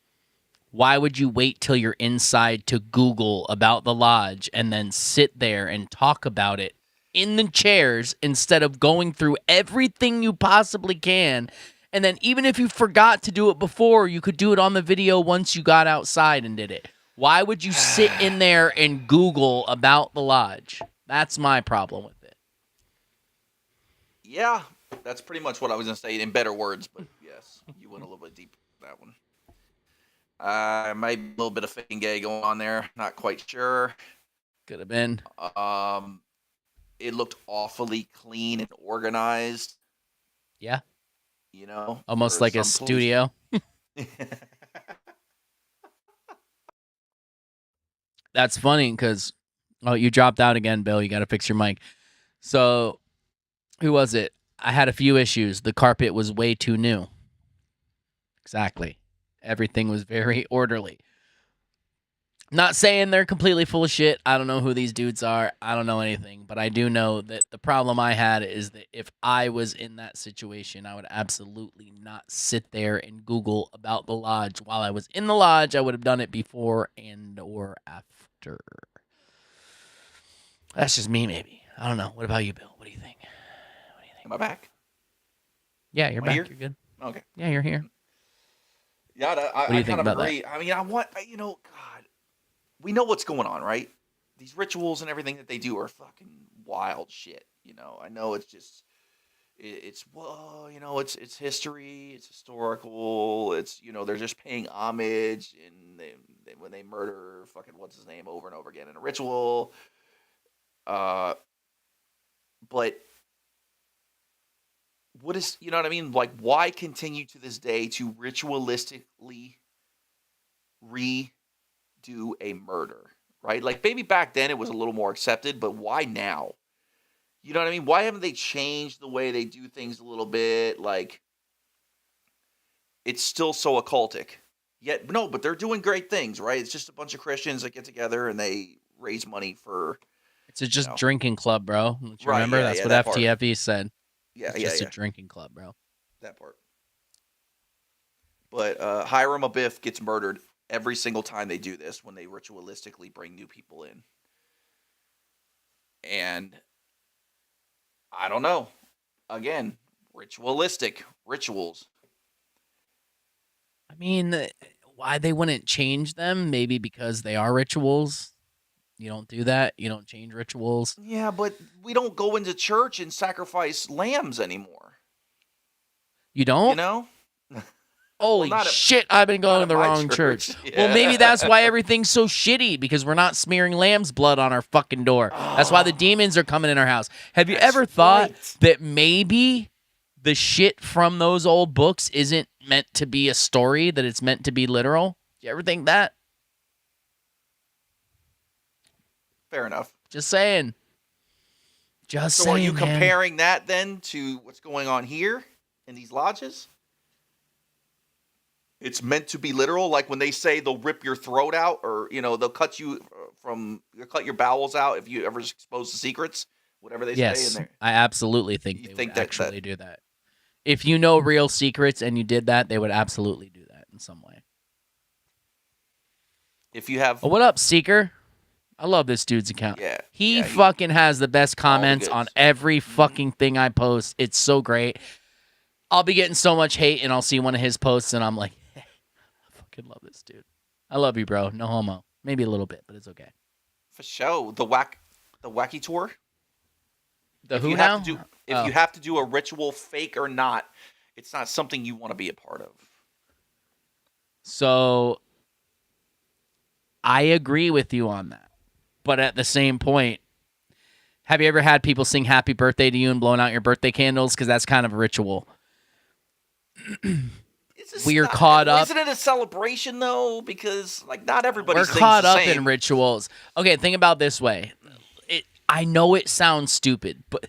Why would you wait till you're inside to Google about the lodge and then sit there and talk about it in the chairs instead of going through everything you possibly can? And then even if you forgot to do it before, you could do it on the video once you got outside and did it. Why would you sit in there and Google about the lodge? That's my problem with it. Yeah, that's pretty much what I was going to say in better words, but yes, you went a little bit deeper with that one. Maybe a little bit of faking gay going on there. Not quite sure. Could have been. It looked awfully clean and organized. Yeah. You know? Almost like a studio. That's funny because, oh, you dropped out again, Bill. You got to fix your mic. So, who was it? I had a few issues. The carpet was way too new. Exactly. Everything was very orderly. Not saying they're completely full of shit. I don't know who these dudes are. I don't know anything. But I do know that the problem I had is that if I was in that situation, I would absolutely not sit there and Google about the lodge. While I was in the lodge, I would have done it before and or after. That's just me, maybe. I don't know. What about you, Bill? What do you think? Am I back? Yeah, you're Am I back. here? You're good. Okay. Yeah, you're here. Yeah, What do you I think kind of about that? agree. I mean, God, we know what's going on, right? These rituals and everything that they do are fucking wild shit. You know, I know it's just, it's history, it's historical, it's, they're just paying homage, and when they murder fucking what's his name over and over again in a ritual, But what is, you know what I mean? Like, why continue to this day to ritualistically redo a murder, right? Like, maybe back then it was a little more accepted, but why now? You know what I mean? Why haven't they changed the way they do things a little bit? Like, it's still so occultic. Yet, no, but they're doing great things, right? It's just a bunch of Christians that get together and they raise money for. It's just drinking club, bro. Don't you Right, remember? yeah, That's yeah, what that part. FTFE said. Yeah, It's yeah, just yeah. a drinking club, bro. That part. But Hiram Abiff gets murdered every single time they do this when they ritualistically bring new people in. And I don't know. Again, rituals. I mean, why they wouldn't change them? Maybe because they are rituals. You don't do that. You don't change rituals. Yeah, but we don't go into church and sacrifice lambs anymore. You don't? You know? Holy shit, I've been going to the wrong church. Well, maybe that's why everything's so shitty, because we're not smearing lamb's blood on our fucking door. That's why the demons are coming in our house. Have you ever thought that maybe the shit from those old books isn't meant to be a story, that it's meant to be literal? Do you ever think that? Fair enough. Just saying. Just so saying, are you man. comparing that then to what's going on here in these lodges? It's meant to be literal, like when they say they'll rip your throat out, or they'll cut you they'll cut your bowels out if you ever expose the secrets, whatever they say in there. I absolutely think they would actually do that. If you know real secrets and you did that, they would absolutely do that in some way. If you have, what up, Seeker? I love this dude's account. Yeah, he fucking has the best comments on every fucking thing I post. It's so great. I'll be getting so much hate, and I'll see one of his posts, and I'm like, hey, I fucking love this dude. I love you, bro. No homo. Maybe a little bit, but it's okay. For sure. The wacky tour. The who now? If you have to do a ritual, fake or not, it's not something you want to be a part of. So I agree with you on that. But at the same point, have you ever had people sing happy birthday to you and blowing out your birthday candles? Because that's kind of a ritual. We're caught up. Isn't it a celebration, though? Because, not everybody sings caught the up same. in rituals. Okay, think about it this way. I know it sounds stupid, but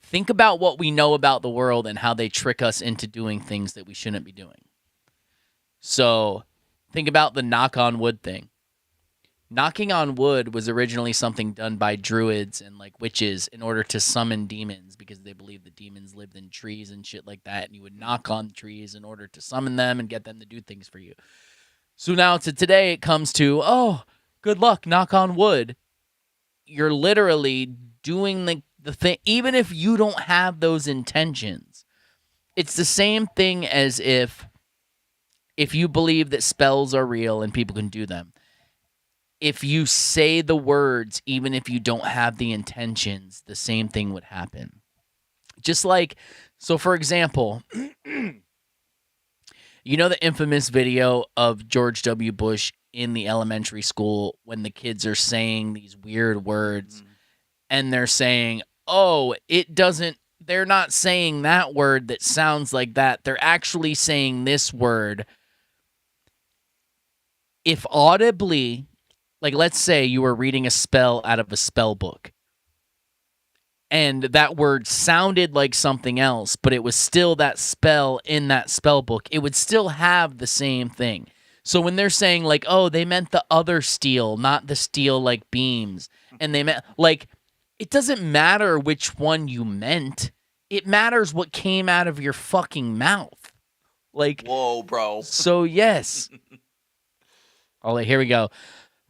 think about what we know about the world and how they trick us into doing things that we shouldn't be doing. So think about the knock on wood thing. Knocking on wood was originally something done by druids and witches in order to summon demons, because they believed the demons lived in trees and shit like that, and you would knock on trees in order to summon them and get them to do things for you. So now to today it comes to, oh, good luck, knock on wood. You're literally doing the thing, even if you don't have those intentions. It's the same thing as if you believe that spells are real and people can do them. If you say the words, even if you don't have the intentions, the same thing would happen. Just so for example, you know the infamous video of George W. Bush in the elementary school when the kids are saying these weird words and they're saying, oh, they're not saying that word that sounds like that. They're actually saying this word. If audibly, let's say you were reading a spell out of a spell book and that word sounded like something else, but it was still that spell in that spell book, it would still have the same thing. So when they're saying oh, they meant the other steel, not the steel beams, and they meant it doesn't matter which one you meant. It matters what came out of your fucking mouth. Whoa, bro. So yes. Oh, here we go.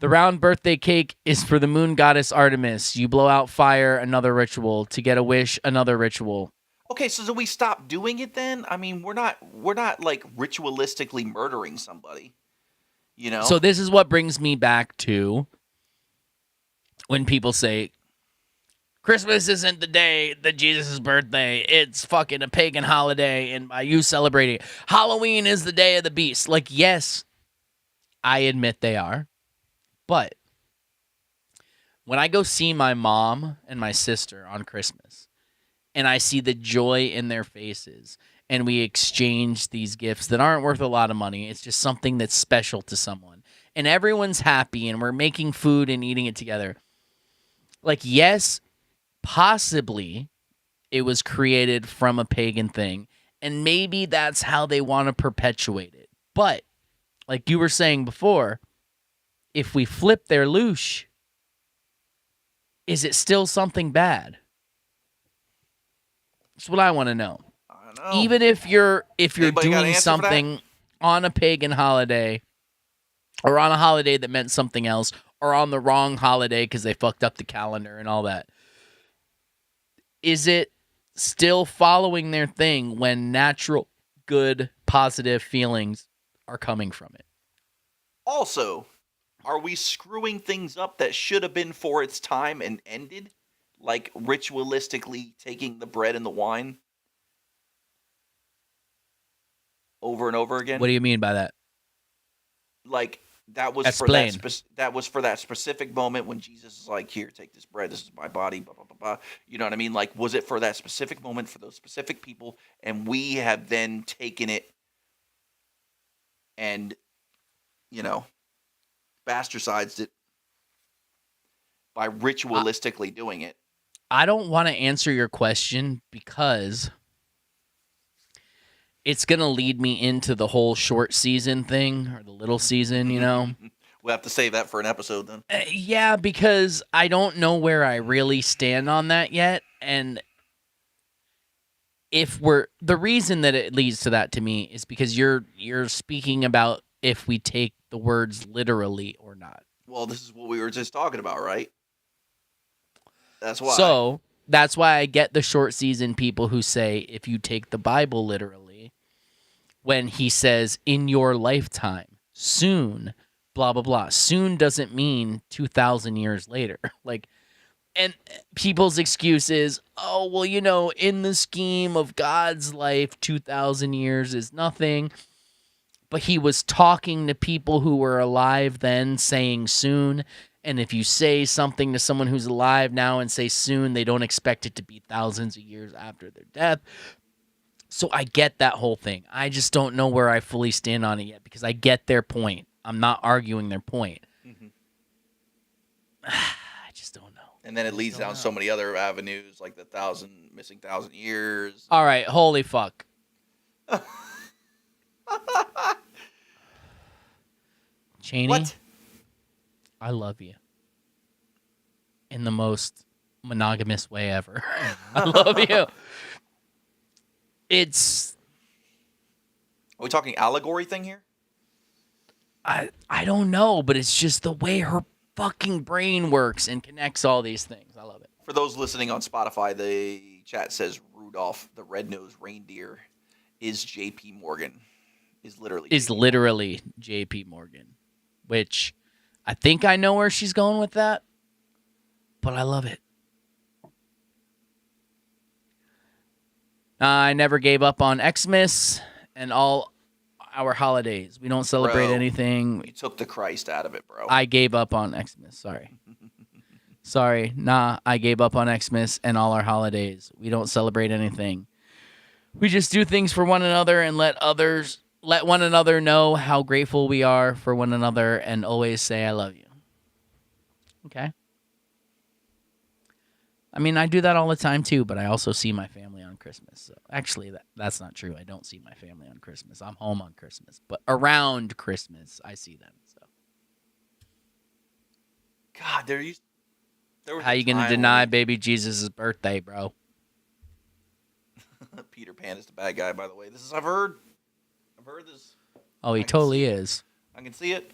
The round birthday cake is for the moon goddess Artemis. You blow out fire, another ritual. To get a wish, another ritual. Okay, so do we stop doing it then? I mean, we're not ritualistically murdering somebody. So this is what brings me back to when people say Christmas isn't the day that Jesus' birthday. It's fucking a pagan holiday, and by you celebrating it. Halloween is the day of the beast. Yes, I admit they are. But When I go see my mom and my sister on Christmas, and I see the joy in their faces, and we exchange these gifts that aren't worth a lot of money. It's just something that's special to someone. And everyone's happy, and we're making food and eating it together. Like, yes, possibly it was created from a pagan thing, and maybe that's how they want to perpetuate it. But, like you were saying before, if we flip their loosh, is it still something bad? That's what I want to know. Even if you're Anybody got an doing answer for that? something on a pagan holiday, or on a holiday that meant something else, or on the wrong holiday because they fucked up the calendar and all that, is it still following their thing when natural, good, positive feelings are coming from it? Also, are we screwing things up that should have been for its time and ended? Like ritualistically taking the bread and the wine over and over again? What do you mean by that? Like that was Explain. for that specific moment when Jesus is like, "Here, take this bread. This is my body." Blah blah blah blah. You know what I mean? Like, was it for that specific moment for those specific people, and we have then taken it and, you know, bastardized it by ritualistically doing it? I don't want to answer your question because it's going to lead me into the whole short season thing or the little season, you know? We'll have to save that for an episode then. Yeah, because I don't know where I really stand on that yet. And the reason that it leads to that to me is because you're speaking about if we take the words literally or not. Well, this is what we were just talking about, right? That's why. So that's why I get the short season people who say if you take the Bible literally, when he says in your lifetime, soon, blah, blah, blah. Soon doesn't mean 2,000 years later. Like, and people's excuse is, oh, well, you know, in the scheme of God's life, 2,000 years is nothing. But he was talking to people who were alive then, saying soon. And if you say something to someone who's alive now and say soon, they don't expect it to be thousands of years after their death. So I get that whole thing. I just don't know where I fully stand on it yet because I get their point. I'm not arguing their point. I just don't know. And then it leads down so many other avenues, like the missing 1,000 years. All right, holy fuck. Cheney, what? I love you. In the most monogamous way ever. I love you. It's... Are we talking allegory thing here? I don't know, but it's just the way her fucking brain works and connects all these things. I love it. For those listening on Spotify, the chat says Rudolph the Red-Nosed Reindeer is J.P. Morgan. Is literally J.P. Morgan, which I think I know where she's going with that, but I love it. I never gave up on Xmas and all our holidays. We don't celebrate anything. You took the Christ out of it, bro. I gave up on Xmas. Sorry. I gave up on Xmas and all our holidays. We don't celebrate anything. We just do things for one another and let one another know how grateful we are for one another and always say, I love you. Okay? I mean, I do that all the time too, but I also see my family on Christmas. So actually, that's not true. I don't see my family on Christmas. I'm home on Christmas. But around Christmas, I see them. So, God, there was how you going to deny baby Jesus' birthday, bro? Peter Pan is the bad guy, by the way. I've heard this. Oh, he totally is. I can see it.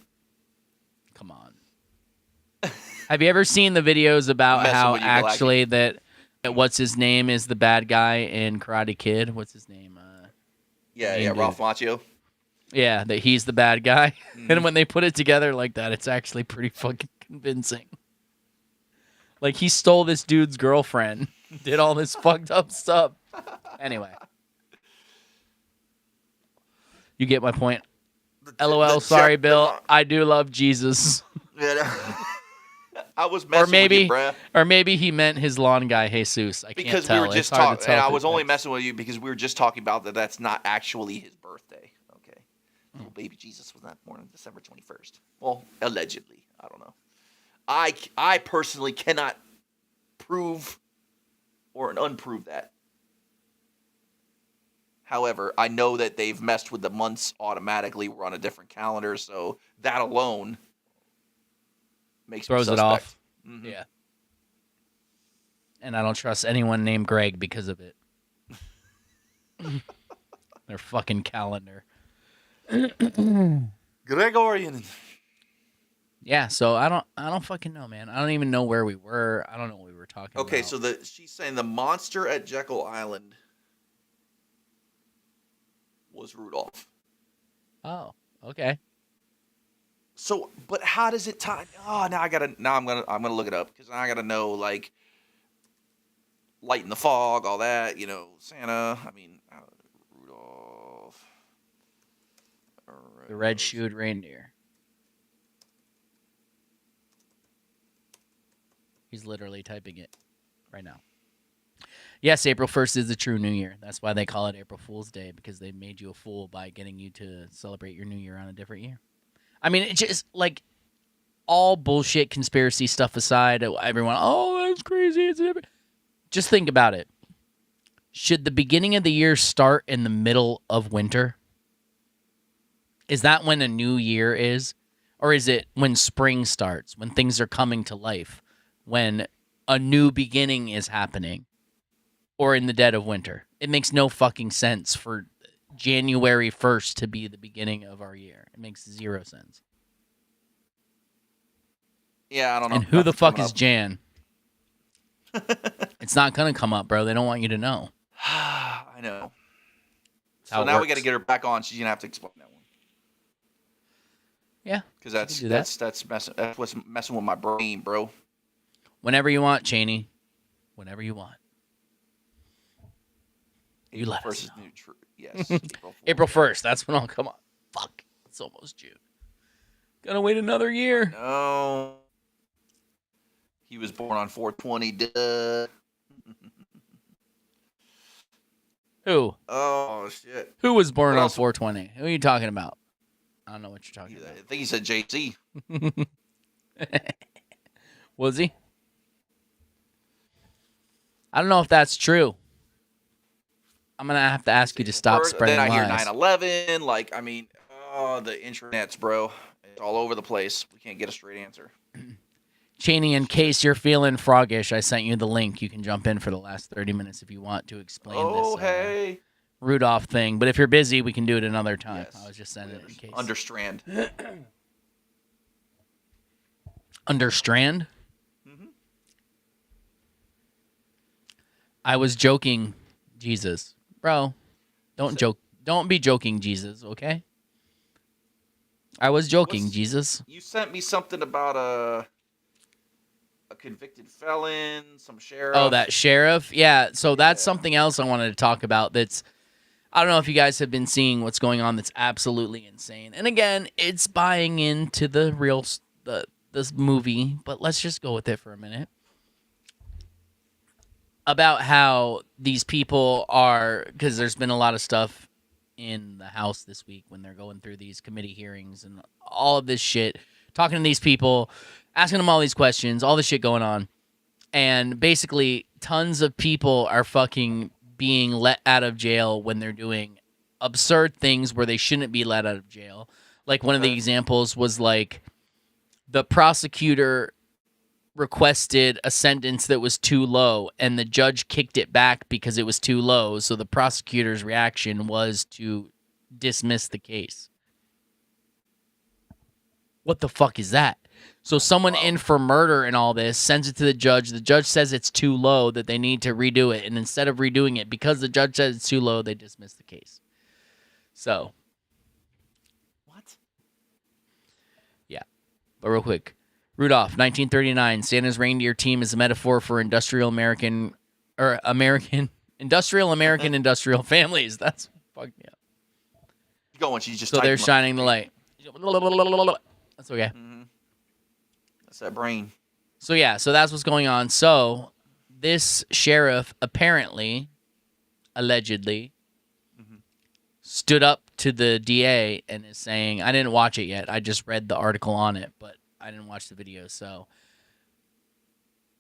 Come on. Have you ever seen the videos about how actually that what's his name is the bad guy in Karate Kid? What's his name? Ralph Macchio. Yeah, that he's the bad guy. And when they put it together like that, it's actually pretty fucking convincing. Like, he stole this dude's girlfriend, did all this fucked up stuff. Anyway. You get my point. LOL, sorry, Bill. I do love Jesus. I was messing with you, bruh. Or maybe he meant his lawn guy, Jesus. I can't Because tell. we were just talking, and I was only messing with you because we were just talking about that. That's not actually his birthday. Okay, little baby Jesus was not born on December 21st. Well, allegedly, I don't know. I personally cannot prove or unprove that. However, I know that they've messed with the months automatically. We're on a different calendar, so that alone makes throws me it suspect. off. Mm-hmm. Yeah. And I don't trust anyone named Greg because of it. Their fucking calendar. Gregorian. Yeah, so I don't fucking know, man. I don't even know where we were. I don't know what we were talking about. Okay, so she's saying the monster at Jekyll Island was Rudolph. Oh, okay. So, but how does it tie? Oh, now I'm gonna look it up because I gotta know like light in the fog, all that. You know, Santa. I mean, Rudolph. The red-shoed reindeer. He's literally typing it right now. Yes, April 1st is the true New Year. That's why they call it April Fool's Day, because they made you a fool by getting you to celebrate your New Year on a different year. I mean, it's just like all bullshit conspiracy stuff aside, everyone, oh, that's crazy. Just think about it. Should the beginning of the year start in the middle of winter? Is that when a new year is? Or is it when spring starts, when things are coming to life, when a new beginning is happening? Or in the dead of winter? It makes no fucking sense for January 1st to be the beginning of our year. It makes zero sense. Yeah, I don't know. And who the fuck is Jan? It's not going to come up, bro. They don't want you to know. I know. How So it now we works. got to get her back on. She's gonna have to explain that one. Yeah, because do that. that's what's messing with my brain, bro. Whenever you want, Cheney. Whenever you want. You let us know. Yes. April 1st. That's when I'll come on. Fuck. It's almost June. Gotta wait another year. No. He was born on 420. Duh. Who? Oh shit. Who was born What on else? 420? Who are you talking about? I don't know what you're talking I think he said JC. about. Was he? I don't know if that's true. I'm going to have to ask you to stop spreading Then I lies. hear 9/11. Like, I mean, the internets, bro. It's all over the place. We can't get a straight answer. Cheney, in case you're feeling froggish, I sent you the link. You can jump in for the last 30 minutes if you want to explain Oh, this hey. Rudolph thing. But if you're busy, we can do it another time. I was just sending it in case. Understrand. Understrand? I was joking, Jesus. Bro, don't joke. Don't be joking, Jesus, okay? I was joking, Jesus. You sent me something about a convicted felon, some sheriff. Oh, that sheriff? Yeah, so that's something else I wanted to talk about that's, I don't know if you guys have been seeing what's going on that's absolutely insane. And again, it's buying into the real, this movie, but let's just go with it for a minute. About how these people are, because there's been a lot of stuff in the House this week when they're going through these committee hearings and all of this shit, talking to these people, asking them all these questions, all this shit going on. And basically, tons of people are fucking being let out of jail when they're doing absurd things where they shouldn't be let out of jail. Like one of the examples was like the prosecutor requested a sentence that was too low and the judge kicked it back because it was too low. So the prosecutor's reaction was to dismiss the case. What the fuck is that? So someone in for murder and all this sends it to the judge. The judge says it's too low, that they need to redo it. And instead of redoing it, because the judge says it's too low, they dismiss the case. So. What? Yeah. But real quick. Rudolph, 1939. Santa's reindeer team is a metaphor for industrial American industrial families. That's fucked me up. Going, she's just so they're shining the light. That's okay. That's that brain. So yeah, so that's what's going on. So this sheriff apparently, allegedly, stood up to the DA and is saying, I didn't watch it yet. I just read the article on it, but I didn't watch the video. So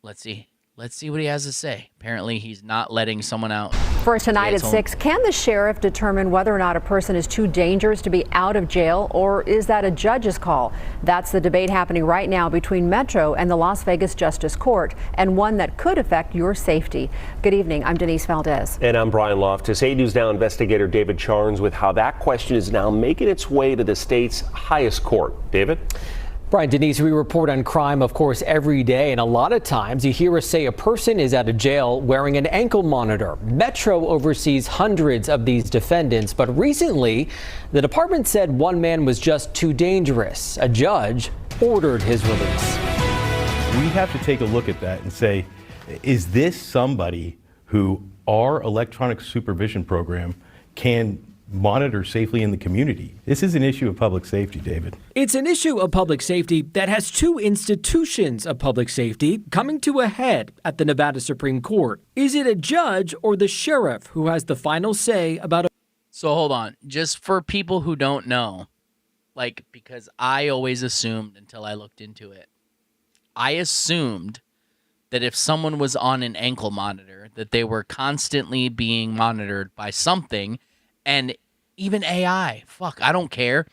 let's see. Let's see what he has to say. Apparently, he's not letting someone out. For tonight at 6, can the sheriff determine whether or not a person is too dangerous to be out of jail, or is that a judge's call? That's the debate happening right now between Metro and the Las Vegas Justice Court, and one that could affect your safety. Good evening. I'm Denise Valdez. And I'm Brian Loftus. 8 News Now investigator David Charnes with how that question is now making its way to the state's highest court. David? Brian, Denise, we report on crime, of course, every day, and a lot of times you hear us say a person is out of jail wearing an ankle monitor. Metro oversees hundreds of these defendants, but recently the department said one man was just too dangerous. A judge ordered his release. We have to take a look at that and say, is this somebody who our electronic supervision program can monitor safely in the community? This is an issue of public safety, David. It's an issue of public safety that has two institutions of public safety coming to a head at the Nevada Supreme Court. Is it a judge or the sheriff who has the final say about So hold on. Just for people who don't know, like, because I always assumed until I looked into it, I assumed that if someone was on an ankle monitor, that they were constantly being monitored by something. And even AI, fuck, I don't care.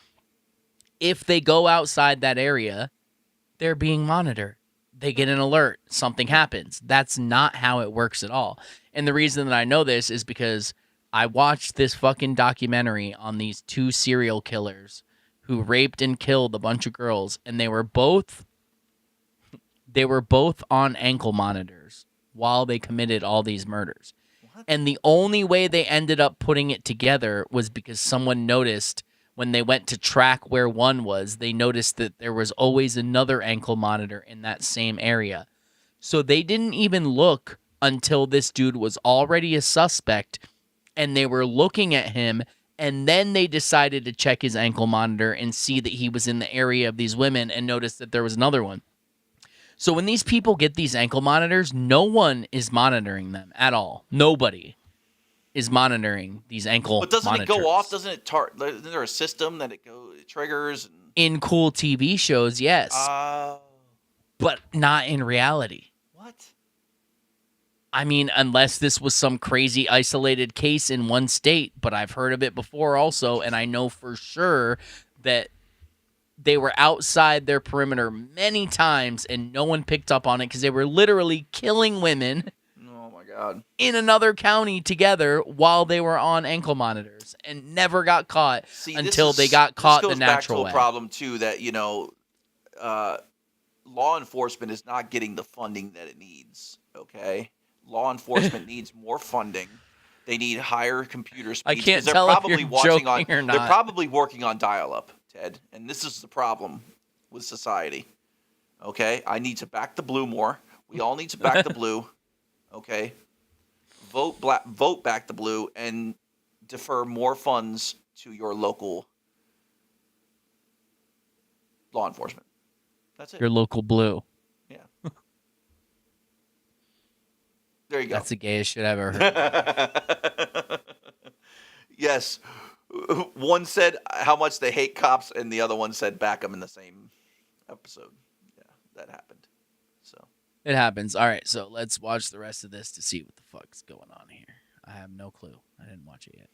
If they go outside that area, they're being monitored. They get an alert. Something happens. That's not how it works at all. And the reason that I know this is because I watched this fucking documentary on these two serial killers who raped and killed a bunch of girls, and they were both on ankle monitors while they committed all these murders. And the only way they ended up putting it together was because someone noticed when they went to track where one was, they noticed that there was always another ankle monitor in that same area. So they didn't even look until this dude was already a suspect, and they were looking at him, and then they decided to check his ankle monitor and see that he was in the area of these women and noticed that there was another one. So when these people get these ankle monitors, no one is monitoring them at all. Nobody is monitoring these ankle monitors. But doesn't it go off? Doesn't it? Isn't there a system that it triggers? In cool TV shows, yes. But not in reality. What? I mean, unless this was some crazy isolated case in one state, but I've heard of it before also, and I know for sure that they were outside their perimeter many times and no one picked up on it because they were literally killing women Oh my God. in another county together while they were on ankle monitors and never got caught until they got caught the natural way. This goes back to a problem too that, law enforcement is not getting the funding that it needs, okay? Law enforcement needs more funding. They need higher computer speeds. I can't 'cause tell they're if probably you're watching joking or not. They're probably working on dial-up, Ted, and this is the problem with society. Okay, I need to back the blue more. We all need to back the blue. Okay, vote back the blue, and defer more funds to your local law enforcement. That's it. Your local blue. Yeah. There you go. That's the gayest shit I've ever heard. Yes. One said how much they hate cops, and the other one said back them in the same episode. Yeah, that happened. So It happens. All right, so let's watch the rest of this to see what the fuck's going on here. I have no clue. I didn't watch it yet.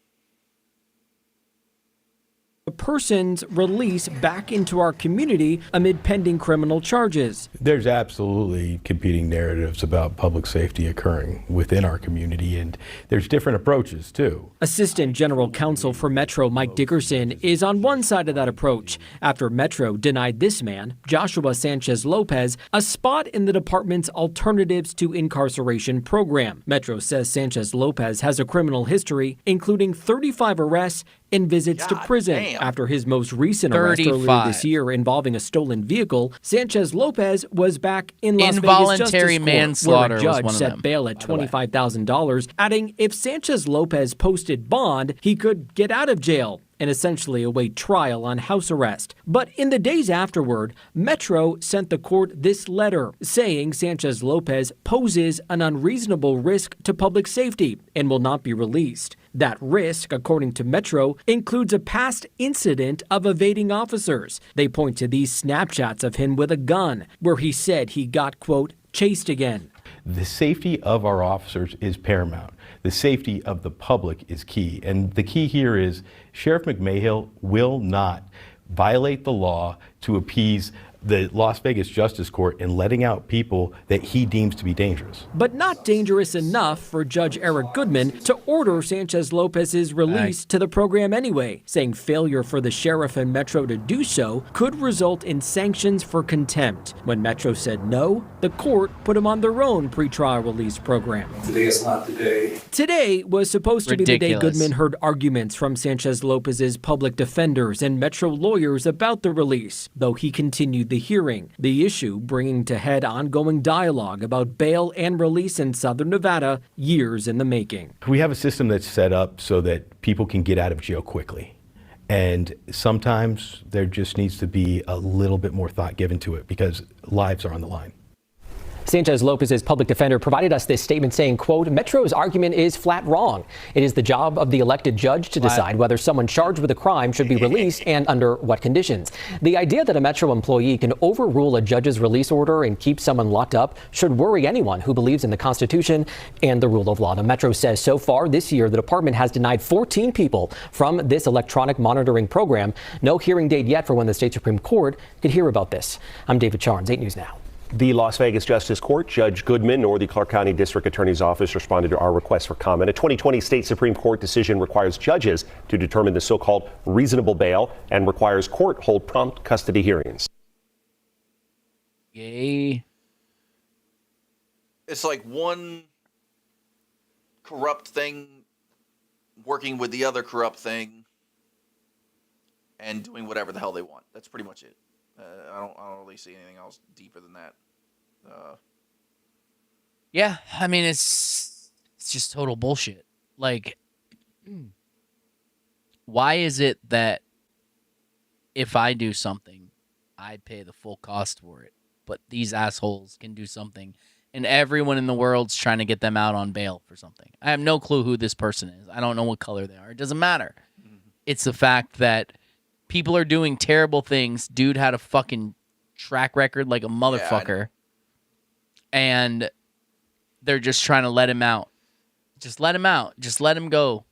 a person's release back into our community amid pending criminal charges. There's absolutely competing narratives about public safety occurring within our community, and there's different approaches, too. Assistant General Counsel for Metro Mike Dickerson is on one side of that approach after Metro denied this man, Joshua Sanchez Lopez, a spot in the department's Alternatives to Incarceration program. Metro says Sanchez Lopez has a criminal history, including 35 arrests and visits to prison. After his most recent arrest earlier this year involving a stolen vehicle, Sanchez Lopez was back in Las Vegas Justice manslaughter Court, where a judge was one of set them, bail at $25,000, adding if Sanchez Lopez posted bond, he could get out of jail and essentially await trial on house arrest. But in the days afterward, Metro sent the court this letter saying Sanchez Lopez poses an unreasonable risk to public safety and will not be released. That risk, according to Metro, includes a past incident of evading officers. They point to these Snapchats of him with a gun, where he said he got, quote, chased again. The safety of our officers is paramount. The safety of the public is key. And the key here is Sheriff McMahill will not violate the law to appease the Las Vegas Justice Court in letting out people that he deems to be dangerous. But not dangerous enough for Judge Eric Goodman to order Sanchez Lopez's release to the program anyway, saying failure for the sheriff and Metro to do so could result in sanctions for contempt. When Metro said no, the court put him on their own pretrial release program. Today is not the day. Today was supposed to be the day Ridiculous. Goodman heard arguments from Sanchez Lopez's public defenders and Metro lawyers about the release, though he continued the hearing. The issue bringing to head ongoing dialogue about bail and release in Southern Nevada, years in the making. We have a system that's set up so that people can get out of jail quickly. And sometimes there just needs to be a little bit more thought given to it because lives are on the line. Sanchez Lopez's public defender provided us this statement saying, quote, Metro's argument is flat wrong. It is the job of the elected judge to decide whether someone charged with a crime should be released and under what conditions. The idea that a Metro employee can overrule a judge's release order and keep someone locked up should worry anyone who believes in the Constitution and the rule of law. The Metro says so far this year, the department has denied 14 people from this electronic monitoring program. No hearing date yet for when the state Supreme Court could hear about this. I'm David Charnes, 8 News Now. The Las Vegas Justice Court, Judge Goodman or the Clark County District Attorney's Office responded to our request for comment. A 2020 state Supreme Court decision requires judges to determine the so-called reasonable bail and requires court hold prompt custody hearings. Yay. It's like one corrupt thing working with the other corrupt thing and doing whatever the hell they want. That's pretty much it. I don't really see anything else deeper than that. Yeah, I mean it's just total bullshit. Like, why is it that if I do something, I pay the full cost for it, but these assholes can do something, and everyone in the world's trying to get them out on bail for something? I have no clue who this person is. I don't know what color they are. It doesn't matter. It's the fact that people are doing terrible things. Dude had a fucking track record like a motherfucker. And they're just trying to let him out. Just let him out. Just let him go.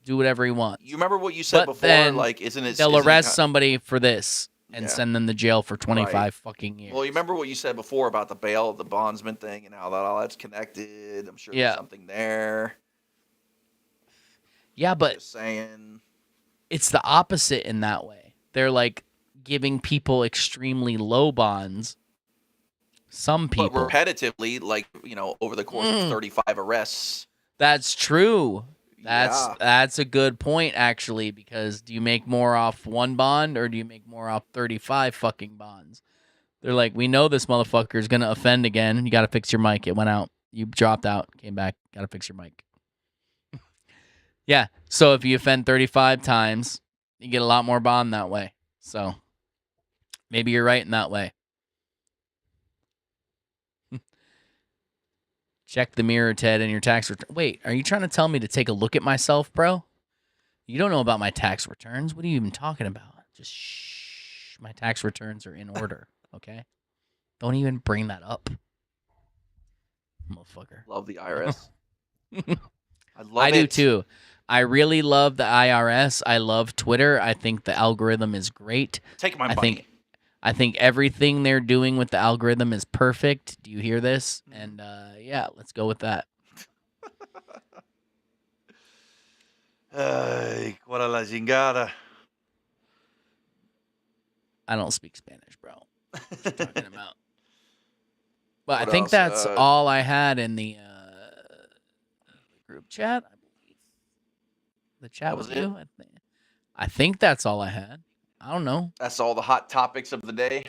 Do whatever he wants. You remember what you said before? Then Like, isn't it? They'll arrest somebody for this and send them to jail for 25 Right. fucking years. Well, you remember what you said before about the bail, the bondsman thing, and how that all that's connected. I'm sure Yeah. there's something there. Yeah, but Just saying. it's the opposite in that way. They're like giving people extremely low bonds. Some people. But repetitively, like, over the course of 35 arrests. That's true. Yeah. That's a good point, actually, because do you make more off one bond or do you make more off 35 fucking bonds? They're like, we know this motherfucker is going to offend again. You got to fix your mic. It went out. You dropped out, came back. Got to fix your mic. Yeah. So if you offend 35 times, you get a lot more bond that way. So maybe you're right in that way. Check the mirror, Ted, in your tax return. Wait, are you trying to tell me to take a look at myself, bro? You don't know about my tax returns. What are you even talking about? Just shh. My tax returns are in order, okay? Don't even bring that up. Motherfucker. Love the IRS. I do too. I really love the IRS. I love Twitter. I think the algorithm is great. Take my money. I think everything they're doing with the algorithm is perfect. Do you hear this? And yeah, let's go with that. Ay, cuál la chingada. I don't speak Spanish, bro. What you talking about? But What I think else? that's all I had in the group chat. I believe the chat That was was you. I think that's all I had. I don't know. That's all the hot topics of the day.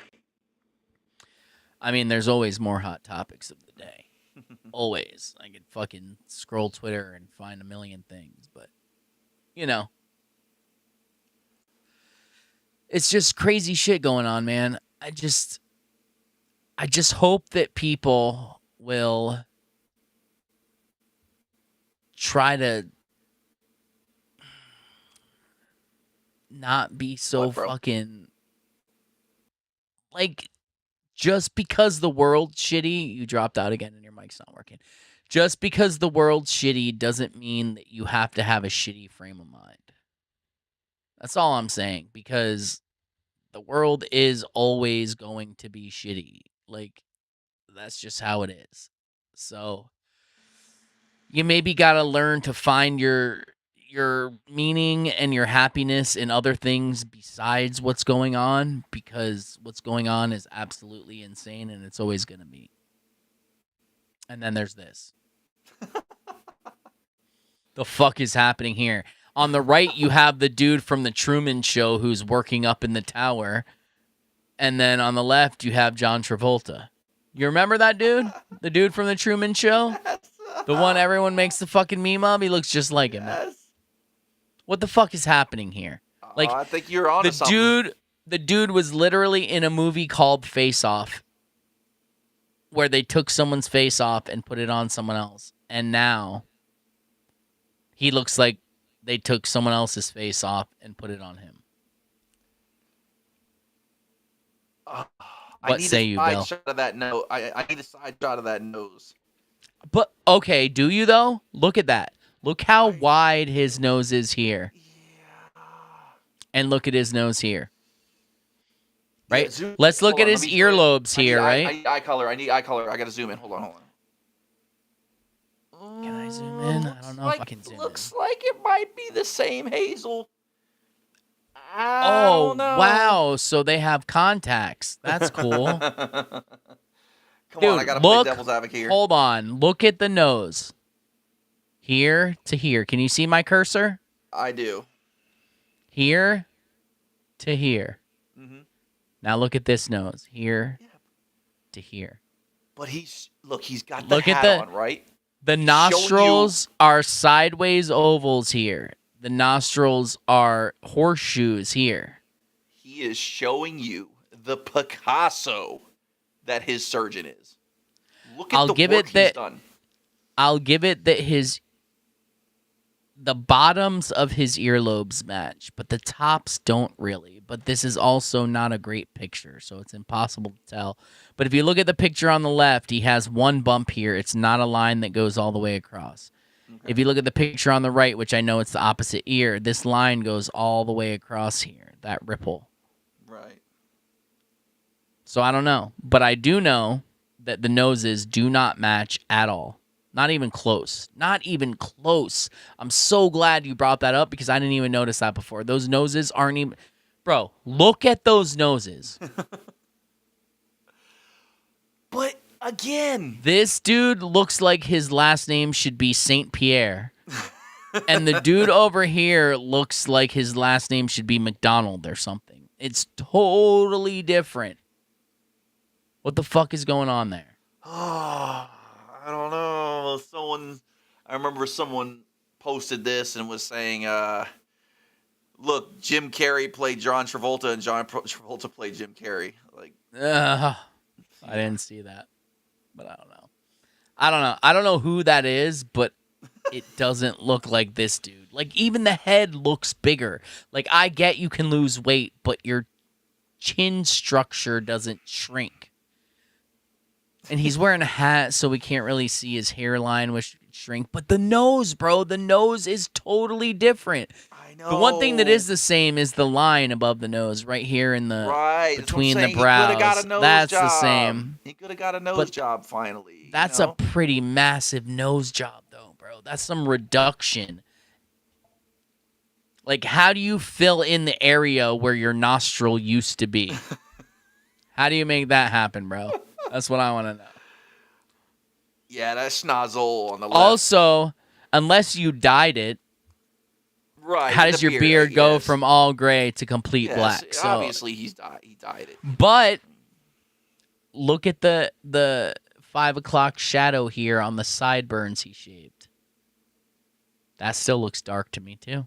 I mean, there's always more hot topics of the day. Always. I could fucking scroll Twitter and find a million things, but It's just crazy shit going on, man. I just hope that people will try to not be so fucking like, just because the world's shitty. You dropped out again and your mic's not working. Just because the world's shitty doesn't mean that you have to have a shitty frame of mind. That's all I'm saying, because the world is always going to be shitty. Like, that's just how it is. So you maybe got to learn to find your meaning and your happiness in other things besides what's going on, because what's going on is absolutely insane and it's always going to be. And then there's this. The fuck is happening here? On the right, you have the dude from the Truman Show who's working up in the tower. And then on the left, you have John Travolta. You remember that dude? The dude from the Truman Show? The one everyone makes the fucking meme of? He looks just like him. What the fuck is happening here? Like, I think you're on something. The dude was literally in a movie called Face Off, where they took someone's face off and put it on someone else. And now he looks like they took someone else's face off and put it on him. What say you, Bill? Shot of that nose. I need a side shot of that nose. But, okay, do you, though? Look at that. Look how wide his nose is here. Yeah. And look at his nose here. Right? Yeah, Let's look at his earlobes here, right? I need eye color. I got to zoom in. Hold on. Can I zoom in? I don't know if I can zoom in. Looks like it might be the same Hazel. Oh, wow. So they have contacts. That's cool. Come Dude, on, I got to play devil's advocate here. Hold on. Look at the nose. Here to here. Can you see my cursor? I do. Here to here. Mm-hmm. Now look at this nose. Here to here. But he's got the hat on, right? The nostrils are sideways ovals here. The nostrils are horseshoes here. He is showing you the Picasso that his surgeon is. Look at the work he's done. I'll give it that the bottoms of his earlobes match, but the tops don't really. But this is also not a great picture, so it's impossible to tell. But if you look at the picture on the left, he has one bump here. It's not a line that goes all the way across. Okay. If you look at the picture on the right, which I know it's the opposite ear, this line goes all the way across here, that ripple. Right. So I don't know. But I do know that the noses do not match at all. Not even close. Not even close. I'm so glad you brought that up because I didn't even notice that before. Those noses aren't even... Bro, look at those noses. But again... This dude looks like his last name should be Saint Pierre. And the dude over here looks like his last name should be McDonald or something. It's totally different. What the fuck is going on there? Oh, I don't know. I remember someone posted this and was saying, look, Jim Carrey played John Travolta and John Travolta played Jim Carrey. Like, I didn't see that, but I don't know. I don't know who that is, but it doesn't look like this dude. Like, even the head looks bigger. Like, I get you can lose weight, but your chin structure doesn't shrink. And he's wearing a hat, so we can't really see his hairline, which shrink. But the nose, bro, the nose is totally different. I know. The one thing that is the same is the line above the nose, right here in the between the brows. That's the same. He could have got a nose job finally. That's a pretty massive nose job, though, bro. That's some reduction. Like, how do you fill in the area where your nostril used to be? How do you make that happen, bro? That's what I want to know. Yeah, that schnozzle on the left. Also, unless you dyed it, right? How does your beard go from all gray to complete black? So, obviously, he dyed it. But look at the 5 o'clock shadow here on the sideburns he shaved. That still looks dark to me, too.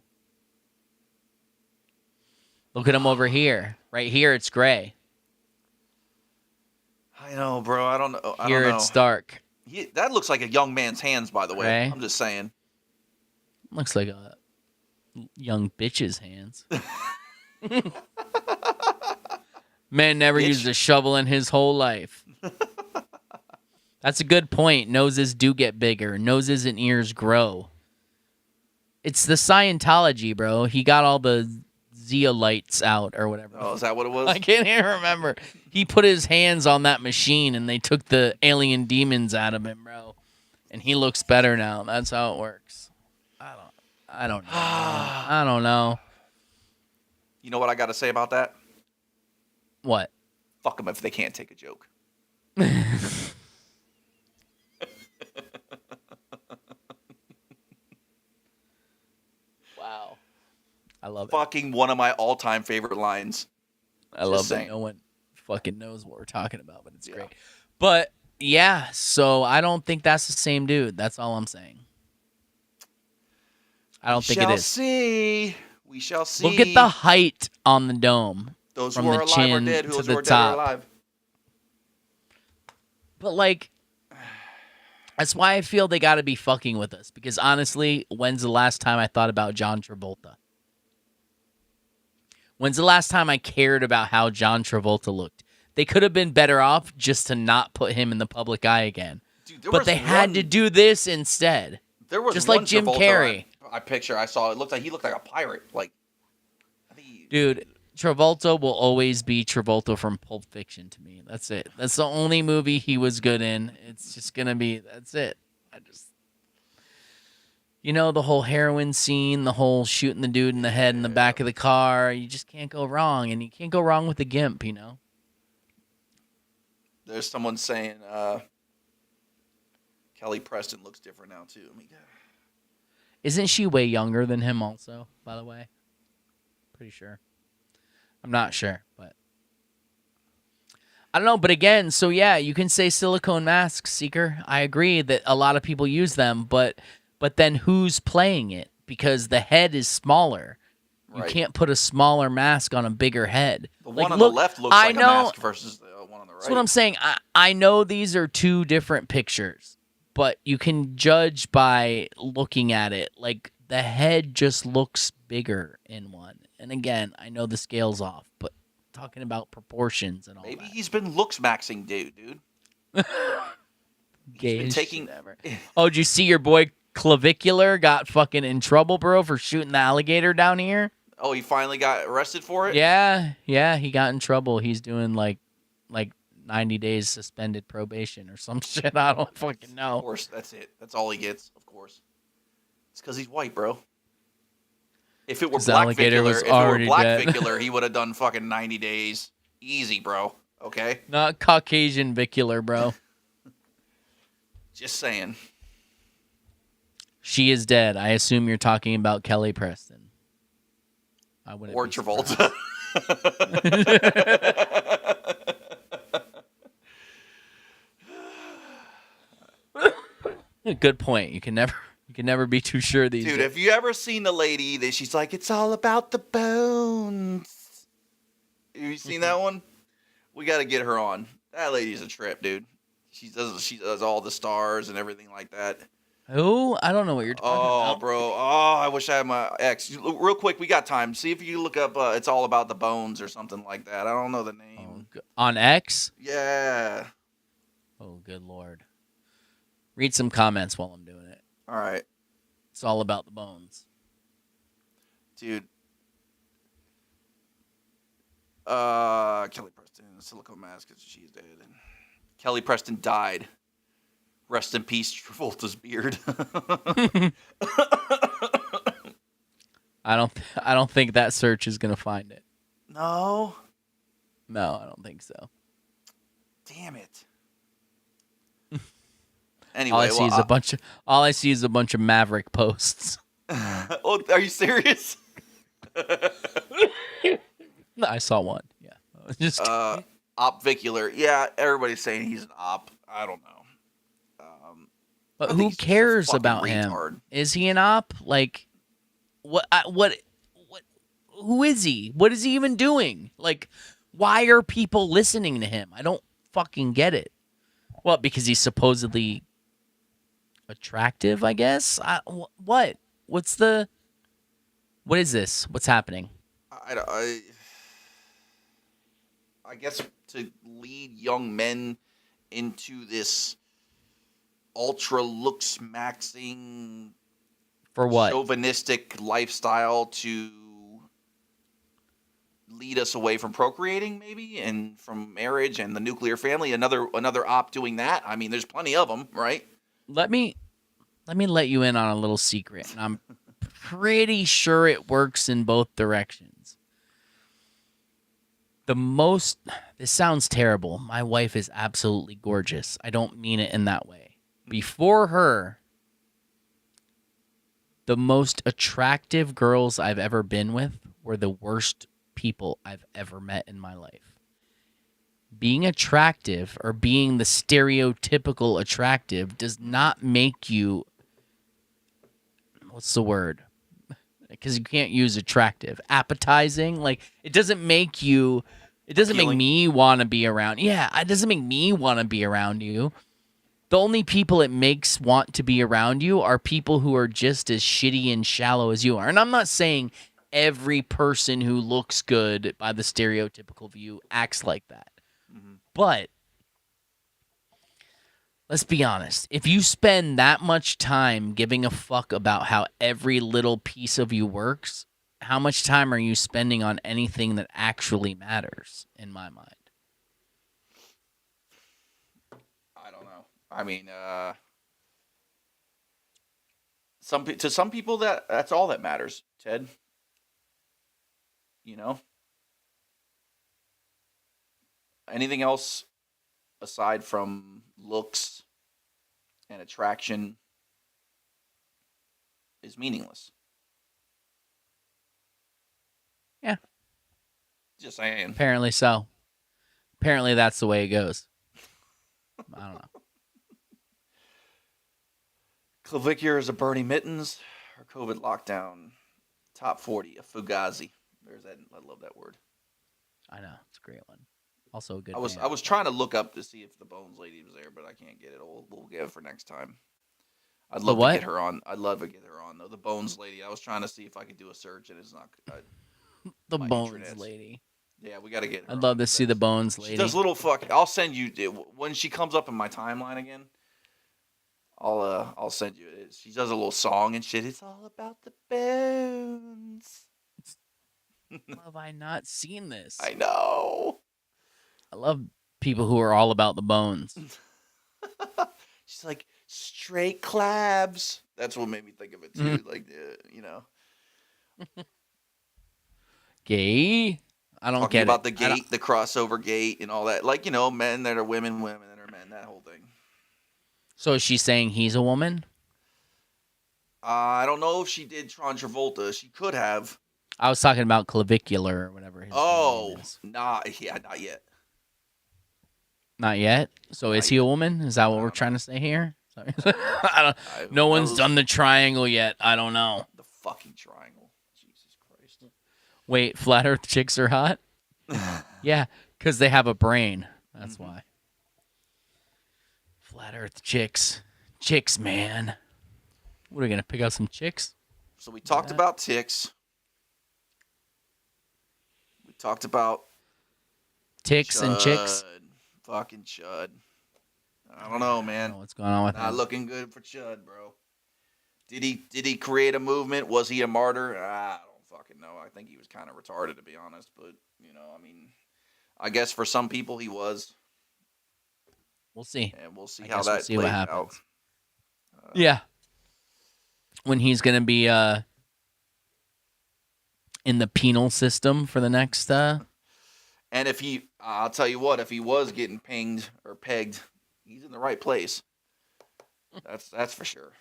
Look at him over here. Right here, it's gray. I know, bro. I don't know. Here, it's dark. That looks like a young man's hands, by the way. Right. I'm just saying. Looks like a young bitch's hands. Man never used a shovel in his whole life. That's a good point. Noses do get bigger. Noses and ears grow. It's the Scientology, bro. He got all the zeolites out or whatever. Oh, is that what it was? I can't even remember. He put his hands on that machine and they took the alien demons out of him, bro. And he looks better now. That's how it works. I don't know. I don't know. You know what I got to say about that? What? Fuck them if they can't take a joke. Wow. I love it. Fucking one of my all-time favorite lines. I love that no one fucking knows what we're talking about, but it's great. But yeah, so I don't think that's the same dude. That's all I'm saying. I don't think it is. See. We shall see. Look at the height on the dome. Those from who the are alive chin are dead. to Those the who are dead top. are alive. But like, that's why I feel they got to be fucking with us. Because honestly, when's the last time I thought about John Travolta? When's the last time I cared about how John Travolta looked? They could have been better off just to not put him in the public eye again. Dude, but they had to do this instead. There was just one like Jim Travolta Carrey. I saw. It looked like he looked like a pirate. Like, Dude, Travolta will always be Travolta from Pulp Fiction to me. That's it. That's the only movie he was good in. It's just gonna be. That's it. You know, the whole heroin scene, the whole shooting the dude in the head in the back of the car. You just can't go wrong, and you can't go wrong with the gimp. You know. there's someone saying Kelly Preston looks different now too. I mean, Isn't she way younger than him also, by the way? Pretty sure. I'm not sure, but I don't know. But again, so yeah, you can say silicone masks, Seeker. I agree that a lot of people use them, but then who's playing it? Because the head is smaller. You Right. can't put a smaller mask on a bigger head. the one on the left looks like a mask versus the one on the right. That's what I'm saying. I know these are two different pictures, but you can judge by looking at it. Like, the head just looks bigger in one. And again, I know the scale's off, but talking about proportions and all Maybe that. he's been looks maxing, dude. Gay been as taking- shit ever. Oh, did you see your boy Clavicular got fucking in trouble, bro, for shooting the alligator down here? Oh, he finally got arrested for it? Yeah, he got in trouble. He's doing like 90 days suspended probation or some shit. I don't fucking know. Of course, that's it. That's all he gets, of course. It's because he's white, bro. If it were His alligator was already dead. Blackvicular, he would have done fucking 90 days. Easy, bro. Okay? Not Caucasian vicular, bro. Just saying. She is dead. I assume you're talking about Kelly Preston. I wouldn't Or be Travolta. Good point. You can never be too sure these Dude, days. have you ever seen the lady that she's like, it's all about the bones? Have you seen that one? We got to get her on. That lady's a trip, dude. She does all the stars and everything like that. Who? I don't know what you're talking about. Oh, bro. Oh, I wish I had my ex. Real quick, we got time. See if you look up It's All About the Bones or something like that. I don't know the name. On X? Yeah. Oh, good Lord. Read some comments while I'm doing it. All right. It's all about the bones. Dude. Kelly Preston, silicone mask, she's dead. And Kelly Preston died. Rest in peace, Travolta's beard. I don't think that search is gonna find it. No. No, I don't think so. Damn it. Anyway, all I see is a bunch of Maverick posts. Oh, are you serious? I saw one. Yeah. Just Opvicular. Yeah, everybody's saying he's an op. I don't know. But I who think he's just a cares fucking about retard. him? Is he an op? Like, what? who is he? What is he even doing? Like, why are people listening to him? I don't fucking get it. Well, because he's supposedly attractive, I guess. What? What is this? What's happening? I guess to lead young men into this ultra looks maxing For what? chauvinistic lifestyle to lead us away from procreating, maybe, and from marriage and the nuclear family. Another op doing that. I mean, there's plenty of them, right? Let me let you in on a little secret, and I'm pretty sure it works in both directions. This sounds terrible. My wife is absolutely gorgeous. I don't mean it in that way. Before her, the most attractive girls I've ever been with were the worst people I've ever met in my life. Being attractive or being the stereotypical attractive does not make you, what's the word? Because you can't use attractive. Appetizing, like it doesn't make you, it doesn't make me want to be around. Yeah, it doesn't make me want to be around you. The only people it makes want to be around you are people who are just as shitty and shallow as you are. And I'm not saying every person who looks good by the stereotypical view acts like that. But let's be honest. If you spend that much time giving a fuck about how every little piece of you works, how much time are you spending on anything that actually matters, in my mind? I don't know. I mean, to some people that's all that matters, Ted. You know? Anything else aside from looks and attraction is meaningless. Yeah. Just saying. Apparently so. Apparently that's the way it goes. I don't know. Clavicular is a Bernie Mittens or COVID lockdown. Top 40, a Fugazi. There's that. I love that word. I know. It's a great one. Also a good I was trying to look up to see if the Bones lady was there, but I can't get it. We'll get it for next time. I'd love to get her on. I'd love to get her on though. The Bones lady. I was trying to see if I could do a search, and it's not. The Bones lady. Yeah, we got to get her. I'd love to see the Bones lady. She does little I'll send you when she comes up in my timeline again. I'll send you it. She does a little song and shit. It's all about the bones. Have I not seen this? I know. I love people who are all about the bones. She's like straight clabs. That's what made me think of it too. Like, you know, gay. I don't talking get about it. the gate, the crossover gate, and all that. Like, you know, men that are women, women that are men. That whole thing. So is she saying he's a woman? I don't know if she did Tron Travolta. She could have. I was talking about clavicular or whatever his name is. Not yet. Not yet? So is he a woman? Is that what we're trying to say here? No one's done the triangle yet. I don't know. The fucking triangle. Jesus Christ. Wait, flat earth chicks are hot? Yeah, because they have a brain. That's why. Flat earth chicks. Chicks, man. What are we going to pick out some chicks? So we talked about ticks. We talked about ticks and chicks. Fucking Chud. I don't know, man. What's going on with Not him? looking good for Chud, bro. Did he create a movement? Was he a martyr? I don't fucking know. I think he was kind of retarded, to be honest. But, you know, I mean, I guess for some people he was. We'll see. And we'll see I how guess that we'll see plays what happens. out. Yeah. When he's going to be in the penal system for the next... And if I'll tell you what, if he was getting pinged or pegged, he's in the right place. That's for sure.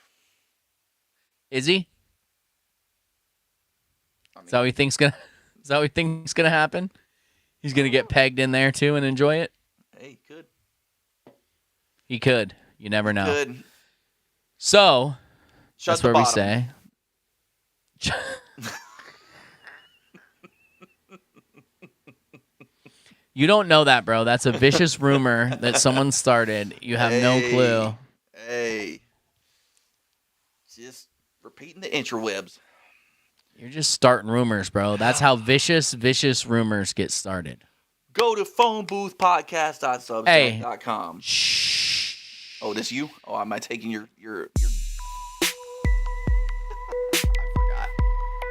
Is he? Is that what he thinks gonna happen? He's gonna get pegged in there too and enjoy it? Hey, he could. He could. You never know. Could. So Shut that's the where we bottom. say. You don't know that, bro. That's a vicious rumor that someone started. You have no clue. Hey. Just repeating the interwebs. You're just starting rumors, bro. That's how vicious rumors get started. Go to phoneboothpodcast.substack.com. Shh. Oh, this you? Oh, am I taking your I forgot.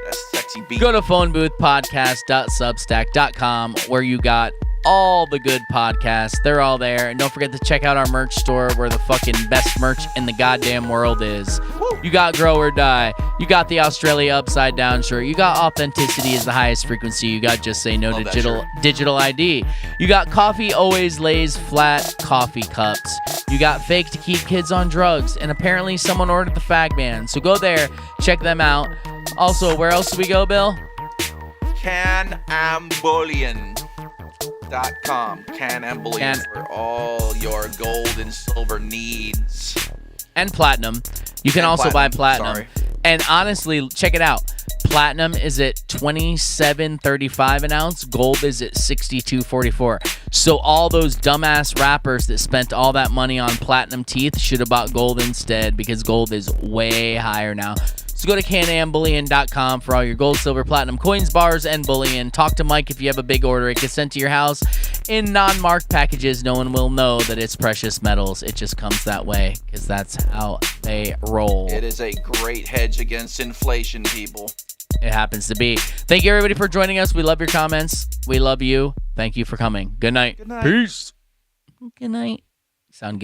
That's sexy beat. Go to phoneboothpodcast.substack.com where you got all the good podcasts. They're all there. And don't forget to check out our merch store where the fucking best merch in the goddamn world is. You got Grow or Die. You got the Australia Upside Down shirt. You got Authenticity is the highest frequency. You got Just Say No to digital ID. You got Coffee Always Lays Flat coffee cups. You got Fake to Keep Kids on Drugs. And apparently someone ordered the Fag Man. So go there. Check them out. Also, where else do we go, Bill? Canambullion.com. Canambullion for all your gold and silver needs. And platinum. You can also buy platinum. Sorry. And honestly, check it out. Platinum is at $27.35 an ounce. Gold is at $62.44. So all those dumbass rappers that spent all that money on platinum teeth should have bought gold instead, because gold is way higher now. So go to canambullion.com for all your gold, silver, platinum coins, bars, and bullion. Talk to Mike if you have a big order. It gets sent to your house in non-marked packages. No one will know that it's precious metals. It just comes that way because that's how they roll. It is a great hedge against inflation, people. It happens to be. Thank you, everybody, for joining us. We love your comments. We love you. Thank you for coming. Good night. Good night. Peace. Good night. Sound good.